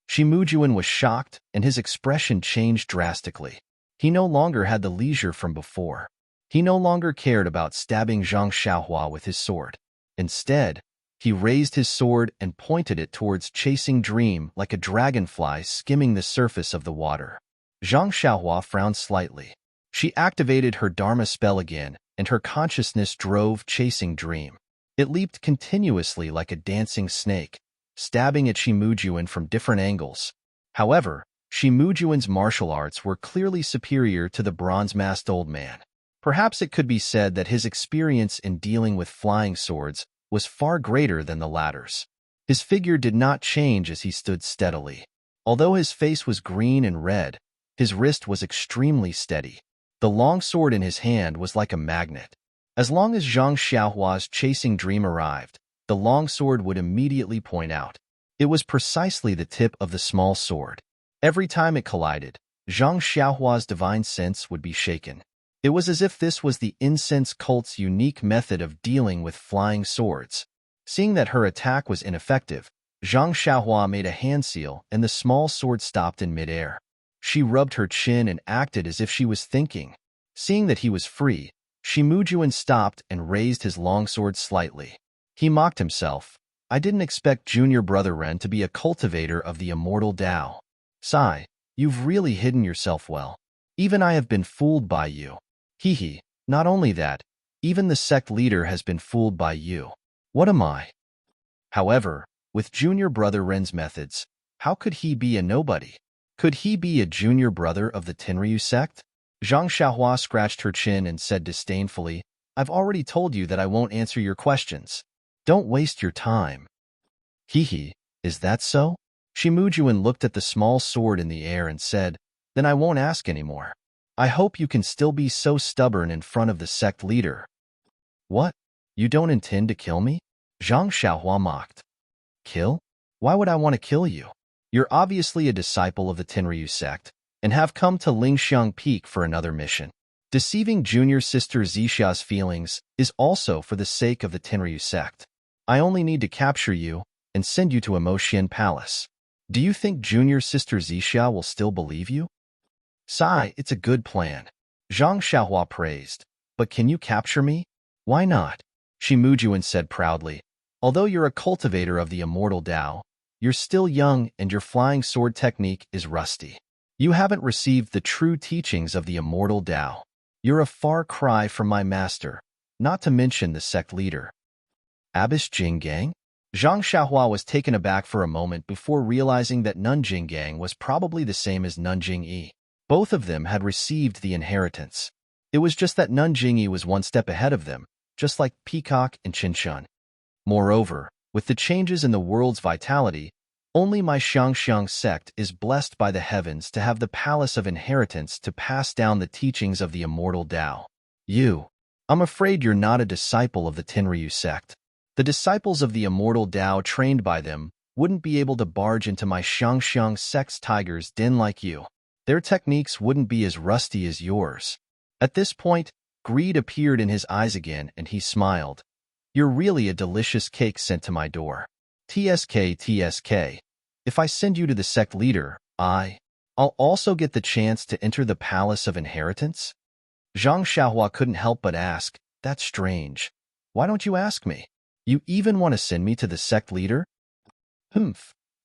Shimujuan was shocked, and his expression changed drastically. He no longer had the leisure from before. He no longer cared about stabbing Zhang Xiaohua with his sword. Instead, he raised his sword and pointed it towards Chasing Dream like a dragonfly skimming the surface of the water. Zhang Xiaohua frowned slightly. She activated her Dharma spell again, and her consciousness drove Chasing Dream. It leaped continuously like a dancing snake, stabbing at Shimujuan from different angles. However, Shimujuan's martial arts were clearly superior to the bronze-masked old man. Perhaps it could be said that his experience in dealing with flying swords was far greater than the latter's. His figure did not change as he stood steadily. Although his face was green and red, his wrist was extremely steady. The long sword in his hand was like a magnet. As long as Zhang Xiaohua's Chasing Dream arrived, the long sword would immediately point out. It was precisely the tip of the small sword. Every time it collided, Zhang Xiaohua's divine sense would be shaken. It was as if this was the incense cult's unique method of dealing with flying swords. Seeing that her attack was ineffective, Zhang Xiaohua made a hand seal and the small sword stopped in midair. She rubbed her chin and acted as if she was thinking. Seeing that he was free, Shimujuan stopped and raised his longsword slightly. He mocked himself. I didn't expect Junior Brother Ren to be a cultivator of the immortal Tao. Sigh, you've really hidden yourself well. Even I have been fooled by you. Hee. Not only that, even the sect leader has been fooled by you. What am I? However, with Junior Brother Ren's methods, how could he be a nobody? Could he be a junior brother of the Tenryu sect? Zhang Xiaohua scratched her chin and said disdainfully, I've already told you that I won't answer your questions. Don't waste your time. Hee. Is that so? Shimujuan looked at the small sword in the air and said, Then I won't ask anymore. I hope you can still be so stubborn in front of the sect leader. What? You don't intend to kill me? Zhang Xiaohua mocked. Kill? Why would I want to kill you? You're obviously a disciple of the Tenryu sect, and have come to Lingxiang Peak for another mission. Deceiving junior sister Zixa's feelings is also for the sake of the Tenryu sect. I only need to capture you and send you to Emotian Palace. Do you think junior sister Zixa will still believe you? Sigh, it's a good plan. Zhang Xiaohua praised. But can you capture me? Why not? Shimujuan said proudly. Although you're a cultivator of the immortal Tao, you're still young and your flying sword technique is rusty. You haven't received the true teachings of the immortal Tao. You're a far cry from my master, not to mention the sect leader. Abbess Jinggang? Zhang Xiaohua was taken aback for a moment before realizing that Nun Jinggang was probably the same as Nun Jingyi. Both of them had received the inheritance. It was just that Nun Jingyi was one step ahead of them, just like Peacock and Qinshun. Moreover, with the changes in the world's vitality, only my Xiangxiang sect is blessed by the heavens to have the palace of inheritance to pass down the teachings of the immortal Tao. I'm afraid you're not a disciple of the Tenryu sect. The disciples of the immortal Tao trained by them wouldn't be able to barge into my Xiangxiang sect's tiger's den like you. Their techniques wouldn't be as rusty as yours. At this point, greed appeared in his eyes again, and he smiled. You're really a delicious cake sent to my door. TSK. If I send you to the sect leader, I'll also get the chance to enter the palace of inheritance? Zhang Xiaohua couldn't help but ask, that's strange. Why don't you ask me? You even want to send me to the sect leader?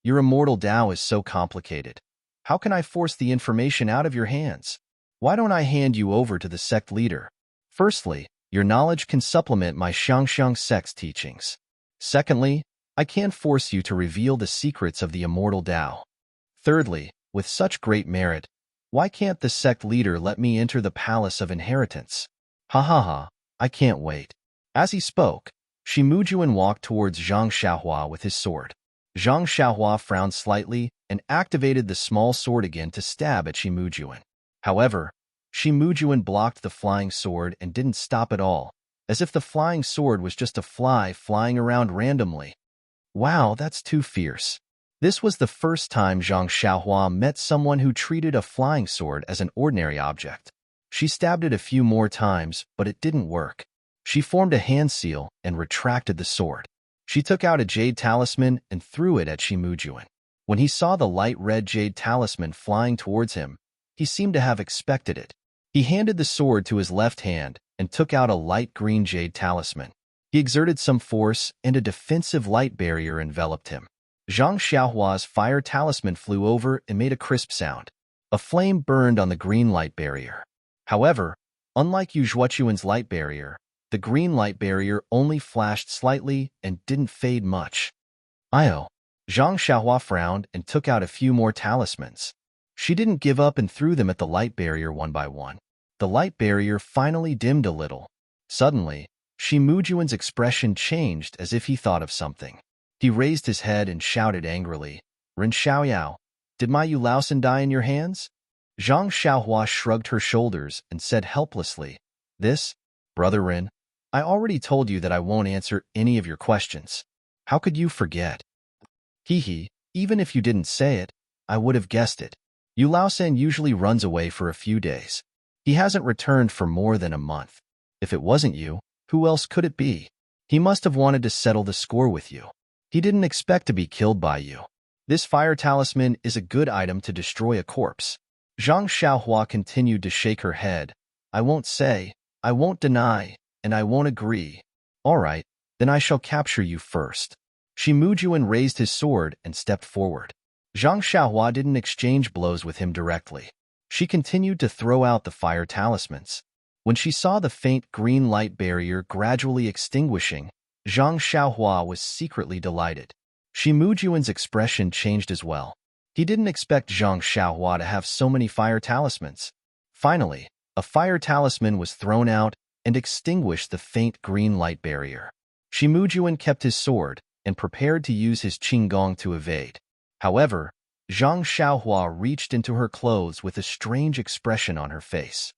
Your immortal Tao is so complicated. How can I force the information out of your hands? Why don't I hand you over to the sect leader? Firstly, your knowledge can supplement my Xiangxiang sect's teachings. Secondly, I can't force you to reveal the secrets of the immortal Tao. Thirdly, with such great merit, why can't the sect leader let me enter the palace of inheritance? I can't wait. As he spoke, Shimujuan walked towards Zhang Xiaohua with his sword. Zhang Xiaohua frowned slightly and activated the small sword again to stab at Shimujuan. However, Shimujuan blocked the flying sword and didn't stop at all, as if the flying sword was just a fly flying around randomly. Wow, that's too fierce. This was the first time Zhang Xiaohua met someone who treated a flying sword as an ordinary object. She stabbed it a few more times, but it didn't work. She formed a hand seal and retracted the sword. She took out a jade talisman and threw it at Shimujuan. When he saw the light red jade talisman flying towards him, he seemed to have expected it. He handed the sword to his left hand and took out a light green jade talisman. He exerted some force, and a defensive light barrier enveloped him. Zhang Xiaohua's fire talisman flew over and made a crisp sound. A flame burned on the green light barrier. However, unlike Yu Zhuochuan's light barrier, the green light barrier only flashed slightly and didn't fade much. Zhang Xiaohua frowned and took out a few more talismans. She didn't give up and threw them at the light barrier one by one. The light barrier finally dimmed a little. Suddenly, Shimujuan's expression changed as if he thought of something. He raised his head and shouted angrily, Ren Xiaoyao, did my Yu Laosan die in your hands? Zhang Xiaohua shrugged her shoulders and said helplessly, Brother Ren, I already told you that I won't answer any of your questions. How could you forget? Even if you didn't say it, I would have guessed it. Yu Laosan usually runs away for a few days. He hasn't returned for more than a month. If it wasn't you, who else could it be? He must have wanted to settle the score with you. He didn't expect to be killed by you. This fire talisman is a good item to destroy a corpse. Zhang Xiaohua continued to shake her head. I won't say, I won't deny, and I won't agree. All right, then I shall capture you first. Shimujuan raised his sword and stepped forward. Zhang Xiaohua didn't exchange blows with him directly. She continued to throw out the fire talismans. When she saw the faint green light barrier gradually extinguishing, Zhang Xiaohua was secretly delighted. Shimujuan's expression changed as well. He didn't expect Zhang Xiaohua to have so many fire talismans. Finally, a fire talisman was thrown out and extinguished the faint green light barrier. Shimujuan kept his sword and prepared to use his qinggong to evade. However, Zhang Xiaohua reached into her clothes with a strange expression on her face.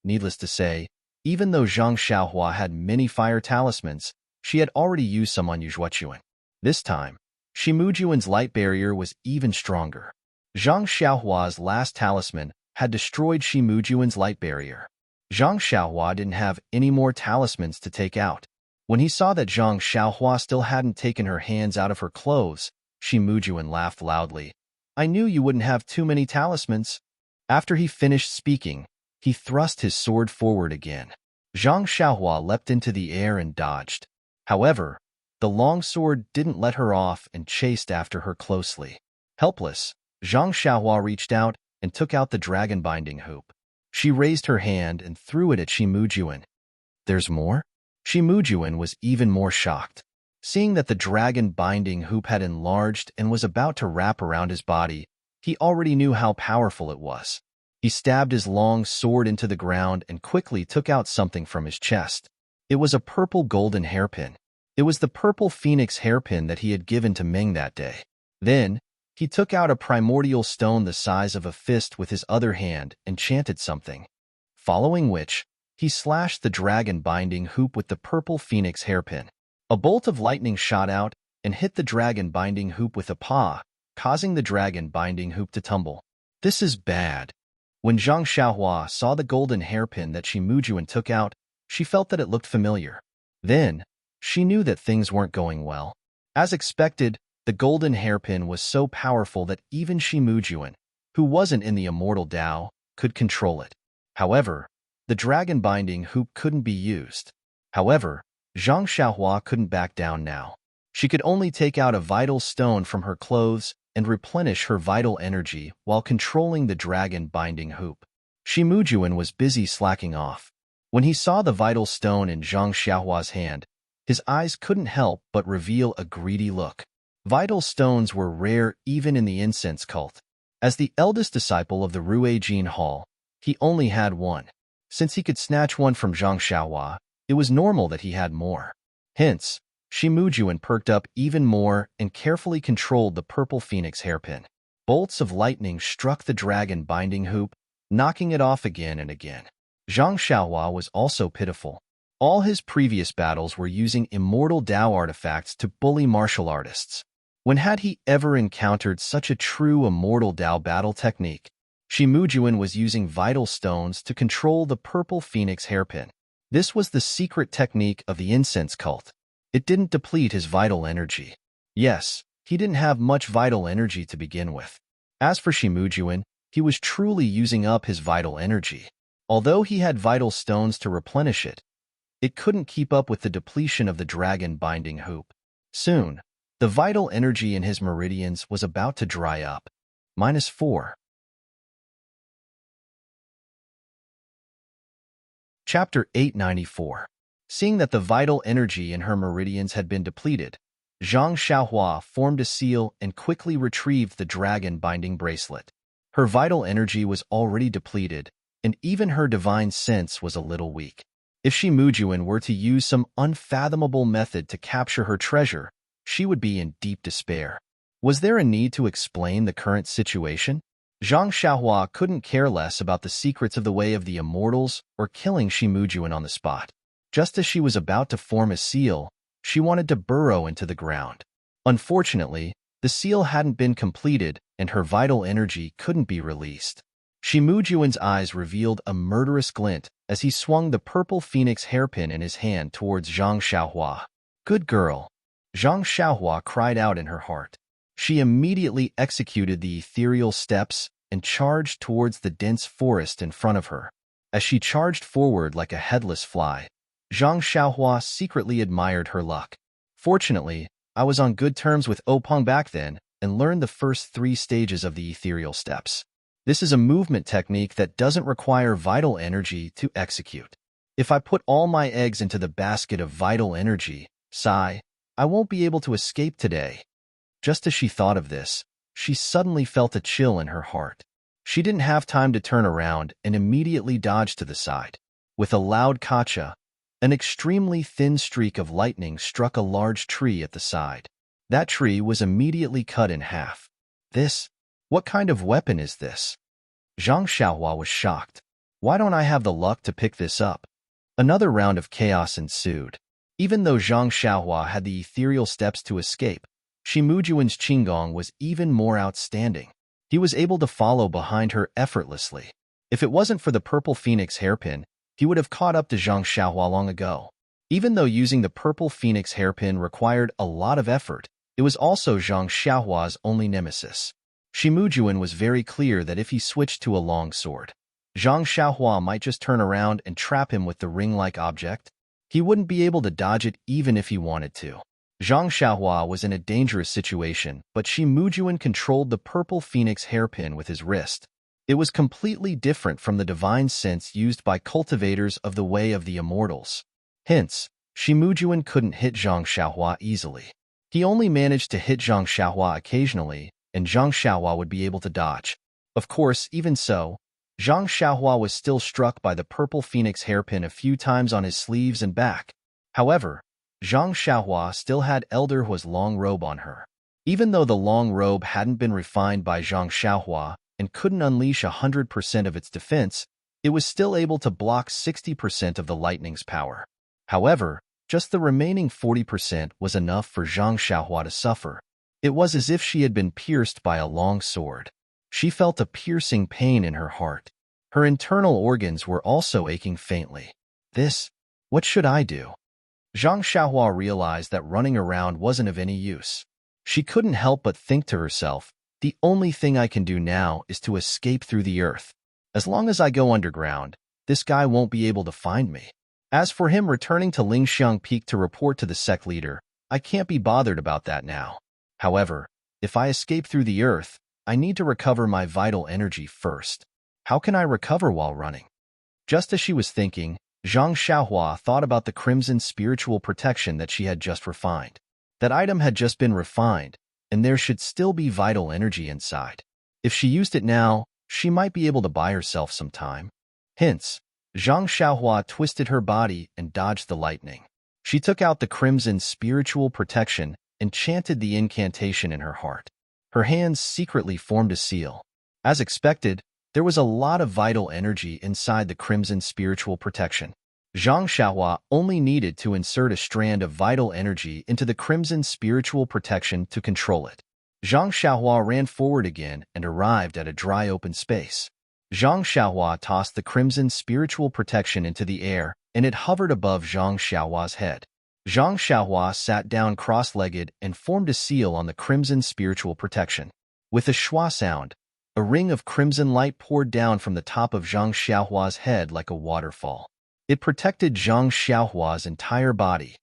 Needless to say, even though Zhang Xiaohua had many fire talismans, she had already used some on Yu Zhuochuan. This time, Shimujuan's light barrier was even stronger. Zhang Xiaohua's last talisman had destroyed Shimujuan's light barrier. Zhang Xiaohua didn't have any more talismans to take out. When he saw that Zhang Xiaohua still hadn't taken her hands out of her clothes, Shimujuan laughed loudly. I knew you wouldn't have too many talismans. After he finished speaking, he thrust his sword forward again. Zhang Xiaohua leapt into the air and dodged. However, the long sword didn't let her off and chased after her closely. Helpless, Zhang Xiaohua reached out and took out the dragon binding hoop. She raised her hand and threw it at Shimujuan. There's more? Shimujuan was even more shocked. Seeing that the dragon binding hoop had enlarged and was about to wrap around his body, he already knew how powerful it was. He stabbed his long sword into the ground and quickly took out something from his chest. It was a purple golden hairpin. It was the purple phoenix hairpin that he had given to Ming that day. Then, he took out a primordial stone the size of a fist with his other hand and chanted something. Following which, he slashed the dragon binding hoop with the purple phoenix hairpin. A bolt of lightning shot out and hit the dragon binding hoop with a paw, causing the dragon binding hoop to tumble. This is bad. When Zhang Xiaohua saw the golden hairpin that Shimujuan took out, she felt that it looked familiar. Then, she knew that things weren't going well. As expected, the golden hairpin was so powerful that even Shimujuan, who wasn't in the immortal Tao, could control it. However, the dragon binding hoop couldn't be used. However, Zhang Xiaohua couldn't back down now. She could only take out a vital stone from her clothes and replenish her vital energy while controlling the dragon binding hoop. Shimujuan was busy slacking off. When he saw the vital stone in Zhang Xiaohua's hand, his eyes couldn't help but reveal a greedy look. Vital stones were rare even in the incense cult. As the eldest disciple of the Ruijin Hall, he only had one. Since he could snatch one from Zhang Xiaohua, it was normal that he had more. Hence, Shimujuan perked up even more and carefully controlled the purple phoenix hairpin. Bolts of lightning struck the dragon binding hoop, knocking it off again and again. Zhang Xiaohua was also pitiful. All his previous battles were using immortal Tao artifacts to bully martial artists. When had he ever encountered such a true immortal Tao battle technique? Shimujuan was using vital stones to control the purple phoenix hairpin. This was the secret technique of the incense cult. It didn't deplete his vital energy. Yes, he didn't have much vital energy to begin with. As for Shimujuan, he was truly using up his vital energy. Although he had vital stones to replenish it, it couldn't keep up with the depletion of the dragon binding hoop. Soon, the vital energy in his meridians was about to dry up. -4. Chapter 894. Seeing that the vital energy in her meridians had been depleted, Zhang Xiaohua formed a seal and quickly retrieved the dragon binding bracelet. Her vital energy was already depleted, and even her divine sense was a little weak. If Shimujuan were to use some unfathomable method to capture her treasure, she would be in deep despair. Was there a need to explain the current situation? Zhang Xiaohua couldn't care less about the secrets of the way of the immortals or killing Shimujuan on the spot. Just as she was about to form a seal, she wanted to burrow into the ground. Unfortunately, the seal hadn't been completed and her vital energy couldn't be released. Shimujuan's eyes revealed a murderous glint as he swung the purple phoenix hairpin in his hand towards Zhang Xiaohua. Good girl. Zhang Xiaohua cried out in her heart. She immediately executed the ethereal steps and charged towards the dense forest in front of her. As she charged forward like a headless fly, Zhang Xiaohua secretly admired her luck. Fortunately, I was on good terms with Openg back then and learned the first 3 stages of the ethereal steps. This is a movement technique that doesn't require vital energy to execute. If I put all my eggs into the basket of vital energy, sigh, I won't be able to escape today. Just as she thought of this, she suddenly felt a chill in her heart. She didn't have time to turn around and immediately dodged to the side. With a loud kacha, an extremely thin streak of lightning struck a large tree at the side. That tree was immediately cut in half. What kind of weapon is this? Zhang Xiaohua was shocked. Why don't I have the luck to pick this up? Another round of chaos ensued. Even though Zhang Xiaohua had the ethereal steps to escape, Shimujuan's Qinggong was even more outstanding. He was able to follow behind her effortlessly. If it wasn't for the purple phoenix hairpin, he would have caught up to Zhang Xiaohua long ago. Even though using the purple phoenix hairpin required a lot of effort, it was also Zhang Xiaohua's only nemesis. Shimujuan was very clear that if he switched to a long sword, Zhang Xiaohua might just turn around and trap him with the ring-like object. He wouldn't be able to dodge it even if he wanted to. Zhang Xiaohua was in a dangerous situation, but Shimujuan controlled the purple phoenix hairpin with his wrist. It was completely different from the divine sense used by cultivators of the Way of the Immortals. Hence, Shimujuan couldn't hit Zhang Xiaohua easily. He only managed to hit Zhang Xiaohua occasionally, and Zhang Xiaohua would be able to dodge. Of course, even so, Zhang Xiaohua was still struck by the purple phoenix hairpin a few times on his sleeves and back. However, Zhang Xiaohua still had Elder Hua's long robe on her. Even though the long robe hadn't been refined by Zhang Xiaohua and couldn't unleash 100% of its defense, it was still able to block 60% of the lightning's power. However, just the remaining 40% was enough for Zhang Xiaohua to suffer. It was as if she had been pierced by a long sword. She felt a piercing pain in her heart. Her internal organs were also aching faintly. What should I do? Zhang Xiaohua realized that running around wasn't of any use. She couldn't help but think to herself, the only thing I can do now is to escape through the earth. As long as I go underground, this guy won't be able to find me. As for him returning to Lingxiang Peak to report to the sect leader, I can't be bothered about that now. However, if I escape through the earth, I need to recover my vital energy first. How can I recover while running? Just as she was thinking, Zhang Xiaohua thought about the crimson spiritual protection that she had just refined. That item had just been refined, and there should still be vital energy inside. If she used it now, she might be able to buy herself some time. Hence, Zhang Xiaohua twisted her body and dodged the lightning. She took out the crimson spiritual protection and chanted the incantation in her heart. Her hands secretly formed a seal. As expected, there was a lot of vital energy inside the crimson spiritual protection. Zhang Xiaohua only needed to insert a strand of vital energy into the crimson spiritual protection to control it. Zhang Xiaohua ran forward again and arrived at a dry open space. Zhang Xiaohua tossed the crimson spiritual protection into the air, and it hovered above Zhang Xiaohua's head. Zhang Xiaohua sat down cross-legged and formed a seal on the crimson spiritual protection. With a schwa sound, a ring of crimson light poured down from the top of Zhang Xiaohua's head like a waterfall. It protected Zhang Xiaohua's entire body.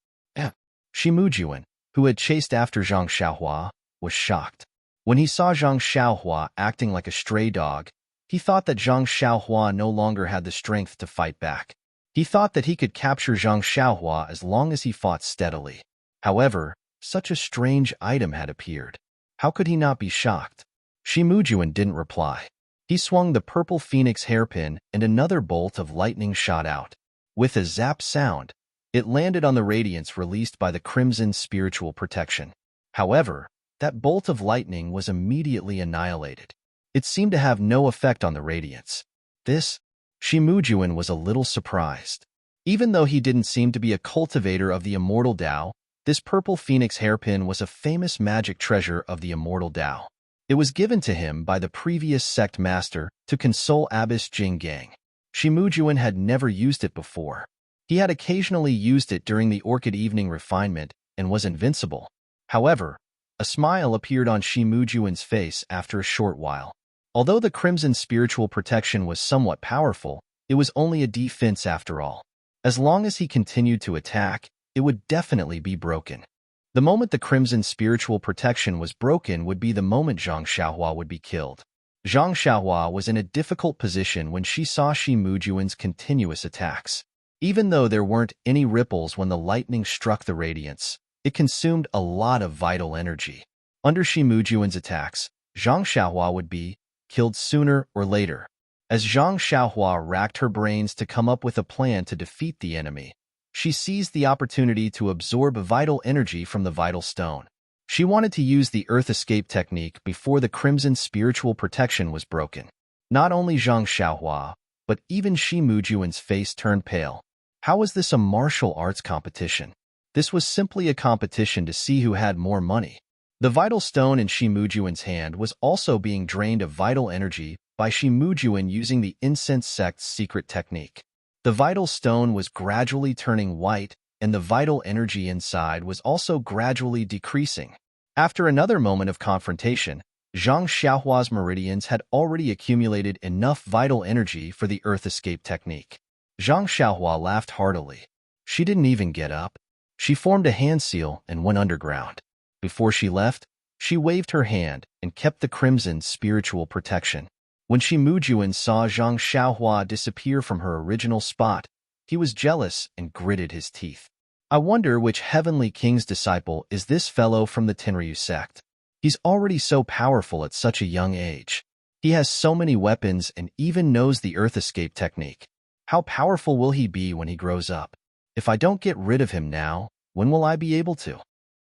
Shimujuan, who had chased after Zhang Xiaohua, was shocked. When he saw Zhang Xiaohua acting like a stray dog, he thought that Zhang Xiaohua no longer had the strength to fight back. He thought that he could capture Zhang Xiaohua as long as he fought steadily. However, such a strange item had appeared. How could he not be shocked? Shimujuan didn't reply. He swung the purple phoenix hairpin and another bolt of lightning shot out. With a zap sound, it landed on the radiance released by the crimson spiritual protection. However, that bolt of lightning was immediately annihilated. It seemed to have no effect on the radiance. Shimujuan was a little surprised. Even though he didn't seem to be a cultivator of the immortal Tao, this purple phoenix hairpin was a famous magic treasure of the immortal Tao. It was given to him by the previous sect master to console Abbess Jinggang. Shimujuan had never used it before. He had occasionally used it during the Orchid Evening refinement and was invincible. However, a smile appeared on Shimujuan's face after a short while. Although the crimson spiritual protection was somewhat powerful, it was only a defense after all. As long as he continued to attack, it would definitely be broken. The moment the crimson spiritual protection was broken would be the moment Zhang Xiaohua would be killed. Zhang Xiaohua was in a difficult position when she saw Shimujuan's continuous attacks. Even though there weren't any ripples when the lightning struck the radiance, it consumed a lot of vital energy. Under Shimujuan's attacks, Zhang Xiaohua would be killed sooner or later. As Zhang Xiaohua racked her brains to come up with a plan to defeat the enemy, she seized the opportunity to absorb vital energy from the vital stone. She wanted to use the earth escape technique before the crimson spiritual protection was broken. Not only Zhang Xiaohua, but even Shimujuan's face turned pale. How was this a martial arts competition? This was simply a competition to see who had more money. The vital stone in Shimujuan's hand was also being drained of vital energy by Shimujuan using the incense sect's secret technique. The vital stone was gradually turning white, and the vital energy inside was also gradually decreasing. After another moment of confrontation, Zhang Xiaohua's meridians had already accumulated enough vital energy for the earth escape technique. Zhang Xiaohua laughed heartily. She didn't even get up. She formed a hand seal and went underground. Before she left, she waved her hand and kept the crimson spiritual protection. When Shimujuan saw Zhang Xiaohua disappear from her original spot, he was jealous and gritted his teeth. I wonder which heavenly king's disciple is this fellow from the Tenryu sect. He's already so powerful at such a young age. He has so many weapons and even knows the earth escape technique. How powerful will he be when he grows up? If I don't get rid of him now, when will I be able to?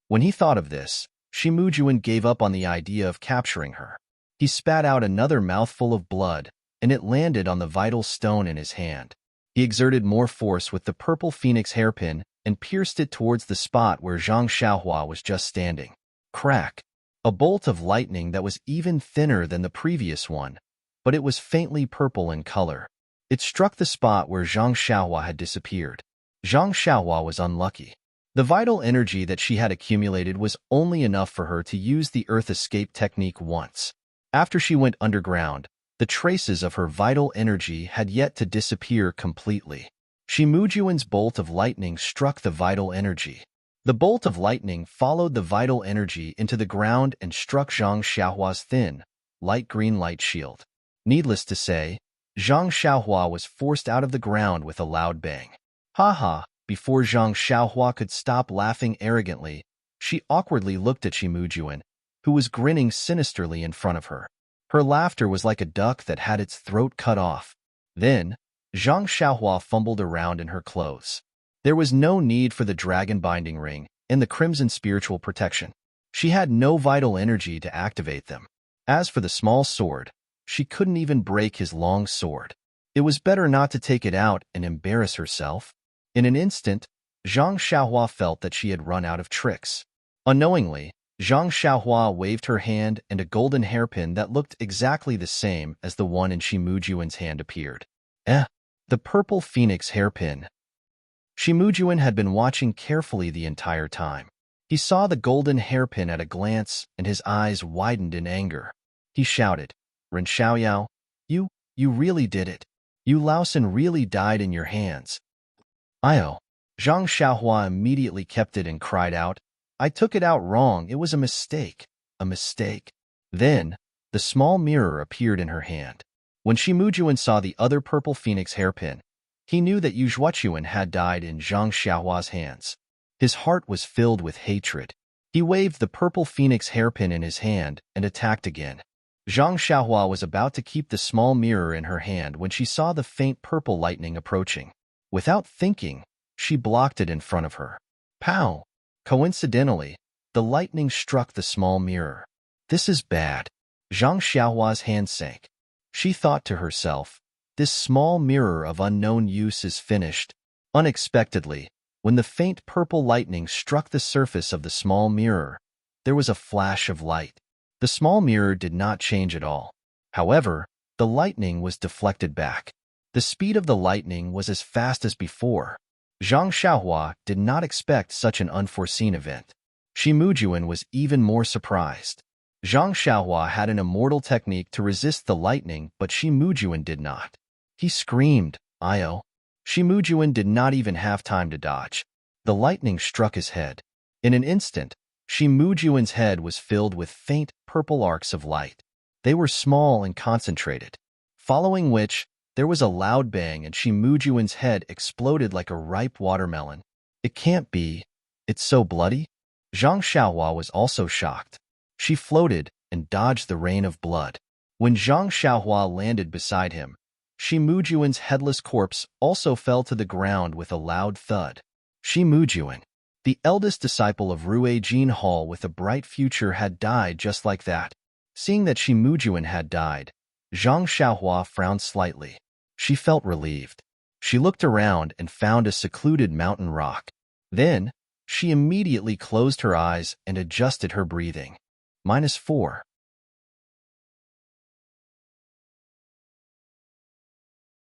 When he thought of this, Shimujuan gave up on the idea of capturing her. He spat out another mouthful of blood, and it landed on the vital stone in his hand. He exerted more force with the purple phoenix hairpin and pierced it towards the spot where Zhang Xiaohua was just standing. Crack! A bolt of lightning that was even thinner than the previous one, but it was faintly purple in color. It struck the spot where Zhang Xiaohua had disappeared. Zhang Xiaohua was unlucky. The vital energy that she had accumulated was only enough for her to use the earth escape technique once. After she went underground, the traces of her vital energy had yet to disappear completely. Shimujuan's bolt of lightning struck the vital energy. The bolt of lightning followed the vital energy into the ground and struck Zhang Xiaohua's thin, light green light shield. Needless to say, Zhang Xiaohua was forced out of the ground with a loud bang. Ha ha! Before Zhang Xiaohua could stop laughing arrogantly, she awkwardly looked at Shimujuan, who was grinning sinisterly in front of her. Her laughter was like a duck that had its throat cut off. Then, Zhang Xiaohua fumbled around in her clothes. There was no need for the dragon binding ring and the crimson spiritual protection. She had no vital energy to activate them. As for the small sword, she couldn't even break his long sword. It was better not to take it out and embarrass herself. In an instant, Zhang Xiaohua felt that she had run out of tricks. Unknowingly, Zhang Xiaohua waved her hand and a golden hairpin that looked exactly the same as the one in Shimujuan's hand appeared. The purple phoenix hairpin. Shimujuan had been watching carefully the entire time. He saw the golden hairpin at a glance and his eyes widened in anger. He shouted, "Ren Xiaoyao, you really did it. You Laosan really died in your hands." "Io." Zhang Xiaohua immediately kept it and cried out, "I took it out wrong. It was a mistake. A mistake." Then, the small mirror appeared in her hand. When Shimujuan saw the other purple phoenix hairpin, he knew that Yu Zhuochuan had died in Zhang Xiaohua's hands. His heart was filled with hatred. He waved the purple phoenix hairpin in his hand and attacked again. Zhang Xiaohua was about to keep the small mirror in her hand when she saw the faint purple lightning approaching. Without thinking, she blocked it in front of her. Pow! Coincidentally, the lightning struck the small mirror. This is bad. Zhang Xiaohua's hand sank. She thought to herself, this small mirror of unknown use is finished. Unexpectedly, when the faint purple lightning struck the surface of the small mirror, there was a flash of light. The small mirror did not change at all. However, the lightning was deflected back. The speed of the lightning was as fast as before. Zhang Xiaohua did not expect such an unforeseen event. Shimujuan was even more surprised. Zhang Xiaohua had an immortal technique to resist the lightning, but Shimujuan did not. He screamed, "Io!" Shimujuan did not even have time to dodge. The lightning struck his head. In an instant, Shimujuan's head was filled with faint purple arcs of light. They were small and concentrated, following which there was a loud bang and Shimujuan's head exploded like a ripe watermelon. It can't be. It's so bloody? Zhang Xiaohua was also shocked. She floated and dodged the rain of blood. When Zhang Xiaohua landed beside him, Shimujuan's headless corpse also fell to the ground with a loud thud. Shimujuan, the eldest disciple of Rue Jin Hall with a bright future, had died just like that. Seeing that Shimujuan had died, Zhang Xiaohua frowned slightly. She felt relieved. She looked around and found a secluded mountain rock. Then, she immediately closed her eyes and adjusted her breathing. -4.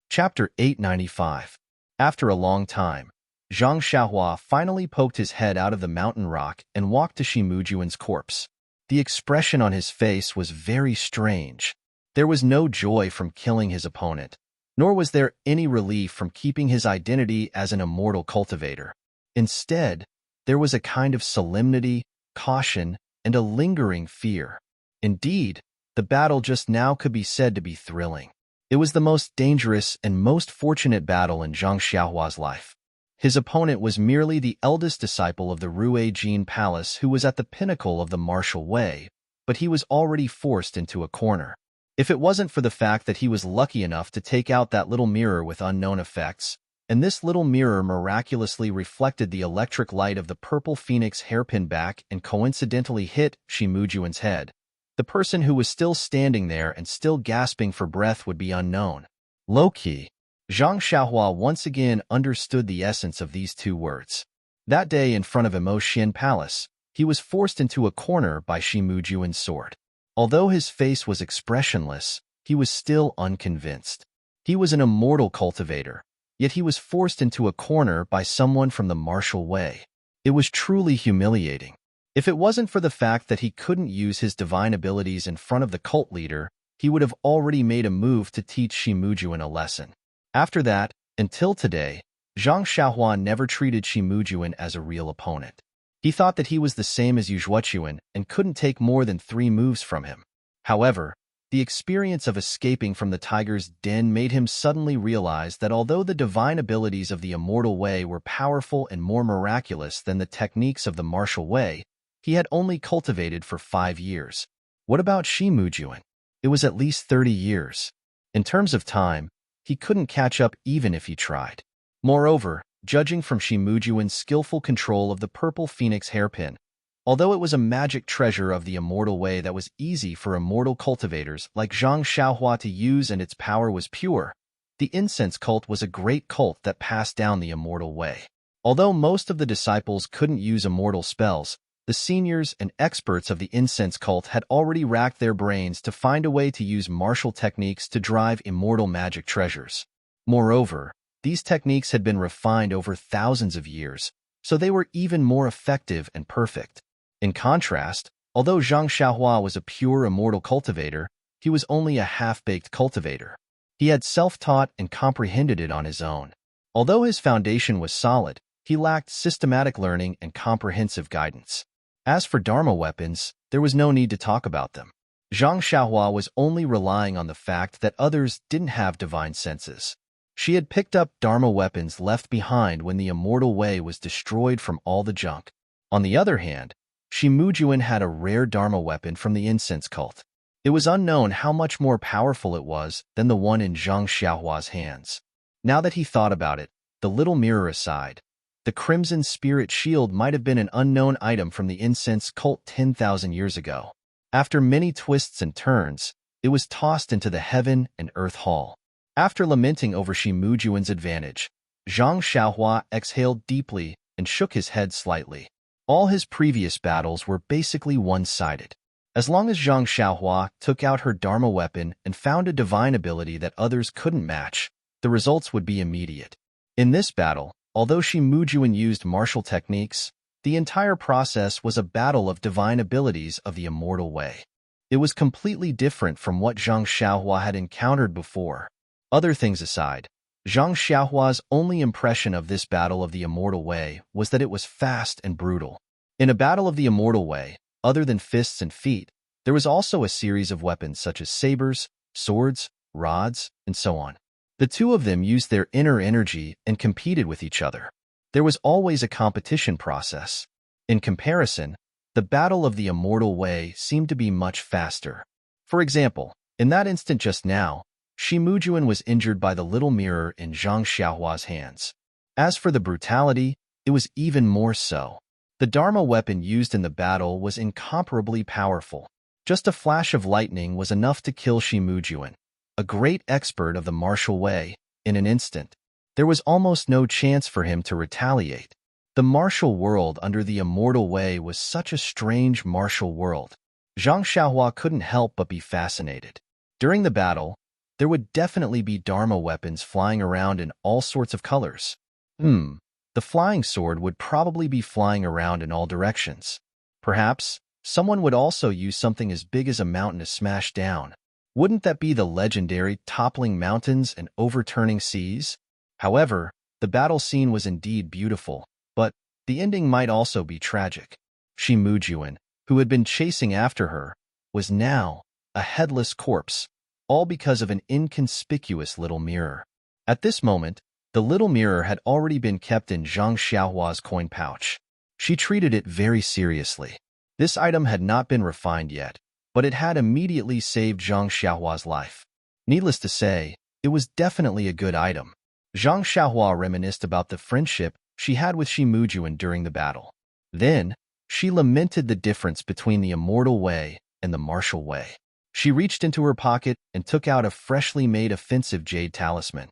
Chapter 895. After a long time, Zhang Xiaohua finally poked his head out of the mountain rock and walked to Shimujuan's corpse. The expression on his face was very strange. There was no joy from killing his opponent, nor was there any relief from keeping his identity as an immortal cultivator. Instead, there was a kind of solemnity, caution, and a lingering fear. Indeed, the battle just now could be said to be thrilling. It was the most dangerous and most fortunate battle in Zhang Xiaohua's life. His opponent was merely the eldest disciple of the Rue Jin Palace who was at the pinnacle of the martial way, but he was already forced into a corner. If it wasn't for the fact that he was lucky enough to take out that little mirror with unknown effects, and this little mirror miraculously reflected the electric light of the purple phoenix hairpin back and coincidentally hit Shimujuan's head, the person who was still standing there and still gasping for breath would be unknown. Low-key. Zhang Xiaohua once again understood the essence of these two words. That day in front of Emotian Palace, he was forced into a corner by Shimujuan's sword. Although his face was expressionless, he was still unconvinced. He was an immortal cultivator, yet he was forced into a corner by someone from the martial way. It was truly humiliating. If it wasn't for the fact that he couldn't use his divine abilities in front of the cult leader, he would have already made a move to teach Shimujuan a lesson. After that, until today, Zhang Xiaohua never treated Shimujuan as a real opponent. He thought that he was the same as Yuzhuochuan and couldn't take more than 3 moves from him. However, the experience of escaping from the tiger's den made him suddenly realize that although the divine abilities of the immortal way were powerful and more miraculous than the techniques of the martial way, he had only cultivated for 5 years. What about Shimujuan? It was at least 30 years. In terms of time, he couldn't catch up even if he tried. Moreover, judging from Shimujuan's skillful control of the purple phoenix hairpin, although it was a magic treasure of the immortal way that was easy for immortal cultivators like Zhang Xiaohua to use and its power was pure, the incense cult was a great cult that passed down the immortal way. Although most of the disciples couldn't use immortal spells, the seniors and experts of the incense cult had already racked their brains to find a way to use martial techniques to drive immortal magic treasures. Moreover, these techniques had been refined over thousands of years, so they were even more effective and perfect. In contrast, although Zhang Xiaohua was a pure immortal cultivator, he was only a half-baked cultivator. He had self-taught and comprehended it on his own. Although his foundation was solid, he lacked systematic learning and comprehensive guidance. As for Dharma weapons, there was no need to talk about them. Zhang Xiaohua was only relying on the fact that others didn't have divine senses. She had picked up Dharma weapons left behind when the immortal way was destroyed from all the junk. On the other hand, Shimujuan had a rare Dharma weapon from the incense cult. It was unknown how much more powerful it was than the one in Zhang Xiaohua's hands. Now that he thought about it, the little mirror aside, the Crimson Spirit Shield might have been an unknown item from the incense cult 10,000 years ago. After many twists and turns, it was tossed into the Heaven and Earth Hall. After lamenting over Shimujuan's advantage, Zhang Xiaohua exhaled deeply and shook his head slightly. All his previous battles were basically one-sided. As long as Zhang Xiaohua took out her Dharma weapon and found a divine ability that others couldn't match, the results would be immediate. In this battle, although Shimujuan used martial techniques, the entire process was a battle of divine abilities of the immortal way. It was completely different from what Zhang Xiaohua had encountered before. Other things aside, Zhang Xiaohua's only impression of this battle of the immortal way was that it was fast and brutal. In a battle of the immortal way, other than fists and feet, there was also a series of weapons such as sabers, swords, rods, and so on. The two of them used their inner energy and competed with each other. There was always a competition process. In comparison, the battle of the immortal way seemed to be much faster. For example, in that instant just now, Shimujuan was injured by the little mirror in Zhang Xiaohua's hands. As for the brutality, it was even more so. The Dharma weapon used in the battle was incomparably powerful. Just a flash of lightning was enough to kill Shimujuan, a great expert of the martial way, in an instant. There was almost no chance for him to retaliate. The martial world under the immortal way was such a strange martial world. Zhang Xiaohua couldn't help but be fascinated. During the battle, there would definitely be Dharma weapons flying around in all sorts of colors. The flying sword would probably be flying around in all directions. Perhaps, someone would also use something as big as a mountain to smash down. Wouldn't that be the legendary toppling mountains and overturning seas? However, the battle scene was indeed beautiful, but the ending might also be tragic. Shimujuan, who had been chasing after her, was now a headless corpse, all because of an inconspicuous little mirror. At this moment, the little mirror had already been kept in Zhang Xiaohua's coin pouch. She treated it very seriously. This item had not been refined yet, but it had immediately saved Zhang Xiaohua's life. Needless to say, it was definitely a good item. Zhang Xiaohua reminisced about the friendship she had with Shi Mujuan during the battle. Then, she lamented the difference between the immortal way and the martial way. She reached into her pocket and took out a freshly made offensive jade talisman.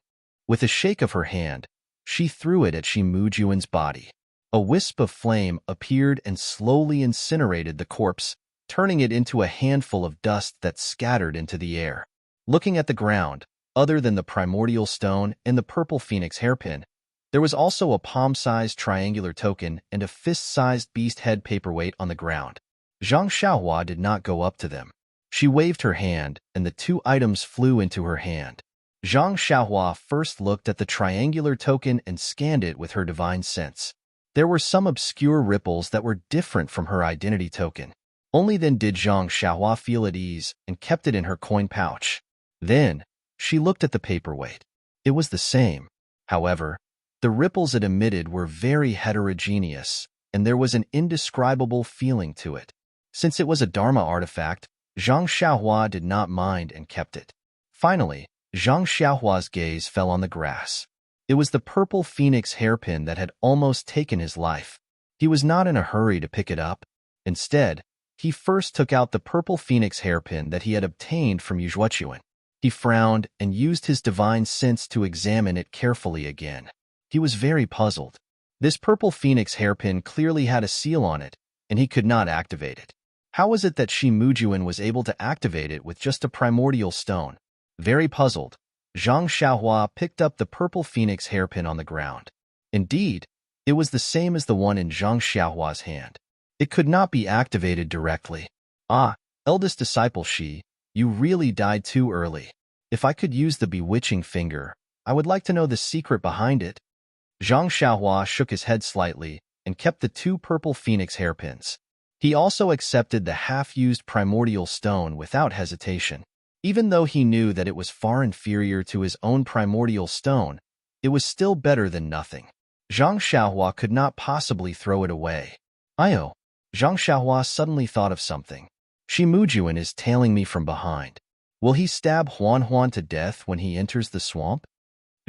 With a shake of her hand, she threw it at Shi Mujuan's body. A wisp of flame appeared and slowly incinerated the corpse, turning it into a handful of dust that scattered into the air. Looking at the ground, other than the primordial stone and the purple phoenix hairpin, there was also a palm-sized triangular token and a fist-sized beast head paperweight on the ground. Zhang Xiaohua did not go up to them. She waved her hand, and the two items flew into her hand. Zhang Xiaohua first looked at the triangular token and scanned it with her divine sense. There were some obscure ripples that were different from her identity token. Only then did Zhang Xiaohua feel at ease and kept it in her coin pouch. Then, she looked at the paperweight. It was the same. However, the ripples it emitted were very heterogeneous, and there was an indescribable feeling to it. Since it was a Dharma artifact, Zhang Xiaohua did not mind and kept it. Finally, Zhang Xiaohua's gaze fell on the grass. It was the purple phoenix hairpin that had almost taken his life. He was not in a hurry to pick it up. Instead, he first took out the purple phoenix hairpin that he had obtained from Yuzhuachuan. He frowned and used his divine sense to examine it carefully again. He was very puzzled. This purple phoenix hairpin clearly had a seal on it, and he could not activate it. How was it that Shi Mujuan was able to activate it with just a primordial stone? Very puzzled, Zhang Xiaohua picked up the purple phoenix hairpin on the ground. Indeed, it was the same as the one in Zhang Xiaohua's hand. It could not be activated directly. Ah, eldest disciple Shi, you really died too early. If I could use the bewitching finger, I would like to know the secret behind it. Zhang Xiaohua shook his head slightly and kept the two purple phoenix hairpins. He also accepted the half-used primordial stone without hesitation. Even though he knew that it was far inferior to his own primordial stone, it was still better than nothing. Zhang Xiaohua could not possibly throw it away. Zhang Xiaohua suddenly thought of something. Shi Mujuan is tailing me from behind. Will he stab Huan to death when he enters the swamp?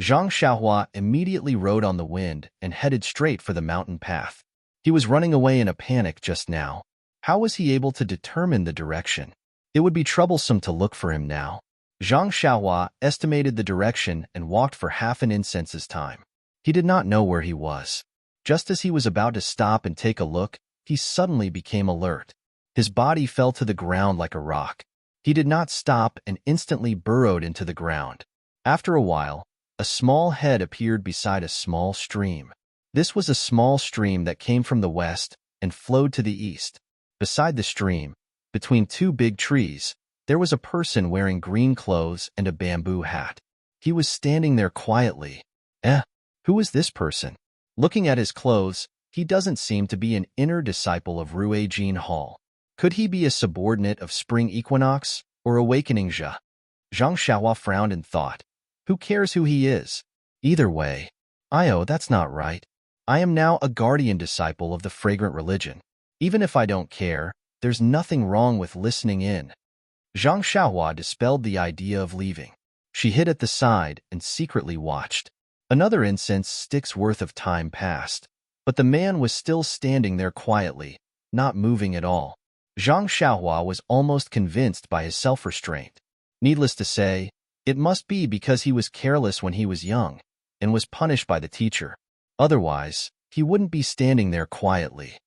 Zhang Xiaohua immediately rode on the wind and headed straight for the mountain path. He was running away in a panic just now. How was he able to determine the direction? It would be troublesome to look for him now. Zhang Xiaohua estimated the direction and walked for half an incense's time. He did not know where he was. Just as he was about to stop and take a look, he suddenly became alert. His body fell to the ground like a rock. He did not stop and instantly burrowed into the ground. After a while, a small head appeared beside a small stream. This was a small stream that came from the west and flowed to the east. Beside the stream, between two big trees, there was a person wearing green clothes and a bamboo hat. He was standing there quietly. Who is this person? Looking at his clothes, he doesn't seem to be an inner disciple of Ruijin Hall. Could he be a subordinate of Spring Equinox or Awakening Zhe? Zhang Xiaohua frowned and thought, who cares who he is? Either way, that's not right. I am now a guardian disciple of the fragrant religion. Even if I don't care, there's nothing wrong with listening in. Zhang Xiaohua dispelled the idea of leaving. She hid at the side and secretly watched. Another incense stick's worth of time passed, but the man was still standing there quietly, not moving at all. Zhang Xiaohua was almost convinced by his self-restraint. Needless to say, it must be because he was careless when he was young and was punished by the teacher. Otherwise, he wouldn't be standing there quietly.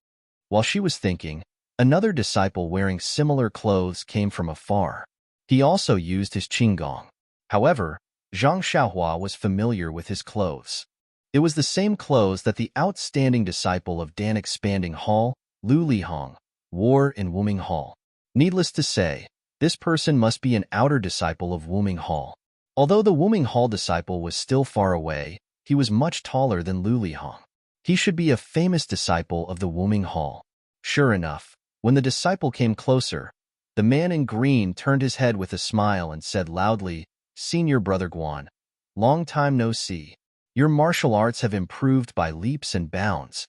While she was thinking, another disciple wearing similar clothes came from afar. He also used his qinggong. However, Zhang Xiaohua was familiar with his clothes. It was the same clothes that the outstanding disciple of Dan Expanding Hall, Lu Lihong, wore in Wuming Hall. Needless to say, this person must be an outer disciple of Wuming Hall. Although the Wuming Hall disciple was still far away, he was much taller than Lu Lihong. He should be a famous disciple of the Wuming Hall. Sure enough, when the disciple came closer, The man in green turned his head with a smile and said loudly, "Senior Brother Guan, long time no see. Your martial arts have improved by leaps and bounds."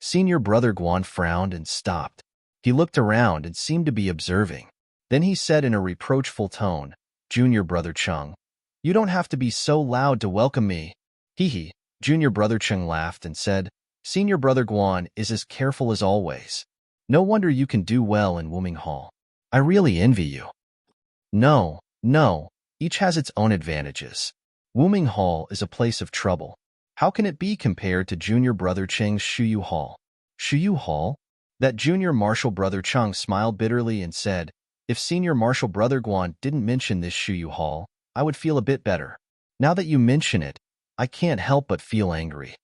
Senior Brother Guan frowned and stopped. He looked around and seemed to be observing. Then he said in a reproachful tone, "Junior Brother Chung, you don't have to be so loud to welcome me." Hee. Junior Brother Chung laughed and said, "Senior Brother Guan is as careful as always. No wonder you can do well in Wuming Hall. I really envy you." No, each has its own advantages. Wuming Hall is a place of trouble. How can it be compared to Junior Brother Cheng's Shuyu Hall? Shuyu Hall? That Junior Martial Brother Chung smiled bitterly and said, "If Senior Martial Brother Guan didn't mention this Shuyu Hall, I would feel a bit better. Now that you mention it, I can't help but feel angry.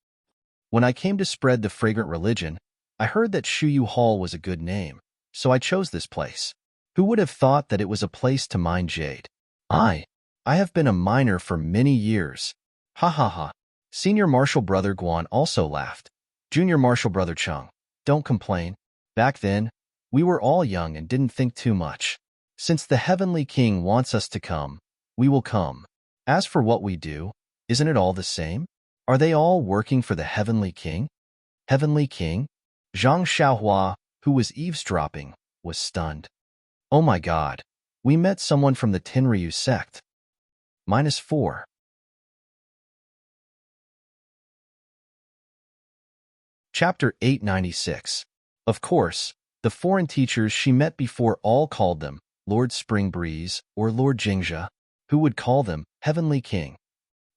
When I came to spread the fragrant religion, I heard that Shuyu Hall was a good name, so I chose this place. Who would have thought that it was a place to mine jade? I have been a miner for many years." Ha ha ha. Senior Martial Brother Guan also laughed. "Junior Martial Brother Chung, don't complain. Back then, we were all young and didn't think too much. Since the Heavenly King wants us to come, we will come. As for what we do, isn't it all the same? Are they all working for the Heavenly King?" Heavenly King? Zhang Xiaohua, who was eavesdropping, was stunned. "Oh my God, we met someone from the Tenryu sect." -4. Chapter 896. Of course, the foreign teachers she met before all called them Lord Spring Breeze or Lord Jingjia, who would call them Heavenly King.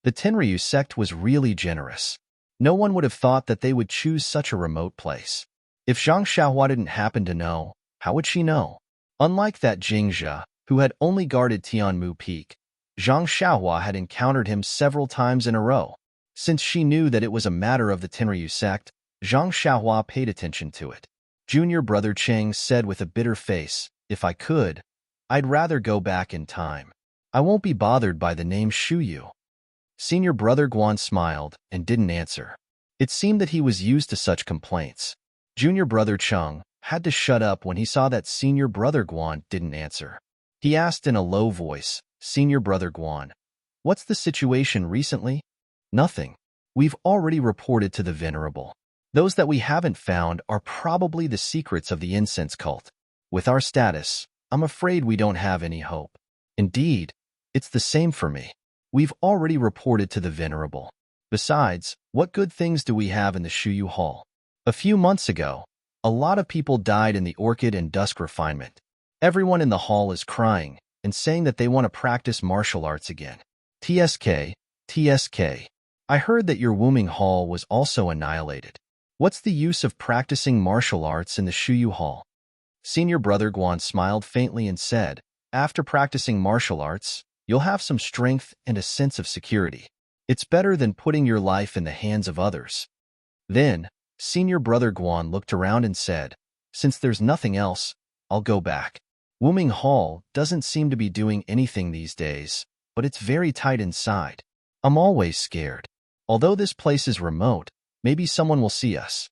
The Tenryu sect was really generous. No one would have thought that they would choose such a remote place. If Zhang Xiaohua didn't happen to know, how would she know? Unlike that Jingjia, who had only guarded Tianmu Peak, Zhang Xiaohua had encountered him several times in a row. Since she knew that it was a matter of the Tenryu sect, Zhang Xiaohua paid attention to it. Junior Brother Cheng said with a bitter face, "If I could, I'd rather go back in time. I won't be bothered by the name Shuyu." Senior Brother Guan smiled and didn't answer. It seemed that he was used to such complaints. Junior Brother Chung had to shut up when he saw that Senior Brother Guan didn't answer. He asked in a low voice, "Senior Brother Guan, what's the situation recently?" "Nothing. We've already reported to the Venerable. Those that we haven't found are probably the secrets of the incense cult. With our status, I'm afraid we don't have any hope." "Indeed, it's the same for me. We've already reported to the Venerable. Besides, what good things do we have in the Shuyu Hall? A few months ago, a lot of people died in the Orchid and Dusk Refinement. Everyone in the hall is crying and saying that they want to practice martial arts again. TSK. I heard that your Wuming Hall was also annihilated. What's the use of practicing martial arts in the Shuyu Hall?" Senior Brother Guan smiled faintly and said, "After practicing martial arts, you'll have some strength and a sense of security. It's better than putting your life in the hands of others." Then, Senior Brother Guan looked around and said, "Since there's nothing else, I'll go back. Wuming Hall doesn't seem to be doing anything these days, but it's very tight inside. I'm always scared. Although this place is remote, maybe someone will see us."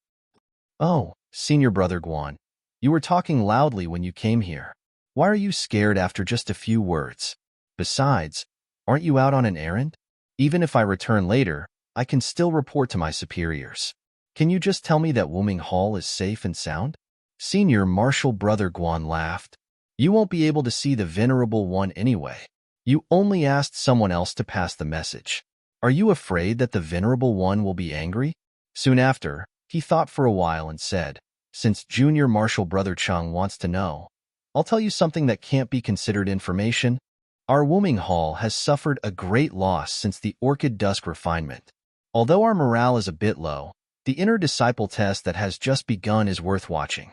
"Oh, Senior Brother Guan, you were talking loudly when you came here. Why are you scared after just a few words? Besides, aren't you out on an errand? Even if I return later, I can still report to my superiors. Can you just tell me that Wuming Hall is safe and sound?" Senior Martial Brother Guan laughed. "You won't be able to see the Venerable One anyway. You only asked someone else to pass the message. Are you afraid that the Venerable One will be angry?" Soon after, he thought for a while and said, "Since Junior Martial Brother Chung wants to know, I'll tell you something that can't be considered information. Our Wuming Hall has suffered a great loss since the Orchid Dusk Refinement. Although our morale is a bit low, the inner disciple test that has just begun is worth watching.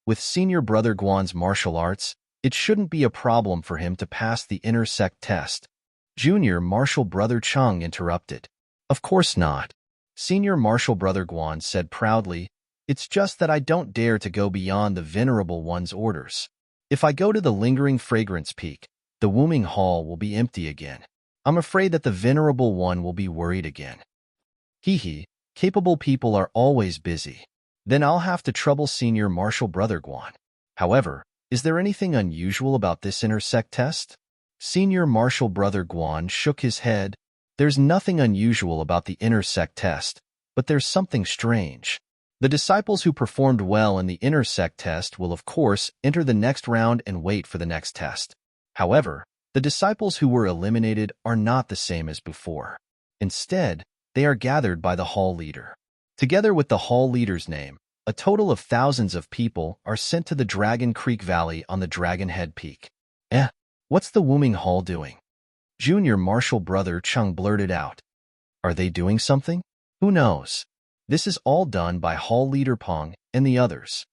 With Senior Brother Guan's martial arts, it shouldn't be a problem for him to pass the inner sect test." Junior Martial Brother Chung interrupted. "Of course not." Senior Martial Brother Guan said proudly, "It's just that I don't dare to go beyond the Venerable One's orders. If I go to the Lingering Fragrance Peak, the Wuming Hall will be empty again. I'm afraid that the Venerable One will be worried again." Capable people are always busy. Then I'll have to trouble Senior Martial Brother Guan. However, Is there anything unusual about this intersect test? Senior Marshal Brother Guan shook his head. There's nothing unusual about the intersect test, but there's something strange. The disciples who performed well in the intersect test will of course enter the next round and wait for the next test. However, the disciples who were eliminated are not the same as before. Instead, they are gathered by the hall leader. Together with the hall leader's name, a total of thousands of people are sent to the Dragon Creek Valley on the Dragon Head Peak. What's the Wuming Hall doing? Junior Marshal Brother Chung blurted out. Are they doing something? Who knows? This is all done by Hall Leader Peng and the others.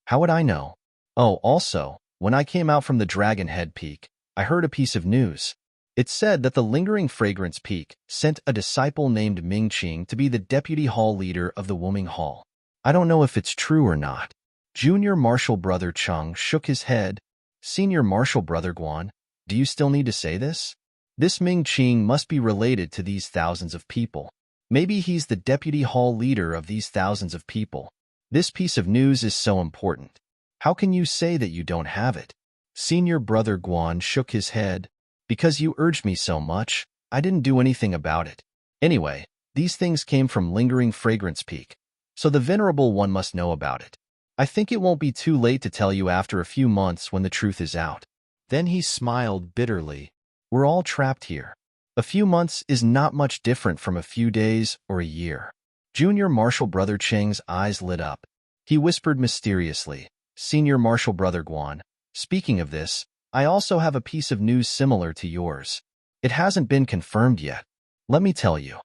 How would I know? Oh, also, when I came out from the Dragon Head Peak, I heard a piece of news. It said that the Lingering Fragrance Peak sent a disciple named Ming Qing to be the deputy hall leader of the Wuming Hall. I don't know if it's true or not. Junior Marshal Brother Chung shook his head. Senior Marshal Brother Guan, do you still need to say this? This Ming Qing must be related to these thousands of people. Maybe he's the deputy hall leader of these thousands of people. This piece of news is so important. How can you say that you don't have it? Senior Brother Guan shook his head. Because you urged me so much, I didn't do anything about it. Anyway, these things came from Lingering Fragrance Peak, so the Venerable One must know about it. I think it won't be too late to tell you after a few months when the truth is out. Then he smiled bitterly. We're all trapped here. A few months is not much different from a few days or a year. Junior Marshal Brother Cheng's eyes lit up. He whispered mysteriously, Senior Marshal Brother Guan, speaking of this, I also have a piece of news similar to yours. It hasn't been confirmed yet. Let me tell you.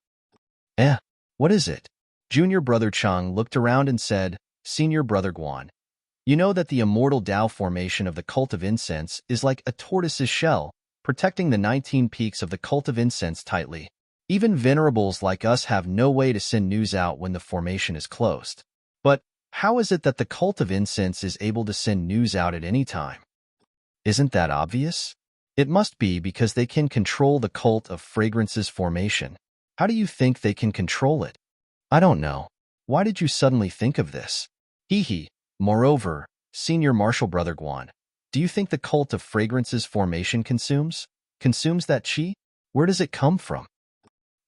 What is it? Junior Brother Cheng looked around and said, Senior Brother Guan, you know that the immortal Tao formation of the Cult of Incense is like a tortoise's shell, protecting the 19 peaks of the Cult of Incense tightly. Even venerables like us have no way to send news out when the formation is closed. But how is it that the Cult of Incense is able to send news out at any time? Isn't that obvious? It must be because they can control the Cult of Fragrance's formation. How do you think they can control it? I don't know. Why did you suddenly think of this? Moreover, Senior Marshal Brother Guan, do you think the Cult of Fragrance's formation consumes that qi? Where does it come from?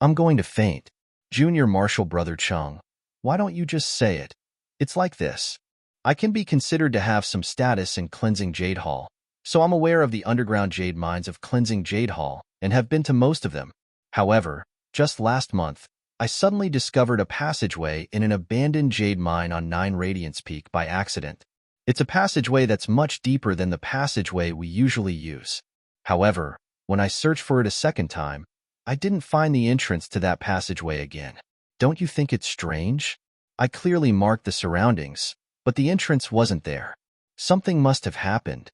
I'm going to faint. Junior Marshal Brother Chung, why don't you just say it? It's like this. I can be considered to have some status in Cleansing Jade Hall, so I'm aware of the underground jade mines of Cleansing Jade Hall and have been to most of them. However, just last month, I suddenly discovered a passageway in an abandoned jade mine on 9 Radiance Peak by accident. It's a passageway that's much deeper than the passageway we usually use. However, when I searched for it a second time, I didn't find the entrance to that passageway again. Don't you think it's strange? I clearly marked the surroundings, but the entrance wasn't there. Something must have happened.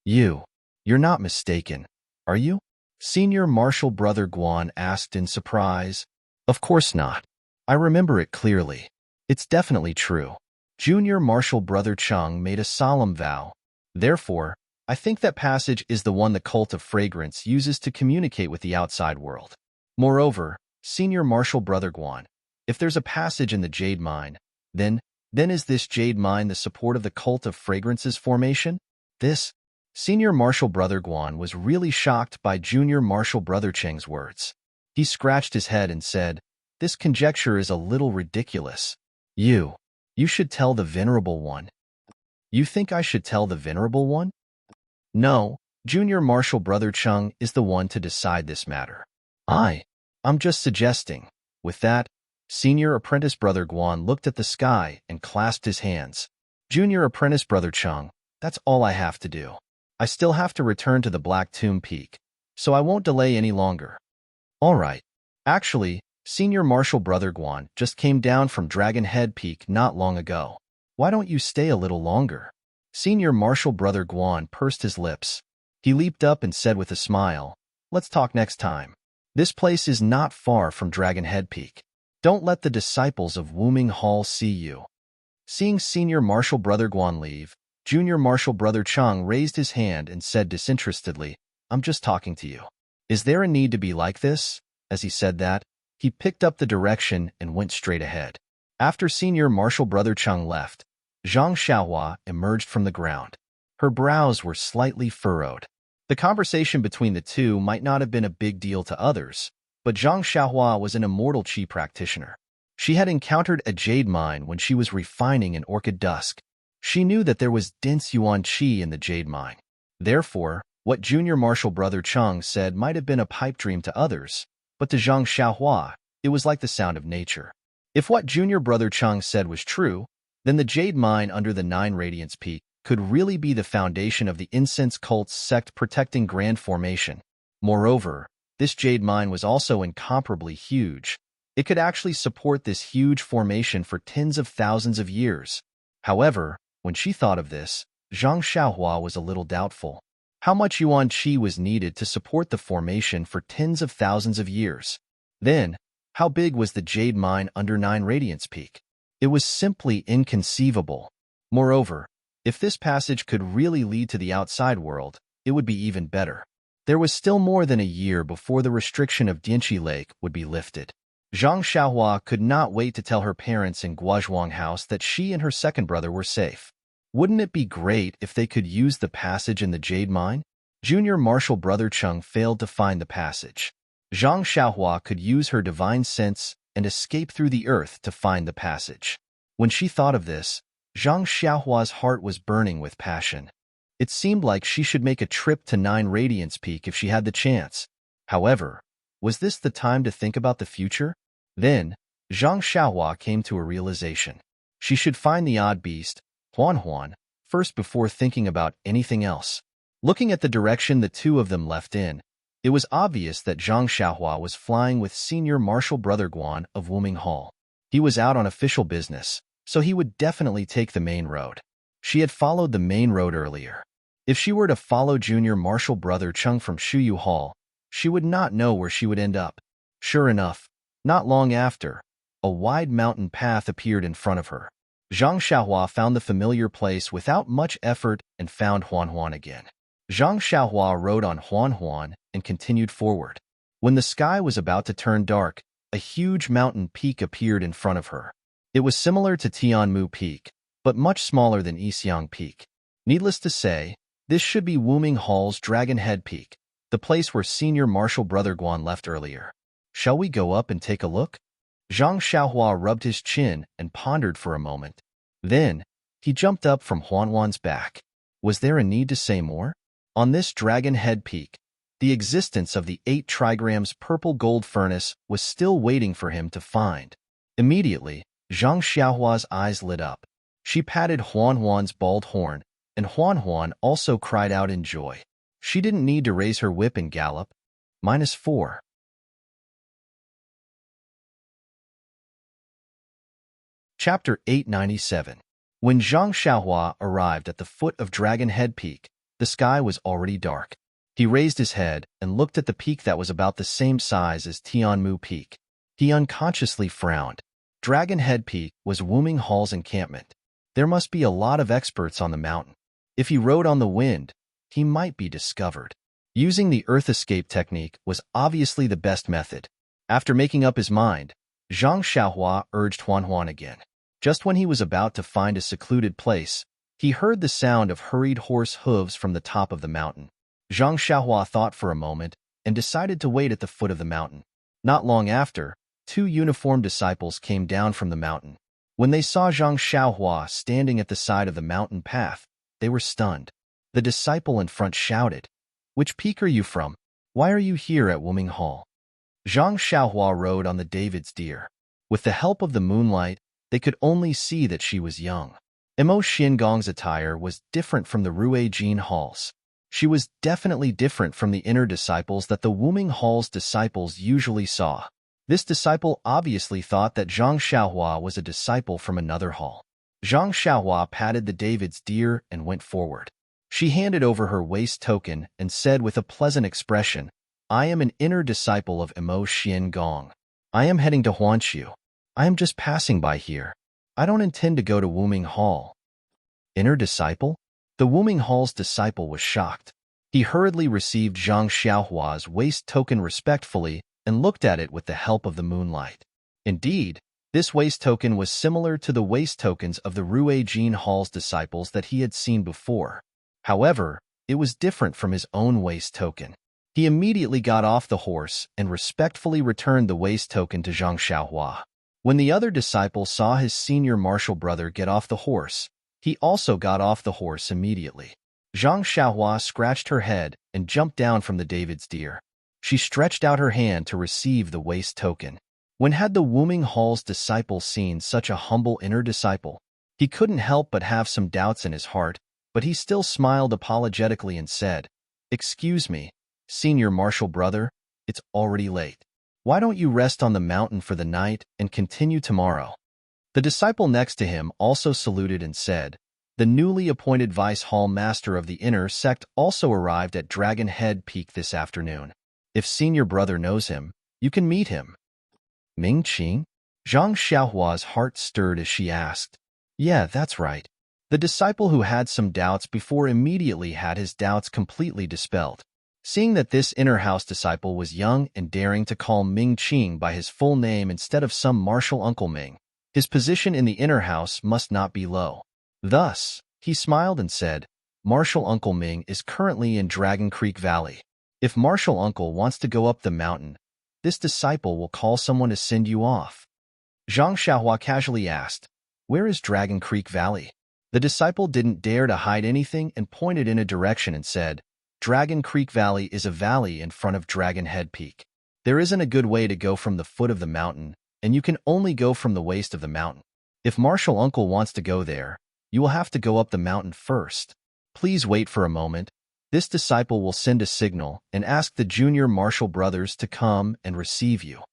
You're not mistaken, are you? Senior Marshal Brother Guan asked in surprise. Of course not. I remember it clearly. It's definitely true. Junior Marshal Brother Chung made a solemn vow. Therefore, I think that passage is the one the Cult of Fragrance uses to communicate with the outside world. Moreover, Senior Marshal Brother Guan, if there's a passage in the jade mine, then is this jade mine the support of the Cult of Fragrance's formation? Senior Marshal Brother Guan was really shocked by Junior Marshal Brother Cheng's words. He scratched his head and said, this conjecture is a little ridiculous. You should tell the Venerable One. You think I should tell the Venerable One? No, Junior Marshal Brother Chung is the one to decide this matter. I'm just suggesting. With that, Senior Apprentice Brother Guan looked at the sky and clasped his hands. Junior Apprentice Brother Chung, that's all I have to do. I still have to return to the Black Tomb Peak, so I won't delay any longer. All right. Actually, Senior Marshal Brother Guan just came down from Dragon Head Peak not long ago. Why don't you stay a little longer? Senior Marshal Brother Guan pursed his lips. He leaped up and said with a smile, let's talk next time. This place is not far from Dragon Head Peak. Don't let the disciples of Wuming Hall see you. Seeing Senior Marshal Brother Guan leave, Junior Marshal Brother Chung raised his hand and said disinterestedly, I'm just talking to you. Is there a need to be like this? As he said that, he picked up the direction and went straight ahead. After Senior Marshal Brother Chung left, Zhang Xiaohua emerged from the ground. Her brows were slightly furrowed. The conversation between the two might not have been a big deal to others, but Zhang Xiaohua was an immortal qi practitioner. She had encountered a jade mine when she was refining an orchid dusk. She knew that there was dense yuan qi in the jade mine. Therefore, what junior martial brother Cheng said might have been a pipe dream to others, but to Zhang Xiaohua, it was like the sound of nature. If what junior brother Cheng said was true, then the jade mine under the 9 Radiance Peak could really be the foundation of the incense cult's sect protecting Grand Formation. Moreover, this jade mine was also incomparably huge. It could actually support this huge formation for tens of thousands of years. However, when she thought of this, Zhang Xiaohua was a little doubtful. How much yuan qi was needed to support the formation for tens of thousands of years? Then, how big was the jade mine under 9 Radiance Peak? It was simply inconceivable. Moreover, if this passage could really lead to the outside world, it would be even better. There was still more than a year before the restriction of Dianqi Lake would be lifted. Zhang Xiaohua could not wait to tell her parents in Guozhuang House that she and her second brother were safe. Wouldn't it be great if they could use the passage in the jade mine? Junior martial brother Cheng failed to find the passage. Zhang Xiaohua could use her divine sense and escape through the earth to find the passage. When she thought of this, Zhang Xiaohua's heart was burning with passion. It seemed like she should make a trip to 9 Radiance Peak if she had the chance. However, was this the time to think about the future? Then, Zhang Xiaohua came to a realization. She should find the odd beast, Huan, first before thinking about anything else. Looking at the direction the two of them left in, it was obvious that Zhang Xiaohua was flying with senior martial brother Guan of Wuming Hall. He was out on official business, so he would definitely take the main road. She had followed the main road earlier. If she were to follow junior martial brother Cheng from Shuyu Hall, she would not know where she would end up. Sure enough, not long after, a wide mountain path appeared in front of her. Zhang Xiaohua found the familiar place without much effort and found Huan again. Zhang Xiaohua rode on Huan and continued forward. When the sky was about to turn dark, a huge mountain peak appeared in front of her. It was similar to Tianmu Peak, but much smaller than Yixiang Peak. Needless to say, this should be Wuming Hall's Dragon Head Peak, the place where senior martial brother Guan left earlier. Shall we go up and take a look? Zhang Xiaohua rubbed his chin and pondered for a moment. Then, he jumped up from Huan's back. Was there a need to say more? On this Dragon Head Peak, the existence of the 8 trigrams purple gold furnace was still waiting for him to find. Immediately, Zhang Xiaohua's eyes lit up. She patted Huan's bald horn, and Huan also cried out in joy. She didn't need to raise her whip and gallop. -4. Chapter 897. When Zhang Xiaohua arrived at the foot of Dragon Head Peak, the sky was already dark. He raised his head and looked at the peak that was about the same size as Tianmu Peak. He unconsciously frowned. Dragon Head Peak was Wuming Hall's encampment. There must be a lot of experts on the mountain. If he rode on the wind, he might be discovered. Using the earth escape technique was obviously the best method. After making up his mind, Zhang Xiaohua urged Huan again. Just when he was about to find a secluded place, he heard the sound of hurried horse hooves from the top of the mountain. Zhang Xiaohua thought for a moment and decided to wait at the foot of the mountain. Not long after, 2 uniformed disciples came down from the mountain. When they saw Zhang Xiaohua standing at the side of the mountain path, they were stunned. The disciple in front shouted, "Which peak are you from? Why are you here at Wuming Hall?" Zhang Xiaohua rode on the David's deer. With the help of the moonlight, they could only see that she was young. Mo Xiangong's attire was different from the Rue Jin Hall's. She was definitely different from the inner disciples that the Wuming Hall's disciples usually saw. This disciple obviously thought that Zhang Xiaohua was a disciple from another hall. Zhang Xiaohua patted the David's deer and went forward. She handed over her waist token and said with a pleasant expression, "I am an inner disciple of Mo Xiangong. I am heading to Huanshu. I am just passing by here. I don't intend to go to Wuming Hall." Inner disciple? The Wuming Hall's disciple was shocked. He hurriedly received Zhang Xiaohua's waist token respectfully and looked at it with the help of the moonlight. Indeed, this waist token was similar to the waist tokens of the Rue Jin Hall's disciples that he had seen before. However, it was different from his own waste token. He immediately got off the horse and respectfully returned the waste token to Zhang Xiaohua. When the other disciple saw his senior martial brother get off the horse, he also got off the horse immediately. Zhang Xiaohua scratched her head and jumped down from the David's deer. She stretched out her hand to receive the waste token. When had the Wuming Hall's disciple seen such a humble inner disciple? He couldn't help but have some doubts in his heart, but he still smiled apologetically and said, "Excuse me, senior martial brother, it's already late. Why don't you rest on the mountain for the night and continue tomorrow?" The disciple next to him also saluted and said, "The newly appointed Vice Hall Master of the Inner Sect also arrived at Dragon Head Peak this afternoon. If senior brother knows him, you can meet him." Ming Qing? Zhang Xiaohua's heart stirred as she asked. "Yeah, that's right." The disciple who had some doubts before immediately had his doubts completely dispelled. Seeing that this inner house disciple was young and daring to call Ming Qing by his full name instead of some martial Uncle Ming, his position in the inner house must not be low. Thus, he smiled and said, "Martial Uncle Ming is currently in Dragon Creek Valley. If Martial Uncle wants to go up the mountain, this disciple will call someone to send you off." Zhang Xiaohua casually asked, "Where is Dragon Creek Valley?" The disciple didn't dare to hide anything and pointed in a direction and said, "Dragon Creek Valley is a valley in front of Dragon Head Peak. There isn't a good way to go from the foot of the mountain, and you can only go from the waist of the mountain. If Martial Uncle wants to go there, you will have to go up the mountain first. Please wait for a moment. This disciple will send a signal and ask the junior martial brothers to come and receive you."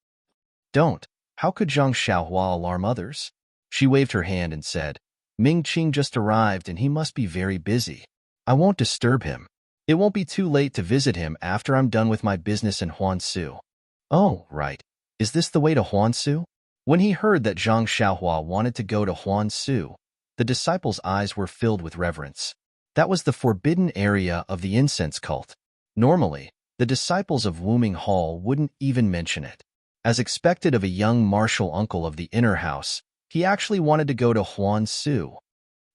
"Don't. How could Zhang Xiaohua alarm others?" She waved her hand and said, "Ming Qing just arrived and he must be very busy. I won't disturb him. It won't be too late to visit him after I'm done with my business in Huansu." "Oh, right. Is this the way to Huansu?" When he heard that Zhang Xiaohua wanted to go to Huansu, the disciple's eyes were filled with reverence. That was the forbidden area of the incense cult. Normally, the disciples of Wuming Hall wouldn't even mention it. As expected of a young martial uncle of the inner house, he actually wanted to go to Huansu.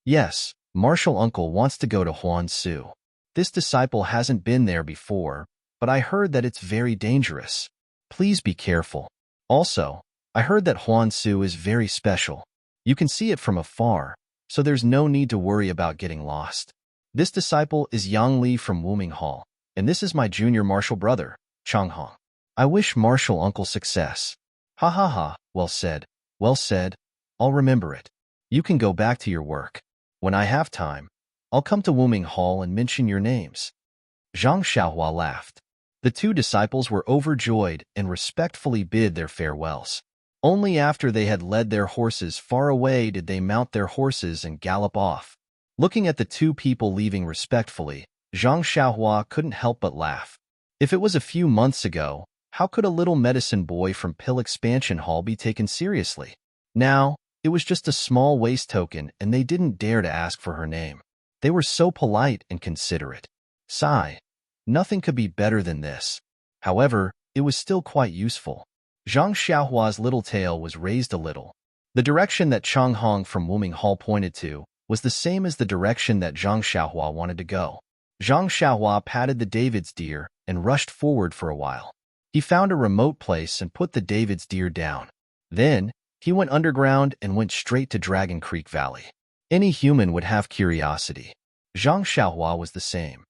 Yes, martial uncle wants to go to Huansu. This disciple hasn't been there before, but I heard that it's very dangerous. Please be careful. Also, I heard that Huansu is very special. You can see it from afar, so there's no need to worry about getting lost. This disciple is Yang Li from Wuming Hall, and this is my junior martial brother, Chang Hong. I wish martial uncle success." "Ha ha ha, well said, well said. I'll remember it. You can go back to your work. When I have time, I'll come to Wuming Hall and mention your names." Zhang Xiaohua laughed. The two disciples were overjoyed and respectfully bid their farewells. Only after they had led their horses far away did they mount their horses and gallop off. Looking at the two people leaving respectfully, Zhang Xiaohua couldn't help but laugh. If it was a few months ago, how could a little medicine boy from Pill Expansion Hall be taken seriously? Now, it was just a small waste token and they didn't dare to ask for her name. They were so polite and considerate. Sigh. Nothing could be better than this. However, it was still quite useful. Zhang Xiaohua's little tail was raised a little. The direction that Chang Hong from Wuming Hall pointed to was the same as the direction that Zhang Xiaohua wanted to go. Zhang Xiaohua patted the David's deer and rushed forward for a while. He found a remote place and put the David's deer down. Then, he went underground and went straight to Dragon Creek Valley. Any human would have curiosity. Zhang Xiaohua was the same.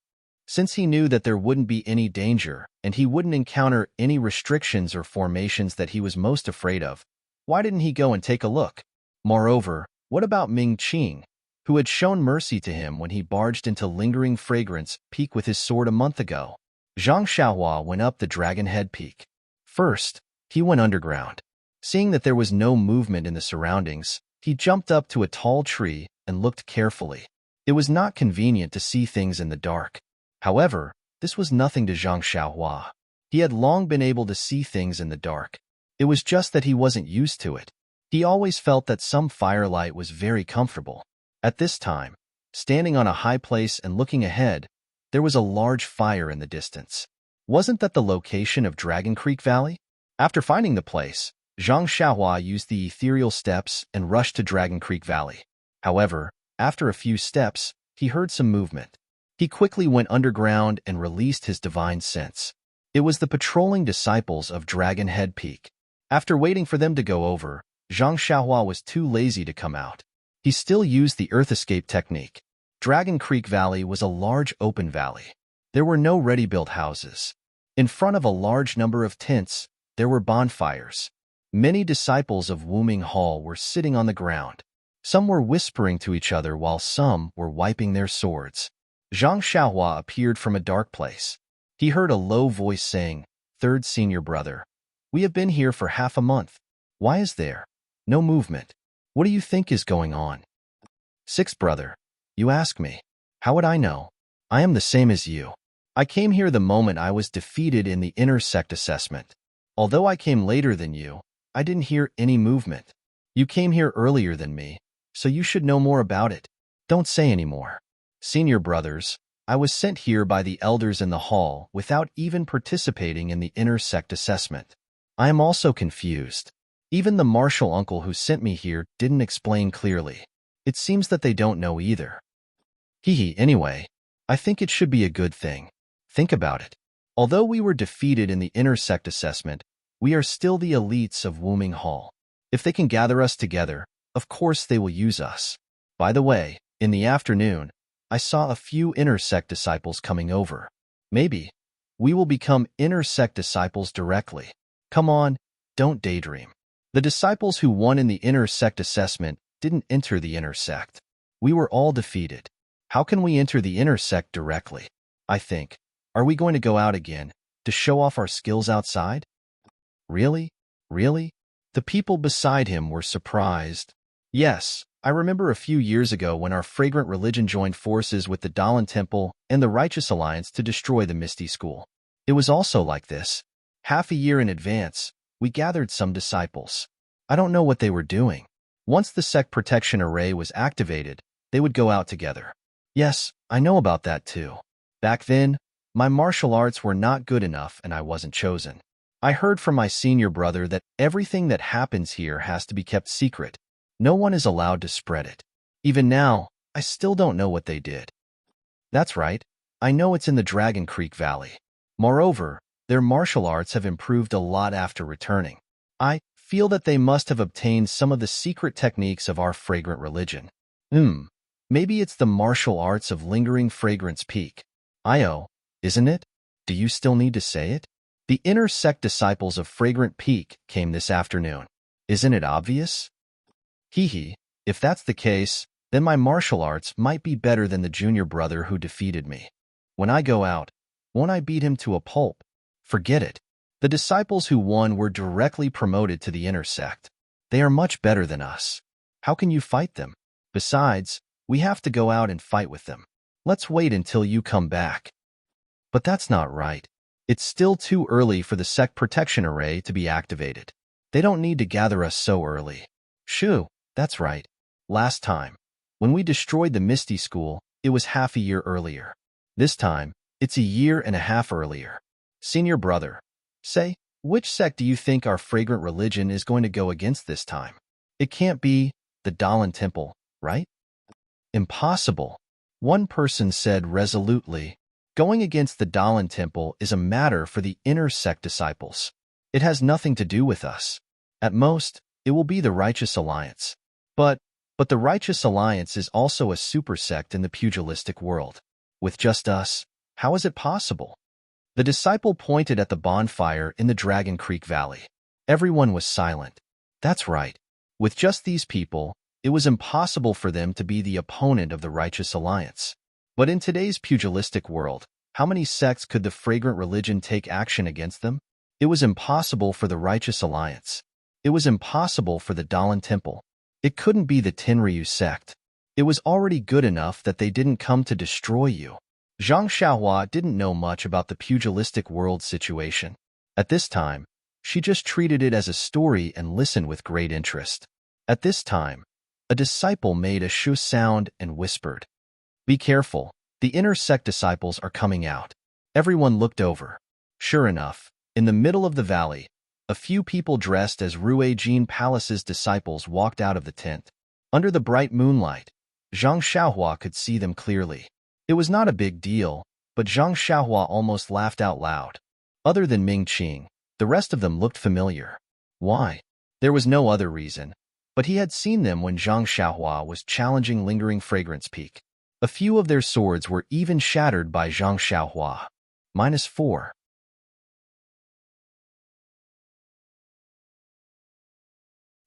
Since he knew that there wouldn't be any danger and he wouldn't encounter any restrictions or formations that he was most afraid of, why didn't he go and take a look? Moreover, what about Ming Qing, who had shown mercy to him when he barged into Lingering Fragrance Peak with his sword a month ago? Zhang Xiaohua went up the Dragon Head Peak. First, he went underground. Seeing that there was no movement in the surroundings, he jumped up to a tall tree and looked carefully. It was not convenient to see things in the dark. However, this was nothing to Zhang Xiaohua. He had long been able to see things in the dark. It was just that he wasn't used to it. He always felt that some firelight was very comfortable. At this time, standing on a high place and looking ahead, there was a large fire in the distance. Wasn't that the location of Dragon Creek Valley? After finding the place, Zhang Xiaohua used the ethereal steps and rushed to Dragon Creek Valley. However, after a few steps, he heard some movement. He quickly went underground and released his divine sense. It was the patrolling disciples of Dragon Head Peak. After waiting for them to go over, Zhang Xiaohua was too lazy to come out. He still used the Earth Escape technique. Dragon Creek Valley was a large open valley. There were no ready-built houses. In front of a large number of tents, there were bonfires. Many disciples of Wuming Hall were sitting on the ground. Some were whispering to each other while some were wiping their swords. Zhang Xiaohua appeared from a dark place. He heard a low voice saying, "Third senior brother, we have been here for half a month. Why is there no movement? What do you think is going on?" "Sixth brother, you ask me. How would I know? I am the same as you. I came here the moment I was defeated in the inner sect assessment. Although I came later than you, I didn't hear any movement. You came here earlier than me, so you should know more about it. Don't say any more. Senior brothers, I was sent here by the elders in the hall without even participating in the inner sect assessment. I am also confused. Even the martial uncle who sent me here didn't explain clearly. It seems that they don't know either. Anyway, I think it should be a good thing. Think about it. Although we were defeated in the inner sect assessment, we are still the elites of Wuming Hall. If they can gather us together, of course they will use us. By the way, in the afternoon, I saw a few inner sect disciples coming over. Maybe we will become inner sect disciples directly. Come on, don't daydream. The disciples who won in the inner sect assessment didn't enter the inner sect. We were all defeated. How can we enter the inner sect directly? I think. Are we going to go out again to show off our skills outside? Really? Really? The people beside him were surprised. Yes, I remember a few years ago when our fragrant religion joined forces with the Dalan Temple and the Righteous Alliance to destroy the Misty School. It was also like this. Half a year in advance, we gathered some disciples. I don't know what they were doing. Once the sect protection array was activated, they would go out together. Yes, I know about that too. Back then, my martial arts were not good enough and I wasn't chosen. I heard from my senior brother that everything that happens here has to be kept secret. No one is allowed to spread it. Even now, I still don't know what they did. That's right. I know it's in the Dragon Creek Valley. Moreover, their martial arts have improved a lot after returning. I feel that they must have obtained some of the secret techniques of our fragrant religion. Maybe it's the martial arts of Lingering Fragrance Peak. Isn't it? Do you still need to say it? The inner sect disciples of Fragrant Peak came this afternoon. Isn't it obvious? If that's the case, then my martial arts might be better than the junior brother who defeated me. When I go out, won't I beat him to a pulp? Forget it. The disciples who won were directly promoted to the inner sect. They are much better than us. How can you fight them? Besides, we have to go out and fight with them. Let's wait until you come back. But that's not right. It's still too early for the sect protection array to be activated. They don't need to gather us so early. Shoo, that's right. Last time, when we destroyed the Misty School, it was half a year earlier. This time, it's a year and a half earlier. Senior brother, say, which sect do you think our fragrant religion is going to go against this time? It can't be the Dalan Temple, right? Impossible. One person said resolutely, going against the Dalan Temple is a matter for the inner sect disciples. It has nothing to do with us. At most, it will be the Righteous Alliance. But the Righteous Alliance is also a super sect in the pugilistic world. With just us, how is it possible? The disciple pointed at the bonfire in the Dragon Creek Valley. Everyone was silent. That's right. With just these people, it was impossible for them to be the opponent of the Righteous Alliance. But in today's pugilistic world, how many sects could the fragrant religion take action against them? It was impossible for the Righteous Alliance. It was impossible for the Dalan Temple. It couldn't be the Tenryu sect. It was already good enough that they didn't come to destroy you. Zhang Xiaohua didn't know much about the pugilistic world situation. At this time, she just treated it as a story and listened with great interest. At this time, a disciple made a shoo sound and whispered, "Be careful, the inner sect disciples are coming out." Everyone looked over. Sure enough, in the middle of the valley, a few people dressed as Ruijin Palace's disciples walked out of the tent. Under the bright moonlight, Zhang Xiaohua could see them clearly. It was not a big deal, but Zhang Xiaohua almost laughed out loud. Other than Ming Qing, the rest of them looked familiar. Why? There was no other reason, but he had seen them when Zhang Xiaohua was challenging Lingering Fragrance Peak. A few of their swords were even shattered by Zhang Xiaohua. -4.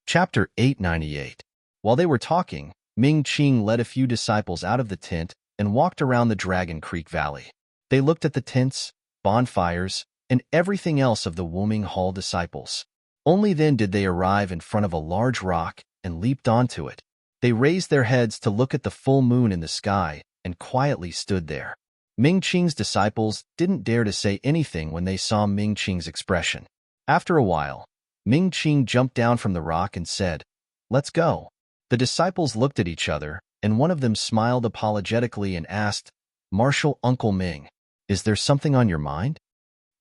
Chapter 898. While they were talking, Ming Qing led a few disciples out of the tent and walked around the Dragon Creek Valley. They looked at the tents, bonfires, and everything else of the Wuming Hall disciples. Only then did they arrive in front of a large rock and leaped onto it. They raised their heads to look at the full moon in the sky and quietly stood there. Ming Qing's disciples didn't dare to say anything when they saw Ming Qing's expression. After a while, Ming Qing jumped down from the rock and said, "Let's go." The disciples looked at each other, and one of them smiled apologetically and asked, "Martial Uncle Ming, is there something on your mind?"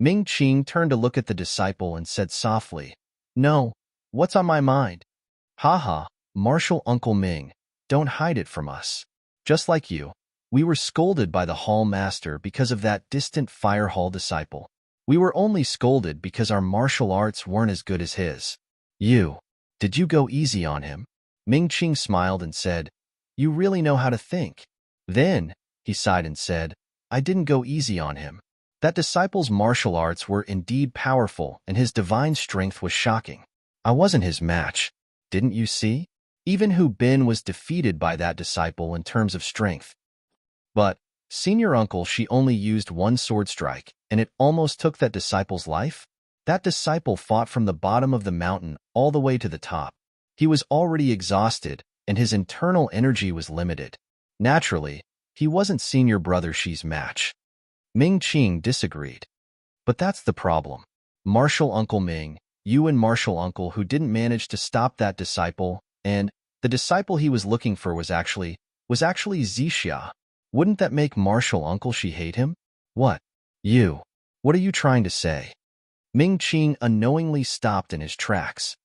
Ming Qing turned to look at the disciple and said softly, "No, what's on my mind?" "Haha, Martial Uncle Ming, don't hide it from us. Just like you, we were scolded by the hall master because of that distant fire hall disciple. We were only scolded because our martial arts weren't as good as his. Did you go easy on him?" Ming Qing smiled and said, "You really know how to think." Then, he sighed and said, "I didn't go easy on him. That disciple's martial arts were indeed powerful and his divine strength was shocking. I wasn't his match. Didn't you see? Even Hu Bin was defeated by that disciple in terms of strength. But, senior uncle, she only used one sword strike, and it almost took that disciple's life? That disciple fought from the bottom of the mountain all the way to the top. He was already exhausted, and his internal energy was limited. Naturally, he wasn't senior brother Shi's match." Ming Qing disagreed. "But that's the problem. Martial Uncle Ming, you and Martial Uncle who didn't manage to stop that disciple, and the disciple he was looking for was actually Zixia. Wouldn't that make Martial Uncle Shi hate him?" What are you trying to say?" Ming Qing unknowingly stopped in his tracks.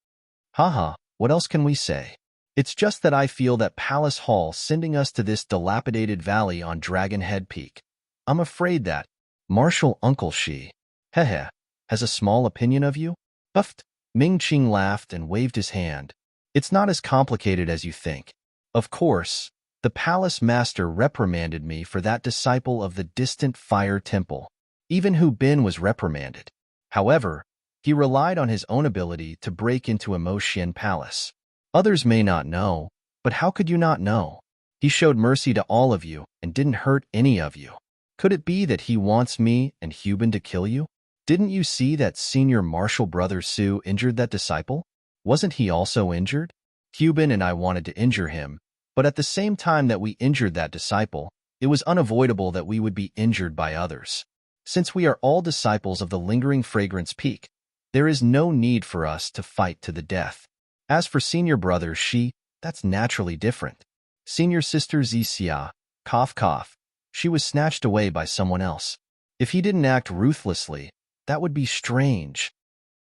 "Haha, what else can we say? It's just that I feel that Palace Hall sending us to this dilapidated valley on Dragon Head Peak. I'm afraid that Martial Uncle Shi, has a small opinion of you." Puffed. Ming Qing laughed and waved his hand. "It's not as complicated as you think. Of course, the palace master reprimanded me for that disciple of the distant fire temple. Even Hu Bin was reprimanded. However, he relied on his own ability to break into Emotian Palace. Others may not know, but how could you not know? He showed mercy to all of you and didn't hurt any of you. Could it be that he wants me and Hu Bin to kill you? Didn't you see that senior martial brother Su injured that disciple? Wasn't he also injured? Hu Bin and I wanted to injure him, but at the same time that we injured that disciple, it was unavoidable that we would be injured by others. Since we are all disciples of the Lingering Fragrance Peak, there is no need for us to fight to the death. As for senior brother Shi, that's naturally different. Senior sister Zixia, cough, she was snatched away by someone else. If he didn't act ruthlessly, that would be strange.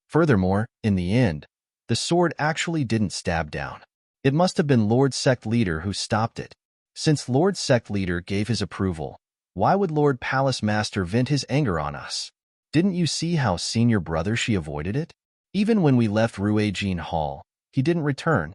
Furthermore, in the end, the sword actually didn't stab down. It must have been Lord Sect Leader who stopped it. Since Lord Sect Leader gave his approval, why would Lord Palace Master vent his anger on us? Didn't you see how senior brother Shi avoided it? Even when we left Ruijin Hall, he didn't return.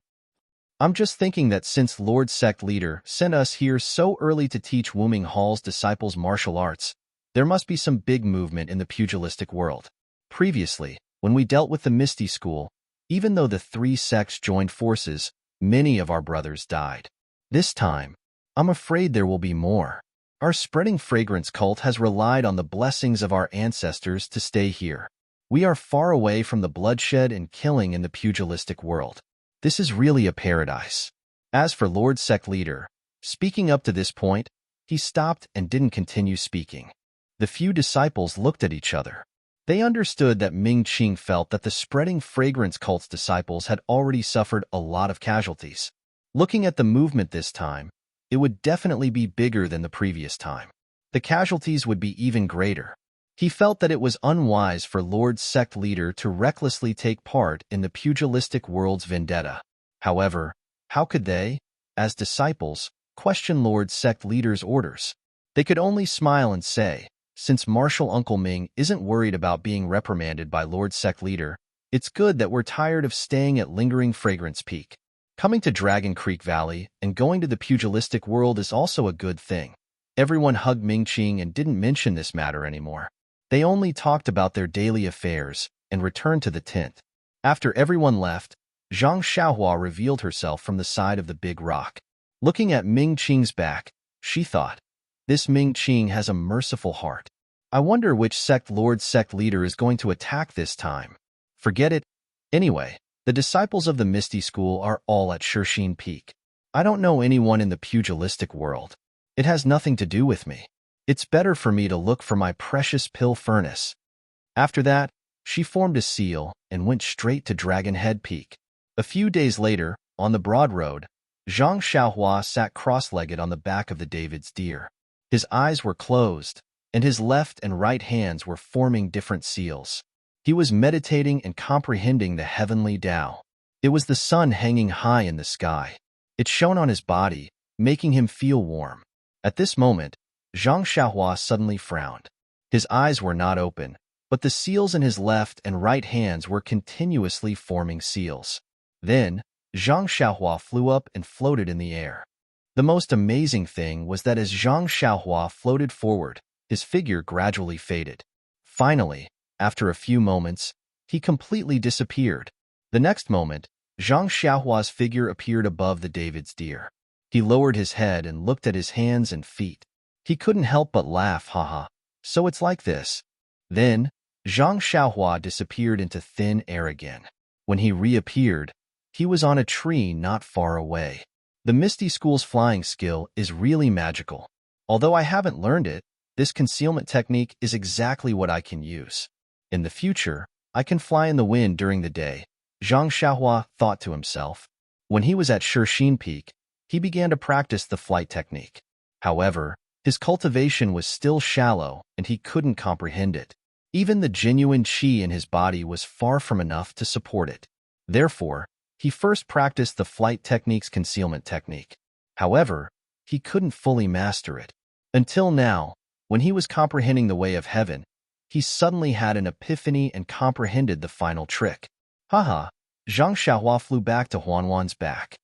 I'm just thinking that since Lord Sect Leader sent us here so early to teach Wuming Hall's disciples martial arts, there must be some big movement in the pugilistic world. Previously, when we dealt with the Misty School, even though the three sects joined forces, many of our brothers died. This time, I'm afraid there will be more. Our spreading fragrance cult has relied on the blessings of our ancestors to stay here. We are far away from the bloodshed and killing in the pugilistic world. This is really a paradise. As for Lord Sect Leader, speaking up to this point, he stopped and didn't continue speaking. The few disciples looked at each other. They understood that Ming Qing felt that the spreading fragrance cult's disciples had already suffered a lot of casualties. Looking at the movement this time, it would definitely be bigger than the previous time. The casualties would be even greater. He felt that it was unwise for Lord Sect Leader to recklessly take part in the pugilistic world's vendetta. However, how could they, as disciples, question Lord Sect Leader's orders? They could only smile and say, since Marshal Uncle Ming isn't worried about being reprimanded by Lord Sect Leader, it's good that we're tired of staying at Lingering Fragrance Peak. Coming to Dragon Creek Valley and going to the pugilistic world is also a good thing. Everyone hugged Ming-Ching and didn't mention this matter anymore. They only talked about their daily affairs and returned to the tent. After everyone left, Zhang Xiaohua revealed herself from the side of the big rock. Looking at Ming-Ching's back, she thought, this Ming-Ching has a merciful heart. I wonder which sect leader is going to attack this time. Forget it. Anyway, the disciples of the Misty School are all at Serene Peak. I don't know anyone in the pugilistic world. It has nothing to do with me. It's better for me to look for my precious pill furnace. After that, she formed a seal and went straight to Dragon Head Peak. A few days later, on the broad road, Zhang Xiaohua sat cross-legged on the back of the David's deer. His eyes were closed, and his left and right hands were forming different seals. He was meditating and comprehending the heavenly Tao. It was the sun hanging high in the sky. It shone on his body, making him feel warm. At this moment, Zhang Xiaohua suddenly frowned. His eyes were not open, but the seals in his left and right hands were continuously forming seals. Then, Zhang Xiaohua flew up and floated in the air. The most amazing thing was that as Zhang Xiaohua floated forward, his figure gradually faded. Finally, after a few moments, he completely disappeared. The next moment, Zhang Xiaohua's figure appeared above the David's deer. He lowered his head and looked at his hands and feet. He couldn't help but laugh, haha. So it's like this. Then, Zhang Xiaohua disappeared into thin air again. When he reappeared, he was on a tree not far away. The Misty School's flying skill is really magical. Although I haven't learned it, this concealment technique is exactly what I can use. In the future, I can fly in the wind during the day, Zhang Xiaohua thought to himself. When he was at Serene Peak, he began to practice the flight technique. However, his cultivation was still shallow and he couldn't comprehend it. Even the genuine qi in his body was far from enough to support it. Therefore, he first practiced the flight technique's concealment technique. However, he couldn't fully master it. Until now, when he was comprehending the way of heaven, he suddenly had an epiphany and comprehended the final trick. Haha, Zhang Xiaohua flew back to Huanhuan's back.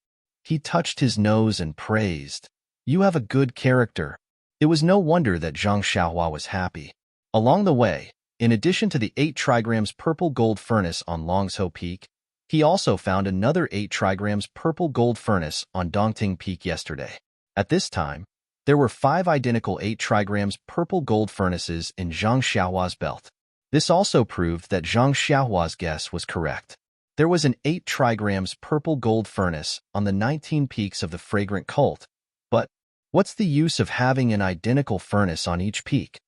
He touched his nose and praised, "You have a good character." It was no wonder that Zhang Xiaohua was happy. Along the way, in addition to the 8 trigrams purple gold furnace on Longsho Peak, he also found another 8 trigrams purple gold furnace on Dongting Peak yesterday. At this time, there were 5 identical 8 trigrams purple gold furnaces in Zhang Xiaohua's belt. This also proved that Zhang Xiaohua's guess was correct. There was an 8 trigrams purple gold furnace on the 19 peaks of the fragrant cult, but what's the use of having an identical furnace on each peak?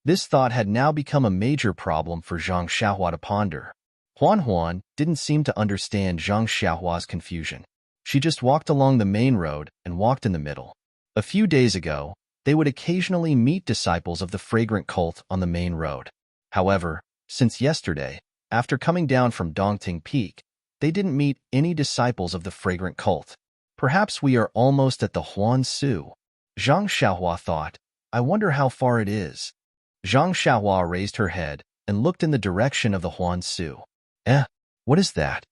This thought had now become a major problem for Zhang Xiaohua to ponder. Huan didn't seem to understand Zhang Xiaohua's confusion. She just walked along the main road and walked in the middle. A few days ago, they would occasionally meet disciples of the fragrant cult on the main road. However, since yesterday, after coming down from Dongting Peak, they didn't meet any disciples of the fragrant cult. Perhaps we are almost at the Huan Su. Zhang Xiaohua thought, I wonder how far it is. Zhang Xiaohua raised her head and looked in the direction of the Huan Su. What is that?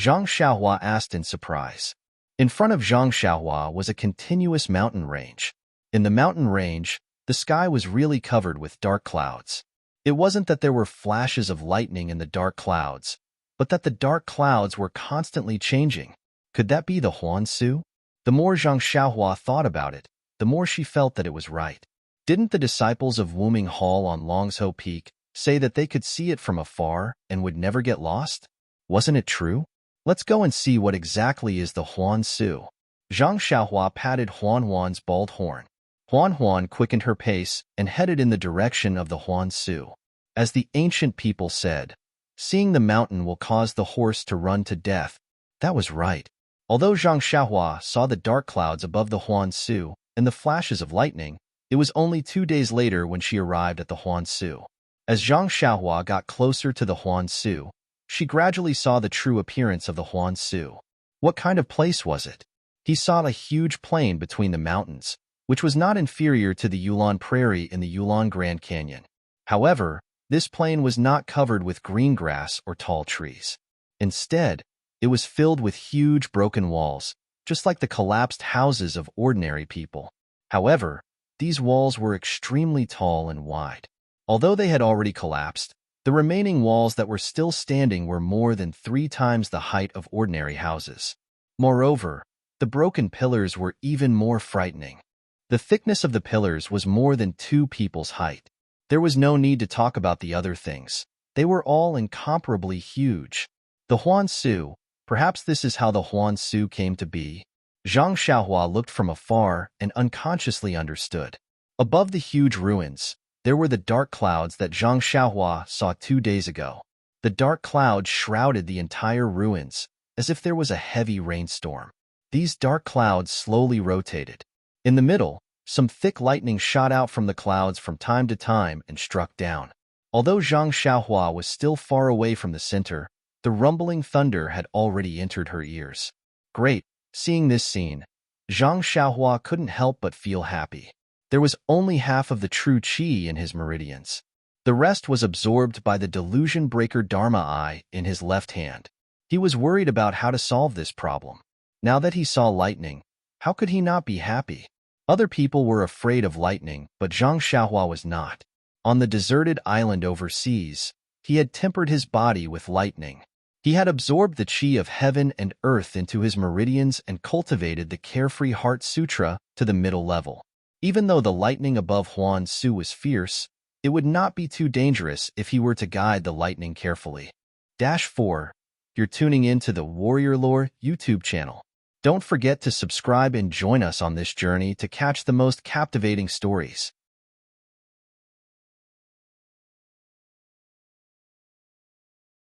Zhang Xiaohua asked in surprise. In front of Zhang Xiaohua was a continuous mountain range. In the mountain range, the sky was really covered with dark clouds. It wasn't that there were flashes of lightning in the dark clouds, but that the dark clouds were constantly changing. Could that be the Huan Su? The more Zhang Xiaohua thought about it, the more she felt that it was right. Didn't the disciples of Wuming Hall on Longsho Peak say that they could see it from afar and would never get lost? Wasn't it true? Let's go and see what exactly is the Huan Su. Zhang Xiaohua patted Huan's bald horn. Huan quickened her pace and headed in the direction of the Huan Su. As the ancient people said, seeing the mountain will cause the horse to run to death. That was right. Although Zhang Xiaohua saw the dark clouds above the Huan Su and the flashes of lightning, it was only 2 days later when she arrived at the Huan Su. As Zhang Xiaohua got closer to the Huan Su, she gradually saw the true appearance of the Huan Su. What kind of place was it? He saw a huge plain between the mountains, which was not inferior to the Yulon Prairie in the Yulon Grand Canyon. However, this plain was not covered with green grass or tall trees. Instead, it was filled with huge broken walls, just like the collapsed houses of ordinary people. However, these walls were extremely tall and wide. Although they had already collapsed, the remaining walls that were still standing were more than 3 times the height of ordinary houses. Moreover, the broken pillars were even more frightening. The thickness of the pillars was more than 2 people's height. There was no need to talk about the other things. They were all incomparably huge. The Huan Su, perhaps this is how the Huan Su came to be. Zhang Xiaohua looked from afar and unconsciously understood. Above the huge ruins, there were the dark clouds that Zhang Xiaohua saw 2 days ago. The dark clouds shrouded the entire ruins, as if there was a heavy rainstorm. These dark clouds slowly rotated. In the middle, some thick lightning shot out from the clouds from time to time and struck down. Although Zhang Xiaohua was still far away from the center, the rumbling thunder had already entered her ears. Great! Seeing this scene, Zhang Xiaohua couldn't help but feel happy. There was only half of the true qi in his meridians. The rest was absorbed by the delusion breaker Dharma Eye in his left hand. He was worried about how to solve this problem. Now that he saw lightning, how could he not be happy? Other people were afraid of lightning, but Zhang Xiaohua was not. On the deserted island overseas, he had tempered his body with lightning. He had absorbed the qi of heaven and earth into his meridians and cultivated the Carefree Heart Sutra to the middle level. Even though the lightning above Huan Su was fierce, it would not be too dangerous if he were to guide the lightning carefully. 4. You're tuning in to the Warrior Lore YouTube channel. Don't forget to subscribe and join us on this journey to catch the most captivating stories.